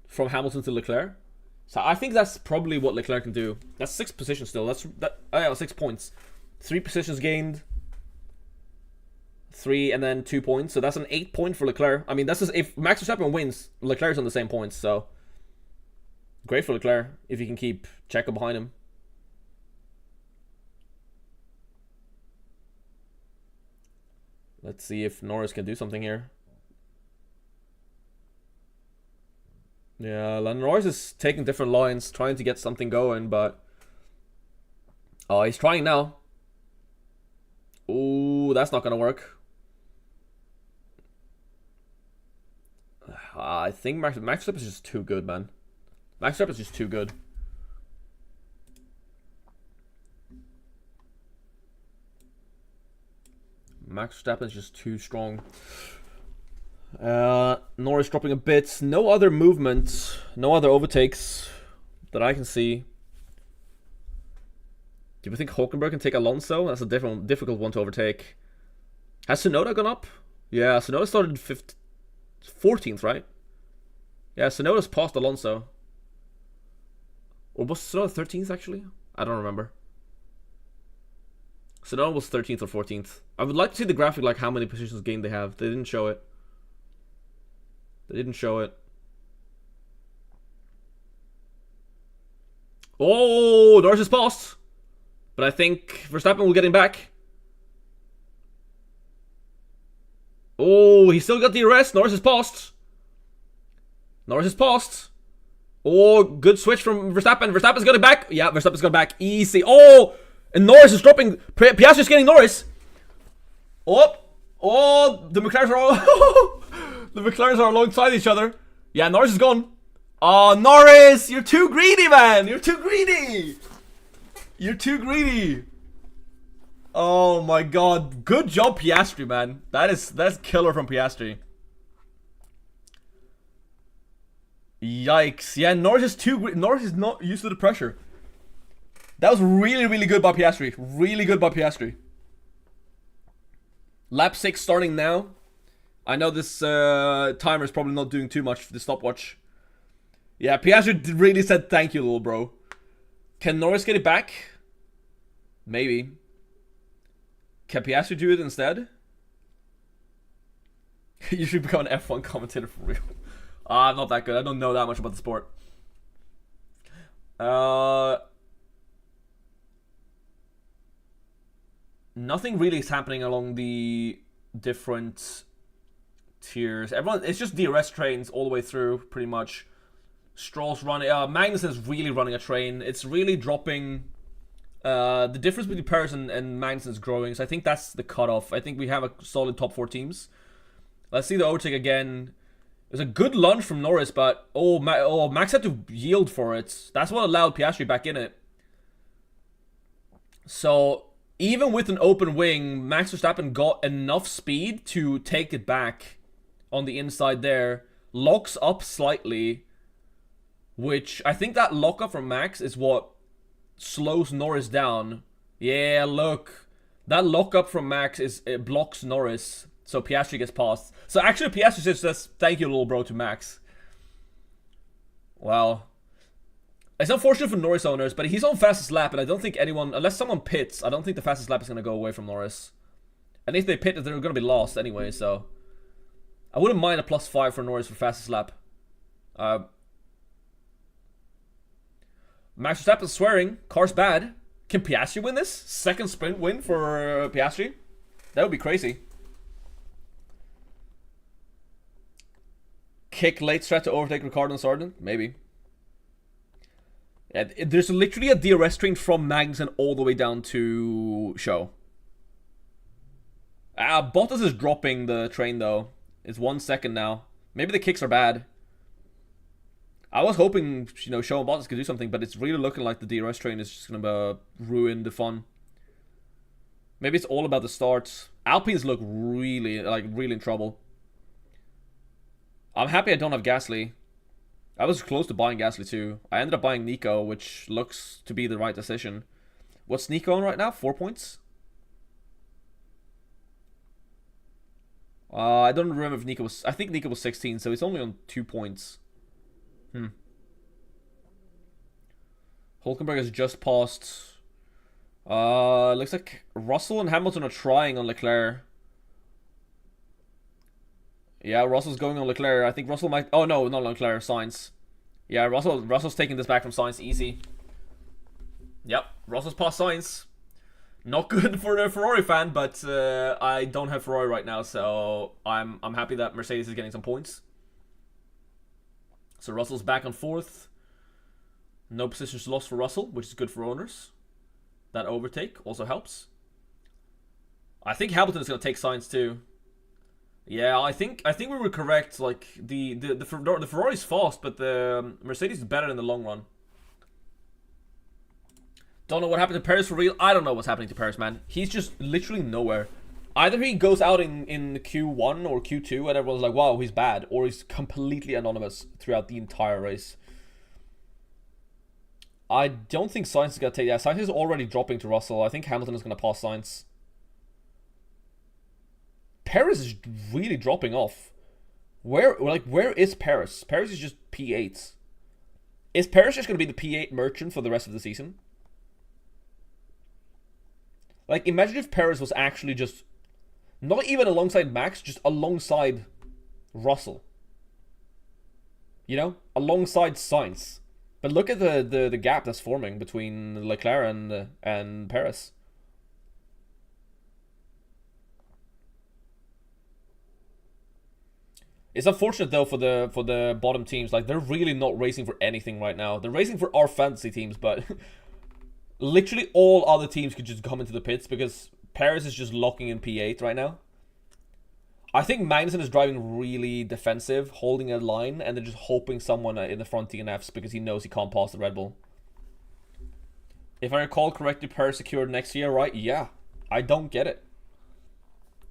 from Hamilton to Leclerc? So I think that's probably what Leclerc can do. That's 6 positions still. Yeah, 6 points. 3 positions gained. 3 and then 2 points. So that's an 8 point for Leclerc. I mean, that's just, if Max Verstappen wins, Leclerc's on the same points. So great for Leclerc if he can keep Checo behind him. Let's see if Norris can do something here. Yeah, Norris is taking different lines, trying to get something going, but... Oh, he's trying now. Ooh, that's not gonna work. I think Max Verstappen is just too good, man. Max Verstappen is just too good. Max Verstappen is just too strong. Norris dropping a bit. No other movement. No other overtakes that I can see. Do we think Hulkenberg can take Alonso? That's a difficult one to overtake. Has Tsunoda gone up? Yeah, Tsunoda started 14th, right? Yeah, Tsunoda's passed Alonso. Or was Tsunoda 13th, actually? I don't remember. Tsunoda was 13th or 14th. I would like to see the graphic, like how many positions gained they have. They didn't show it. They didn't show it. Oh, Norris is passed. But I think Verstappen will get him back. Oh, he still got the arrest. Norris is passed. Norris is passed. Oh, good switch from Verstappen. Verstappen's got it back. Yeah, Verstappen's got it back. Easy. Oh, and Norris is dropping. Piastri's getting Norris. Oh, the McLarens are all... The McLarens are alongside each other. Yeah, Norris is gone. Oh, Norris, you're too greedy, man. You're too greedy. You're too greedy. Oh my god. Good job, Piastri, man. That's killer from Piastri. Yikes. Yeah, Norris is not used to the pressure. That was really, really good by Piastri. Really good by Piastri. Lap 6 starting now. I know this timer is probably not doing too much for the stopwatch. Yeah, Piastri really said thank you, little bro. Can Norris get it back? Maybe. Can Piastri do it instead? You should become an F1 commentator for real. I'm not that good. I don't know that much about the sport. Nothing really is happening along the different tiers. Everyone, it's just DRS trains all the way through, pretty much. Stroll's running. Magnussen's really running a train. It's really dropping. The difference between Perez and Magnussen's growing, so I think that's the cutoff. I think we have a solid top 4 teams. Let's see the overtake again. It was a good lunge from Norris, but Max had to yield for it. That's what allowed Piastri back in it. So even with an open wing, Max Verstappen got enough speed to take it back on the inside there. Locks up slightly, which I think that lockup from Max is what slows Norris down. Yeah, look. That lockup from Max it blocks Norris. So Piastri gets past. So actually Piastri says thank you, little bro, to Max. Well, it's unfortunate for Norris owners, but he's on fastest lap, and I don't think anyone, unless someone pits, I don't think the fastest lap is going to go away from Norris. And if they pit, they're going to be lost anyway, so I wouldn't mind a +5 for Norris for fastest lap. Max Verstappen swearing, car's bad. Can Piastri win this? Second sprint win for Piastri? That would be crazy. Kick late strat to overtake Ricciardo and Sargent? Maybe. Yeah, there's literally a DRS train from Magnussen all the way down to Show. Bottas is dropping the train though. It's 1 second now. Maybe the kicks are bad. I was hoping, Show and Bottas could do something, but it's really looking like the DRS train is just gonna ruin the fun. Maybe it's all about the starts. Alpines look really in trouble. I'm happy I don't have Gasly. I was close to buying Gasly too. I ended up buying Nico, which looks to be the right decision. What's Nico on right now? 4 points? I don't remember if Nico was... I think Nico was 16, so he's only on 2 points. Hulkenberg has just passed. Looks like Russell and Hamilton are trying on Leclerc. Yeah, Russell's going on Leclerc. I think Russell might... Oh, no, not Leclerc. Sainz. Yeah, Russell's taking this back from Sainz. Easy. Yep, Russell's past Sainz. Not good for the Ferrari fan, but I don't have Ferrari right now, so I'm happy that Mercedes is getting some points. So Russell's back on 4th. No positions lost for Russell, which is good for owners. That overtake also helps. I think Hamilton is going to take Sainz too. Yeah, I think we were correct. Like the Ferrari's fast, but the Mercedes is better in the long run. Don't know what happened to Perez for real. I don't know what's happening to Perez, man. He's just literally nowhere. Either he goes out in Q1 or Q2 and everyone's like, wow, he's bad, or he's completely anonymous throughout the entire race. I don't think Sainz is gonna take that. Sainz is already dropping to Russell. I think Hamilton is gonna pass Sainz. Perez is really dropping off. Where is Perez? Perez is just P8. Is Perez just going to be the P8 merchant for the rest of the season? Like, imagine if Perez was actually just... Not even alongside Max, just alongside Russell. You know? Alongside Sainz. But look at the gap that's forming between Leclerc and Perez. It's unfortunate though for the bottom teams. Like, they're really not racing for anything right now. They're racing for our fantasy teams, but literally all other teams could just come into the pits because Perez is just locking in P8 right now. I think Magnussen is driving really defensive, holding a line, and then just hoping someone in the front DNFs because he knows he can't pass the Red Bull. If I recall correctly, Perez secured next year, right? Yeah. I don't get it.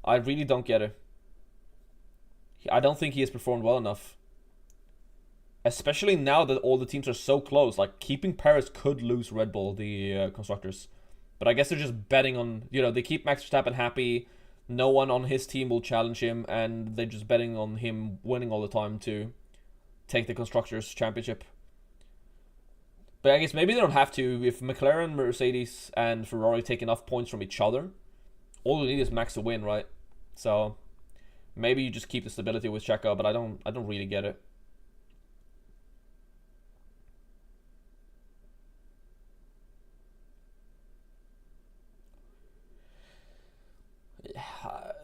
I really don't get it. I don't think he has performed well enough. Especially now that all the teams are so close. Like, keeping Paris could lose Red Bull, the constructors. But I guess they're just betting on, they keep Max Verstappen happy. No one on his team will challenge him, and they're just betting on him winning all the time to take the Constructors' Championship. But I guess maybe they don't have to. If McLaren, Mercedes, and Ferrari take enough points from each other, all you need is Max to win, right? So maybe you just keep the stability with Checo, but I don't really get it.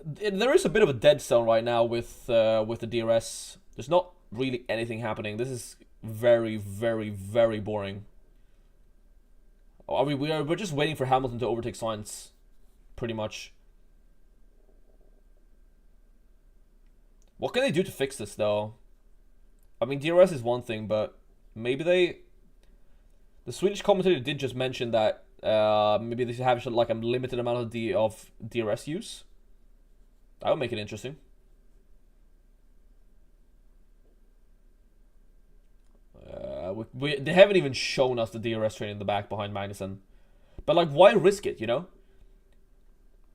There is a bit of a dead zone right now with the DRS. There's not really anything happening. This is very, very, very boring. I mean, we're just waiting for Hamilton to overtake Sainz, pretty much. What can they do to fix this, though? I mean, DRS is one thing, but maybe they... The Swedish commentator did just mention that maybe they should have like a limited amount of DRS use. That would make it interesting. They haven't even shown us the DRS train in the back behind Magnussen. But like, why risk it,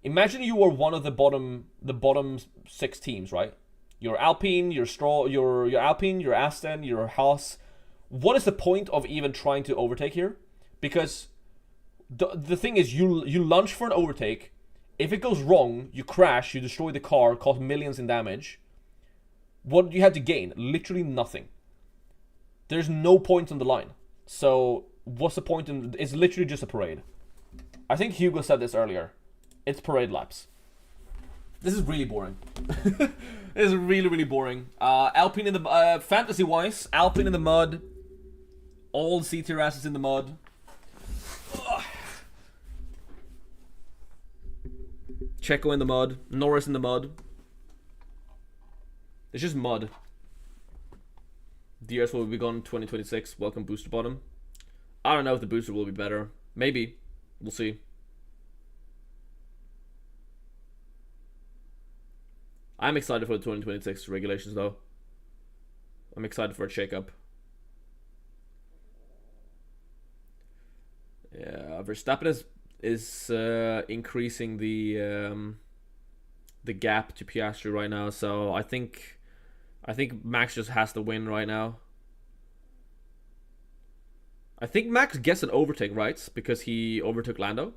Imagine you were one of the bottom 6 teams, right? You're Alpine, you're Alpine, you're Aston, you're Haas. What is the point of even trying to overtake here? Because the thing is, you lunge for an overtake. If it goes wrong, you crash, you destroy the car, cause millions in damage. What do you have to gain? Literally nothing. There's no point on the line. So what's the point it's literally just a parade. I think Hugo said this earlier. It's parade laps. This is really boring. This is really, really boring. Alpine in the fantasy-wise, Alpine in the mud. All C-tier assets in the mud. Ugh. Checo in the mud. Norris in the mud. It's just mud. DRS will be gone 2026. Welcome booster bottom. I don't know if the booster will be better. Maybe. We'll see. I'm excited for the 2026 regulations, though. I'm excited for a shake-up. Yeah, Verstappen is increasing the gap to Piastri right now, so I think Max just has to win right now. I think Max gets an overtake, right? Because he overtook Lando.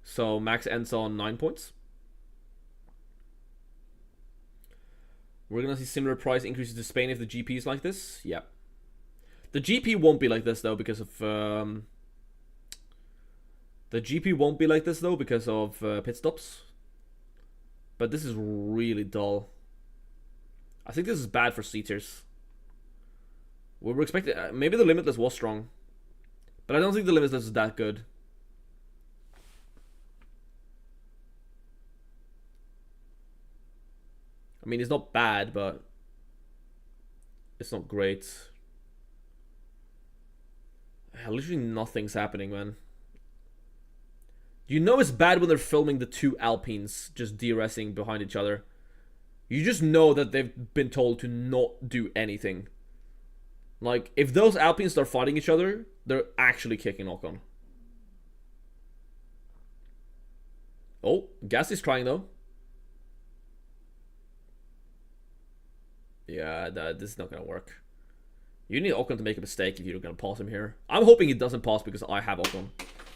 So Max ends on 9 points. We're going to see similar price increases to Spain if the GP is like this. Yeah. The GP won't be like this, though, because of... The GP won't be like this, though, because of pit stops. But this is really dull. I think this is bad for C-tiers. We were expecting... maybe the Limitless was strong. But I don't think the Limitless is that good. I mean, it's not bad, but... it's not great. Literally nothing's happening, man. You know it's bad when they're filming the 2 Alpines just DRSing behind each other. You just know that they've been told to not do anything. Like, if those Alpines start fighting each other, they're actually kicking Ocon. Oh, Gasly's trying, though. Yeah, this is not going to work. You need Ocon to make a mistake if you're going to pass him here. I'm hoping he doesn't pass because I have Ocon.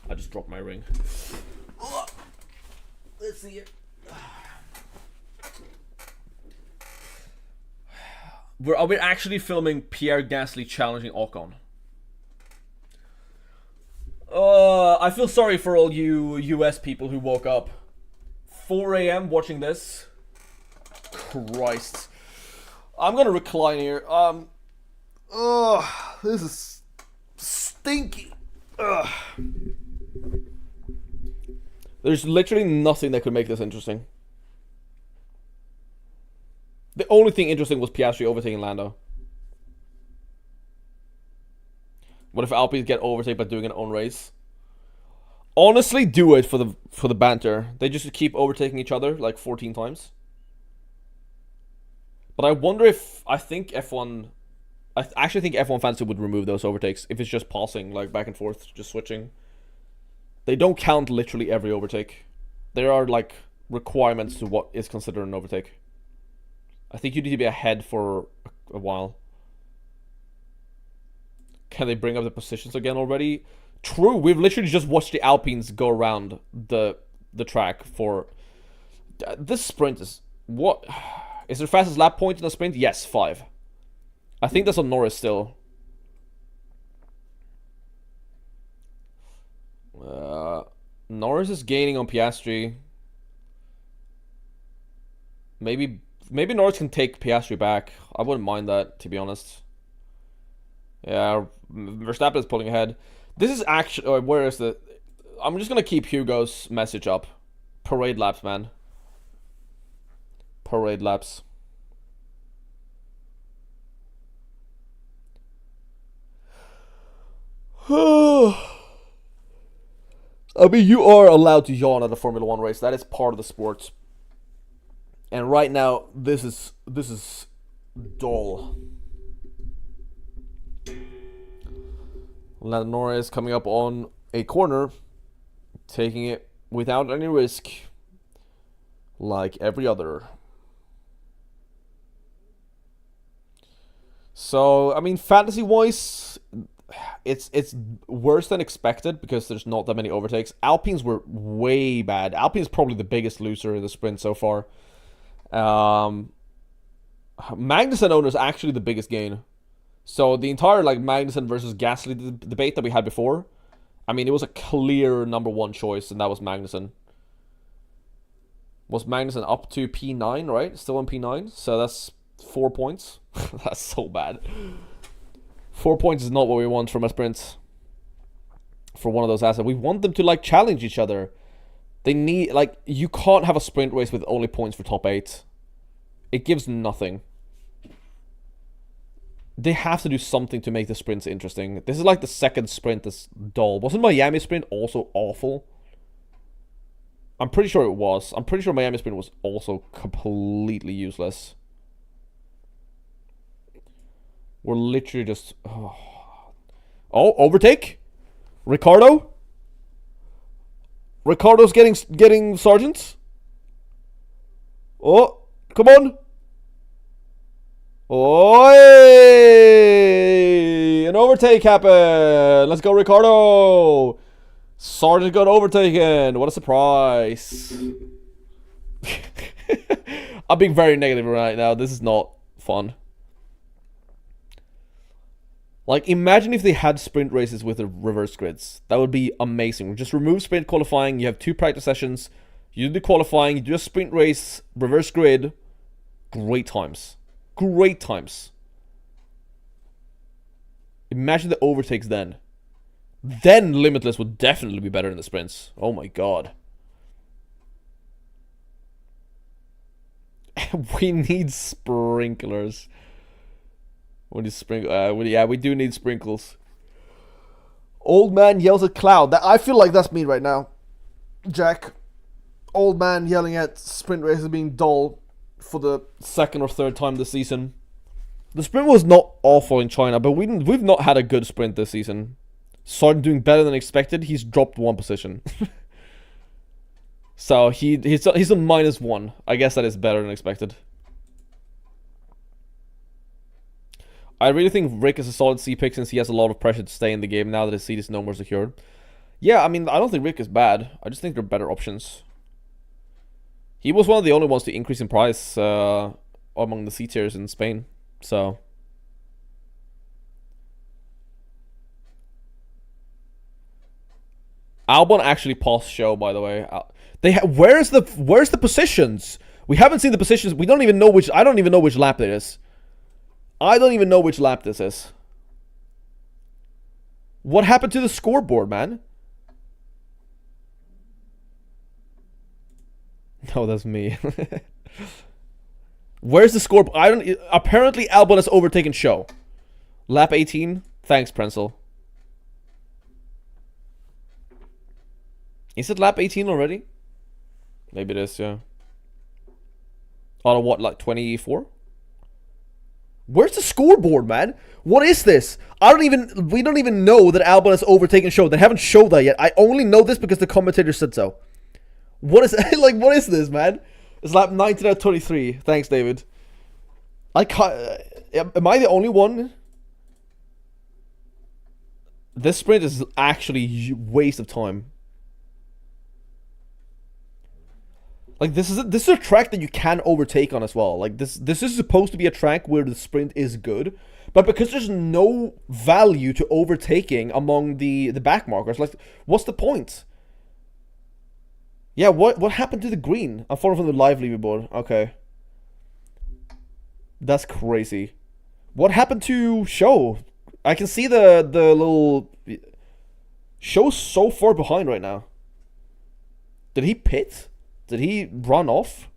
I just dropped my ring. Let's see it. Are we actually filming Pierre Gasly challenging Ocon? I feel sorry for all you US people who woke up 4 a.m. watching this. Christ. I'm gonna recline here. This is stinky. There's literally nothing that could make this interesting. The only thing interesting was Piastri overtaking Lando. What if Alpines get overtaken by doing an own race? Honestly, do it for the banter. They just keep overtaking each other like 14 times. But I wonder if... I think F1... I actually think F1 Fantasy would remove those overtakes if it's just passing, like back and forth, just switching. They don't count literally every overtake. There are like requirements to what is considered an overtake. I think you need to be ahead for a while. Can they bring up the positions again already? True, we've literally just watched the Alpines go around the track for... This sprint is... What? Is there fastest lap point in a sprint? Yes, 5. I think that's on Norris still. Norris is gaining on Piastri. Maybe Norris can take Piastri back. I wouldn't mind that, to be honest. Yeah, Verstappen is pulling ahead. This is actually... where is the... I'm just gonna keep Hugo's message up. Parade laps, man. Parade laps. I mean, you are allowed to yawn at a Formula 1 race. That is part of the sport. And right now, this is dull. Lando Norris coming up on a corner, taking it without any risk, like every other. So, I mean, fantasy-wise, it's worse than expected because there's not that many overtakes. Alpines were way bad. Alpine's probably the biggest loser in the sprint so far. Magnussen owner is actually the biggest gain. So the entire like Magnussen versus Gasly debate that we had before, I mean, it was a clear number one choice, and that was Magnussen. Was Magnussen up to P9, right? Still on P9, so that's 4 points. That's so bad. 4 points is not what we want from a sprint. For one of those assets, we want them to like challenge each other. They need like you can't have a sprint race with only points for top 8. It gives nothing. They have to do something to make the sprints interesting. This is like the second sprint that's dull. Wasn't Miami sprint also awful? I'm pretty sure it was. I'm pretty sure Miami sprint was also completely useless. We're literally just... Oh, overtake? Ricardo? Ricardo's getting Sargent? Oh, come on. Oi! An overtake happened! Let's go, Ricardo! Sargent got overtaken! What a surprise! I'm being very negative right now. This is not fun. Like, imagine if they had sprint races with the reverse grids. That would be amazing. Just remove sprint qualifying. You have 2 practice sessions. You do the qualifying. You do a sprint race, reverse grid. Great times. Great times. Imagine the overtakes then. Then Limitless would definitely be better than the sprints. Oh my god. We need sprinklers. We need yeah, we do need sprinkles. Old man yells at cloud. I feel like that's me right now, Jack. Old man yelling at sprint races being dull for the second or third time this season. The sprint was not awful in China, but we've not had a good sprint this season. Sargent doing better than expected. He's dropped 1 position. So he's on -1. I guess that is better than expected. I really think Rick is a solid C pick since he has a lot of pressure to stay in the game now that his seat is no more secured. Yeah, I mean, I don't think Rick is bad. I just think there are better options. He was one of the only ones to increase in price among the C tiers in Spain. So Albon actually paused show, by the way. Where's the positions? We haven't seen the positions. We don't even know which. I don't even know which lap it is. I don't even know which lap this is. What happened to the scoreboard, man? No, that's me. Where's the score? Apparently, Albon has overtaken show. Lap 18. Thanks, Prensel. Is it lap 18 already? Maybe it is, yeah. Out of what, like 24? Where's the scoreboard, man? What is this? We don't even know that Albon has overtaken Show. They haven't showed that yet. I only know this because the commentator said so. What is like? What is this, man? It's lap 19 out of 23. Thanks, David. I can't. Am I the only one? This sprint is actually a waste of time. Like this is a track that you can overtake on as well. Like this is supposed to be a track where the sprint is good, but because there's no value to overtaking among the back markers, like what's the point? Yeah, what happened to the green? I'm following from the live leaderboard. Okay, that's crazy. What happened to Show? I can see the little Show's so far behind right now. Did he pit? Did he run off?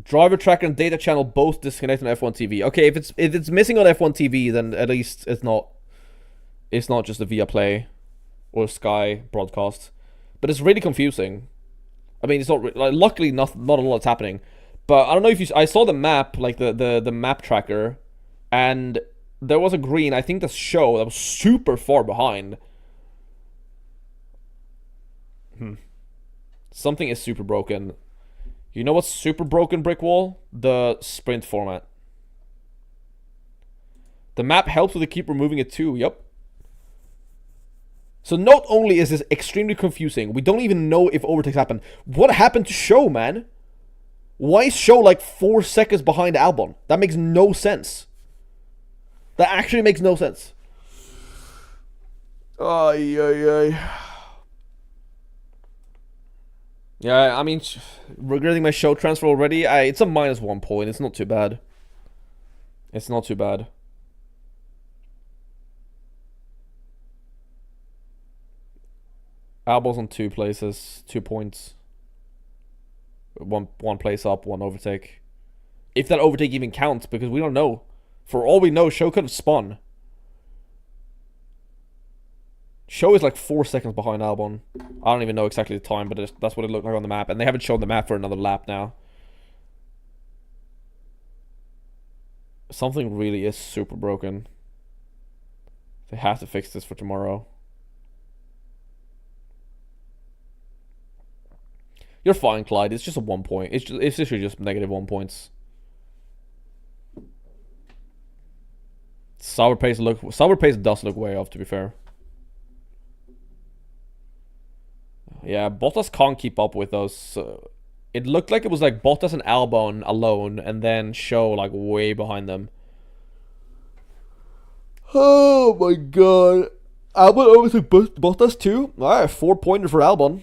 Driver tracker and data channel both disconnected on F1 TV. Okay, if it's missing on F1 TV, then at least it's not just a Viaplay or Sky broadcast. But it's really confusing. I mean, it's not like, luckily not a lot's happening. But I don't know if I saw the map, like the map tracker, and there was a green. I think the Show that was super far behind. Something is super broken. You know what's super broken, Brick Wall? The sprint format. The map helps with the keep removing it too. Yep. So not only is this extremely confusing, we don't even know if overtakes happen. What happened to Show, man? Why is Show like 4 seconds behind Albon? That makes no sense. That actually makes no sense. Ay, ay, ay. Yeah, I mean, regretting my Show transfer already. It's a -1 point. It's not too bad. It's not too bad. Albon's on 2 places, 2 points. One place up, 1 overtake. If that overtake even counts, because we don't know. For all we know, Show could have spun. Show is like 4 seconds behind Albon. I don't even know exactly the time, but that's what it looked like on the map. And they haven't shown the map for another lap now. Something really is super broken. They have to fix this for tomorrow. You're fine, Clyde. It's just a 1 point. It's literally just -1 points. Sour pace does look way off, to be fair. Yeah, Bottas can't keep up with those. It looked like it was like Bottas and Albon alone, and then Show like way behind them. Oh my god. Albon overtook Bottas too? Alright, 4-pointer for Albon.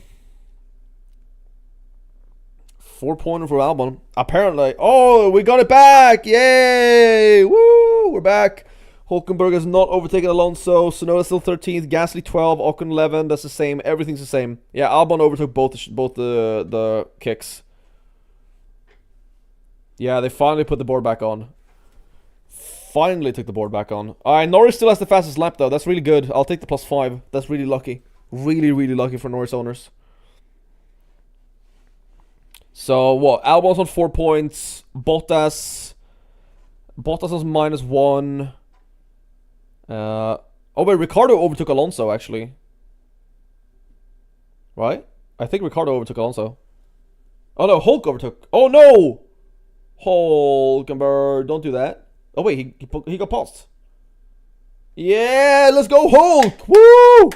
4-pointer for Albon. Apparently. Oh, we got it back! Yay! Woo! We're back. Hulkenberg has not overtaken Alonso. Tsunoda still 13th. Gasly 12. Ocon 11. That's the same. Everything's the same. Yeah, Albon overtook both the kicks. Yeah, they finally put the board back on. Finally took the board back on. Alright, Norris still has the fastest lap though. That's really good. I'll take the +5. That's really lucky. Really, really lucky for Norris owners. So, what? Albon's on 4 points. Bottas is -1. Oh wait, Ricardo overtook Alonso actually. Right? I think Ricardo overtook Alonso. Oh no, Hulk overtook. Oh no! Hulkenberg, don't do that. Oh wait, he got paused. Yeah, let's go Hulk! Woo!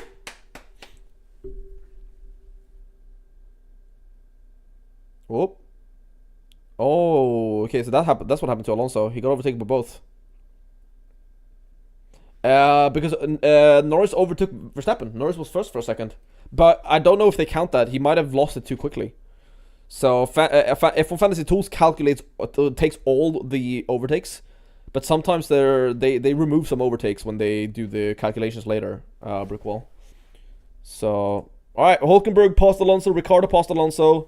Whoop. Oh, okay, so that happened. That's what happened to Alonso. He got overtaken by both. Because Norris overtook Verstappen. Norris was first for a second. But I don't know if they count that. He might have lost it too quickly. So F1 Fantasy Tools takes all the overtakes. But sometimes they remove some overtakes when they do the calculations later, Brickwall. So, alright, Hulkenberg passed Alonso, Ricardo passed Alonso.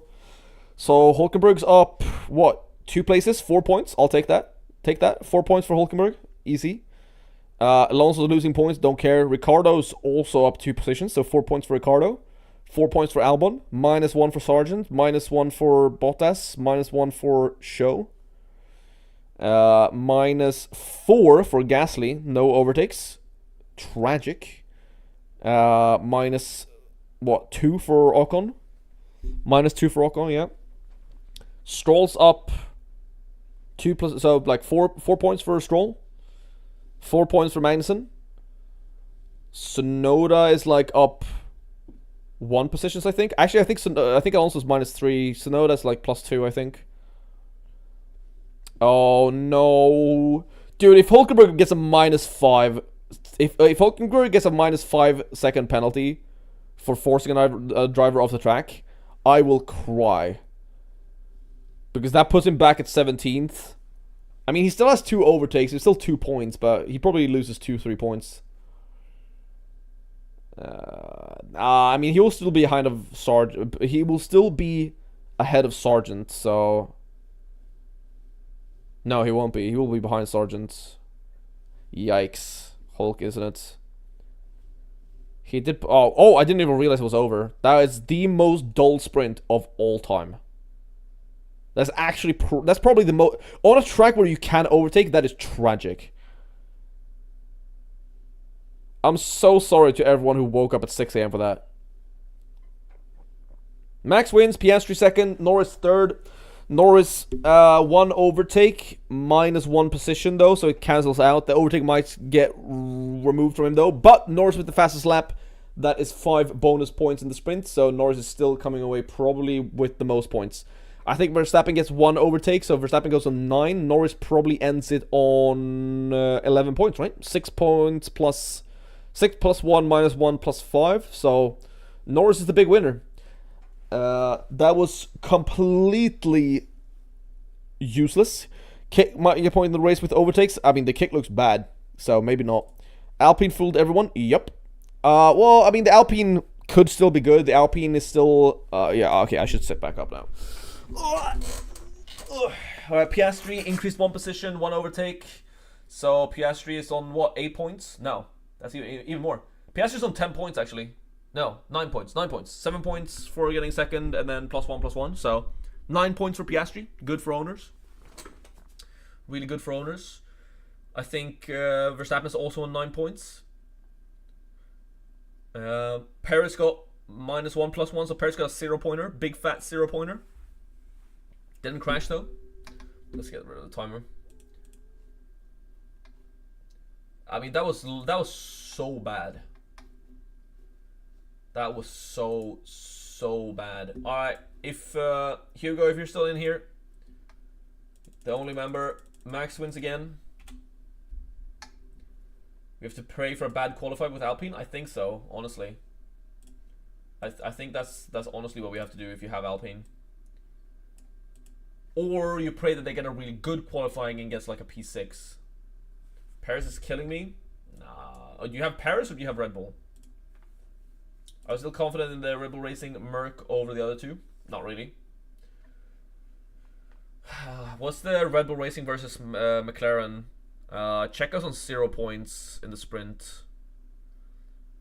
So Hulkenberg's up, what, 2 places, 4 points? I'll take that. Take that. 4 points for Hulkenberg. Easy. Alonso's losing points, don't care. Ricardo's also up 2 positions, so 4 points for Ricardo. 4 points for Albon. -1 for Sargent. -1 for Bottas. -1 for Show. -4 for Gasly, no overtakes. Tragic. Minus what, 2 for Ocon? -2 for Ocon, yeah. Stroll's up 2 plus, so like 4 points for Stroll. 4 points for Magnussen. Sonoda is like up 1 positions, I think. Actually, I think Alonso's -3. Sonoda's like +2, I think. Oh no, dude! If Hulkenberg gets a -5, if Hulkenberg gets a -5 second penalty for forcing a driver off the track, I will cry. Because that puts him back at 17th. I mean, he still has 2 overtakes. It's still 2 points, but he probably loses 2-3 points. I mean, he will still be behind of Sargent. He will still be ahead of Sargent, so... No, he won't be. He will be behind Sargent. Yikes. Hulk, isn't it? He did... Oh, I didn't even realize it was over. That is the most dull sprint of all time. That's actually... that's probably the most... On a track where you can overtake, that is tragic. I'm so sorry to everyone who woke up at 6 a.m. for that. Max wins, Piastri second, Norris third. Norris, 1 overtake, -1 position though, so it cancels out. The overtake might get removed from him though, but Norris with the fastest lap. That is 5 bonus points in the sprint, so Norris is still coming away probably with the most points. I think Verstappen gets 1 overtake, so Verstappen goes on 9. Norris probably ends it on 11 points, right? 6 points plus 6 plus 1 minus 1 plus 5, so Norris is the big winner. That was completely useless. Kick might get a point in the race with overtakes. I mean, the kick looks bad, so maybe not. Alpine fooled everyone. Yup. Well, I mean, the Alpine could still be good. The Alpine is still... yeah, okay, I should sit back up now. Alright, Piastri increased 1 position, 1 overtake. So, Piastri is on, what, 8 points? No, that's even more. Piastri's on 10 points, actually. No, 9 points. 9 points. 7 points for getting second, and then +1. So, 9 points for Piastri. Good for owners. Really good for owners. I think Verstappen is also on 9 points. Perez got -1 +1, so Perez got a 0-pointer. Big fat 0-pointer. Didn't crash though. Let's get rid of the timer. I mean, that was so bad. That was so bad. Alright, if Hugo, if you're still in here, the only member, Max wins again. We have to pray for a bad qualify with Alpine? I think so, honestly. I think that's honestly what we have to do if you have Alpine. Or you pray that they get a really good qualifying and gets like a P6. Paris is killing me? Nah. Do you have Paris or do you have Red Bull? I was still confident in the Red Bull Racing Merc over the other two. Not really. What's the Red Bull Racing versus McLaren? Checo's on 0 points in the sprint.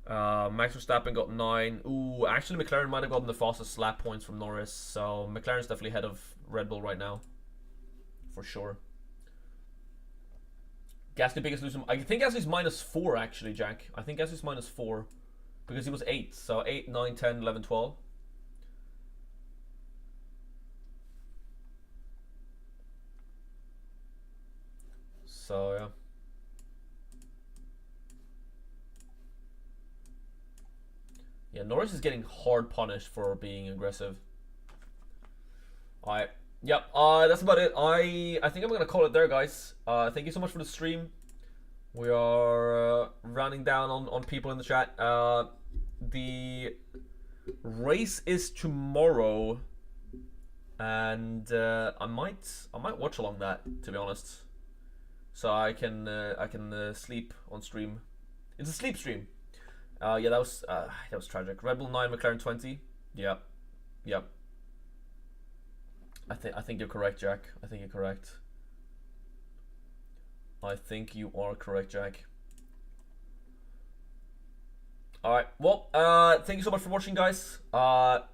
Max Verstappen got 9. Ooh, actually McLaren might have gotten the fastest lap points from Norris. So McLaren's definitely ahead of Red Bull right now. For sure. Gasly biggest loser. I think Gasly's -4 actually, Jack. I think Gasly's -4. Because he was 8. So 8, 9, 10, 11, 12. So, yeah. Yeah, Norris is getting hard punished for being aggressive. Alright. Yep, that's about it. I think I'm going to call it there, guys. Thank you so much for the stream. We are rounding down on people in the chat. The race is tomorrow, and I might watch along that, to be honest. So I can sleep on stream. It's a sleep stream. Yeah, that was tragic. Red Bull 9, McLaren 20. Yep. I think you're correct, Jack. I think you're correct. I think you are correct, Jack. Alright, well, thank you so much for watching, guys.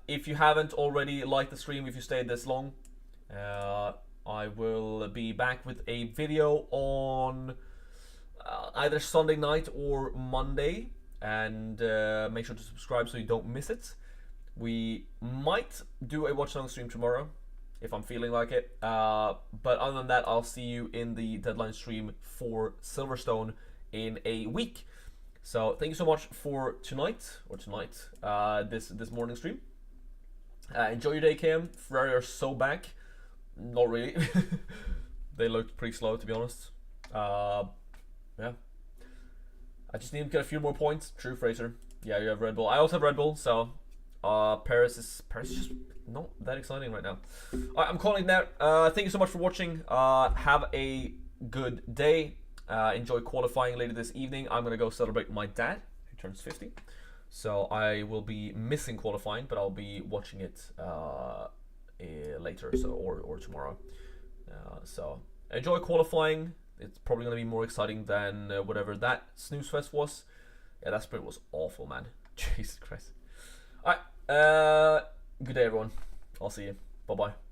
If you haven't already liked the stream, if you stayed this long, I will be back with a video on either Sunday night or Monday, and make sure to subscribe so you don't miss it. We might do a watch along stream tomorrow if I'm feeling like it, but other than that, I'll see you in the deadline stream for Silverstone in a week. So thank you so much for tonight, this morning stream. Enjoy your day, Cam. Ferrari are so back. Not really. They looked pretty slow, to be honest. Yeah. I just need to get a few more points. True, Fraser. Yeah, you have Red Bull. I also have Red Bull, so Paris is just not that exciting right now. Alright, I'm calling it now. Thank you so much for watching. Have a good day. Enjoy qualifying later this evening. I'm gonna go celebrate my dad, who turns 50. So I will be missing qualifying, but I'll be watching it later, or tomorrow. So enjoy qualifying. It's probably gonna be more exciting than whatever that snooze fest was. Yeah, that sprint was awful, man. Jesus Christ. Alright, good day, everyone. I'll see you. Bye bye.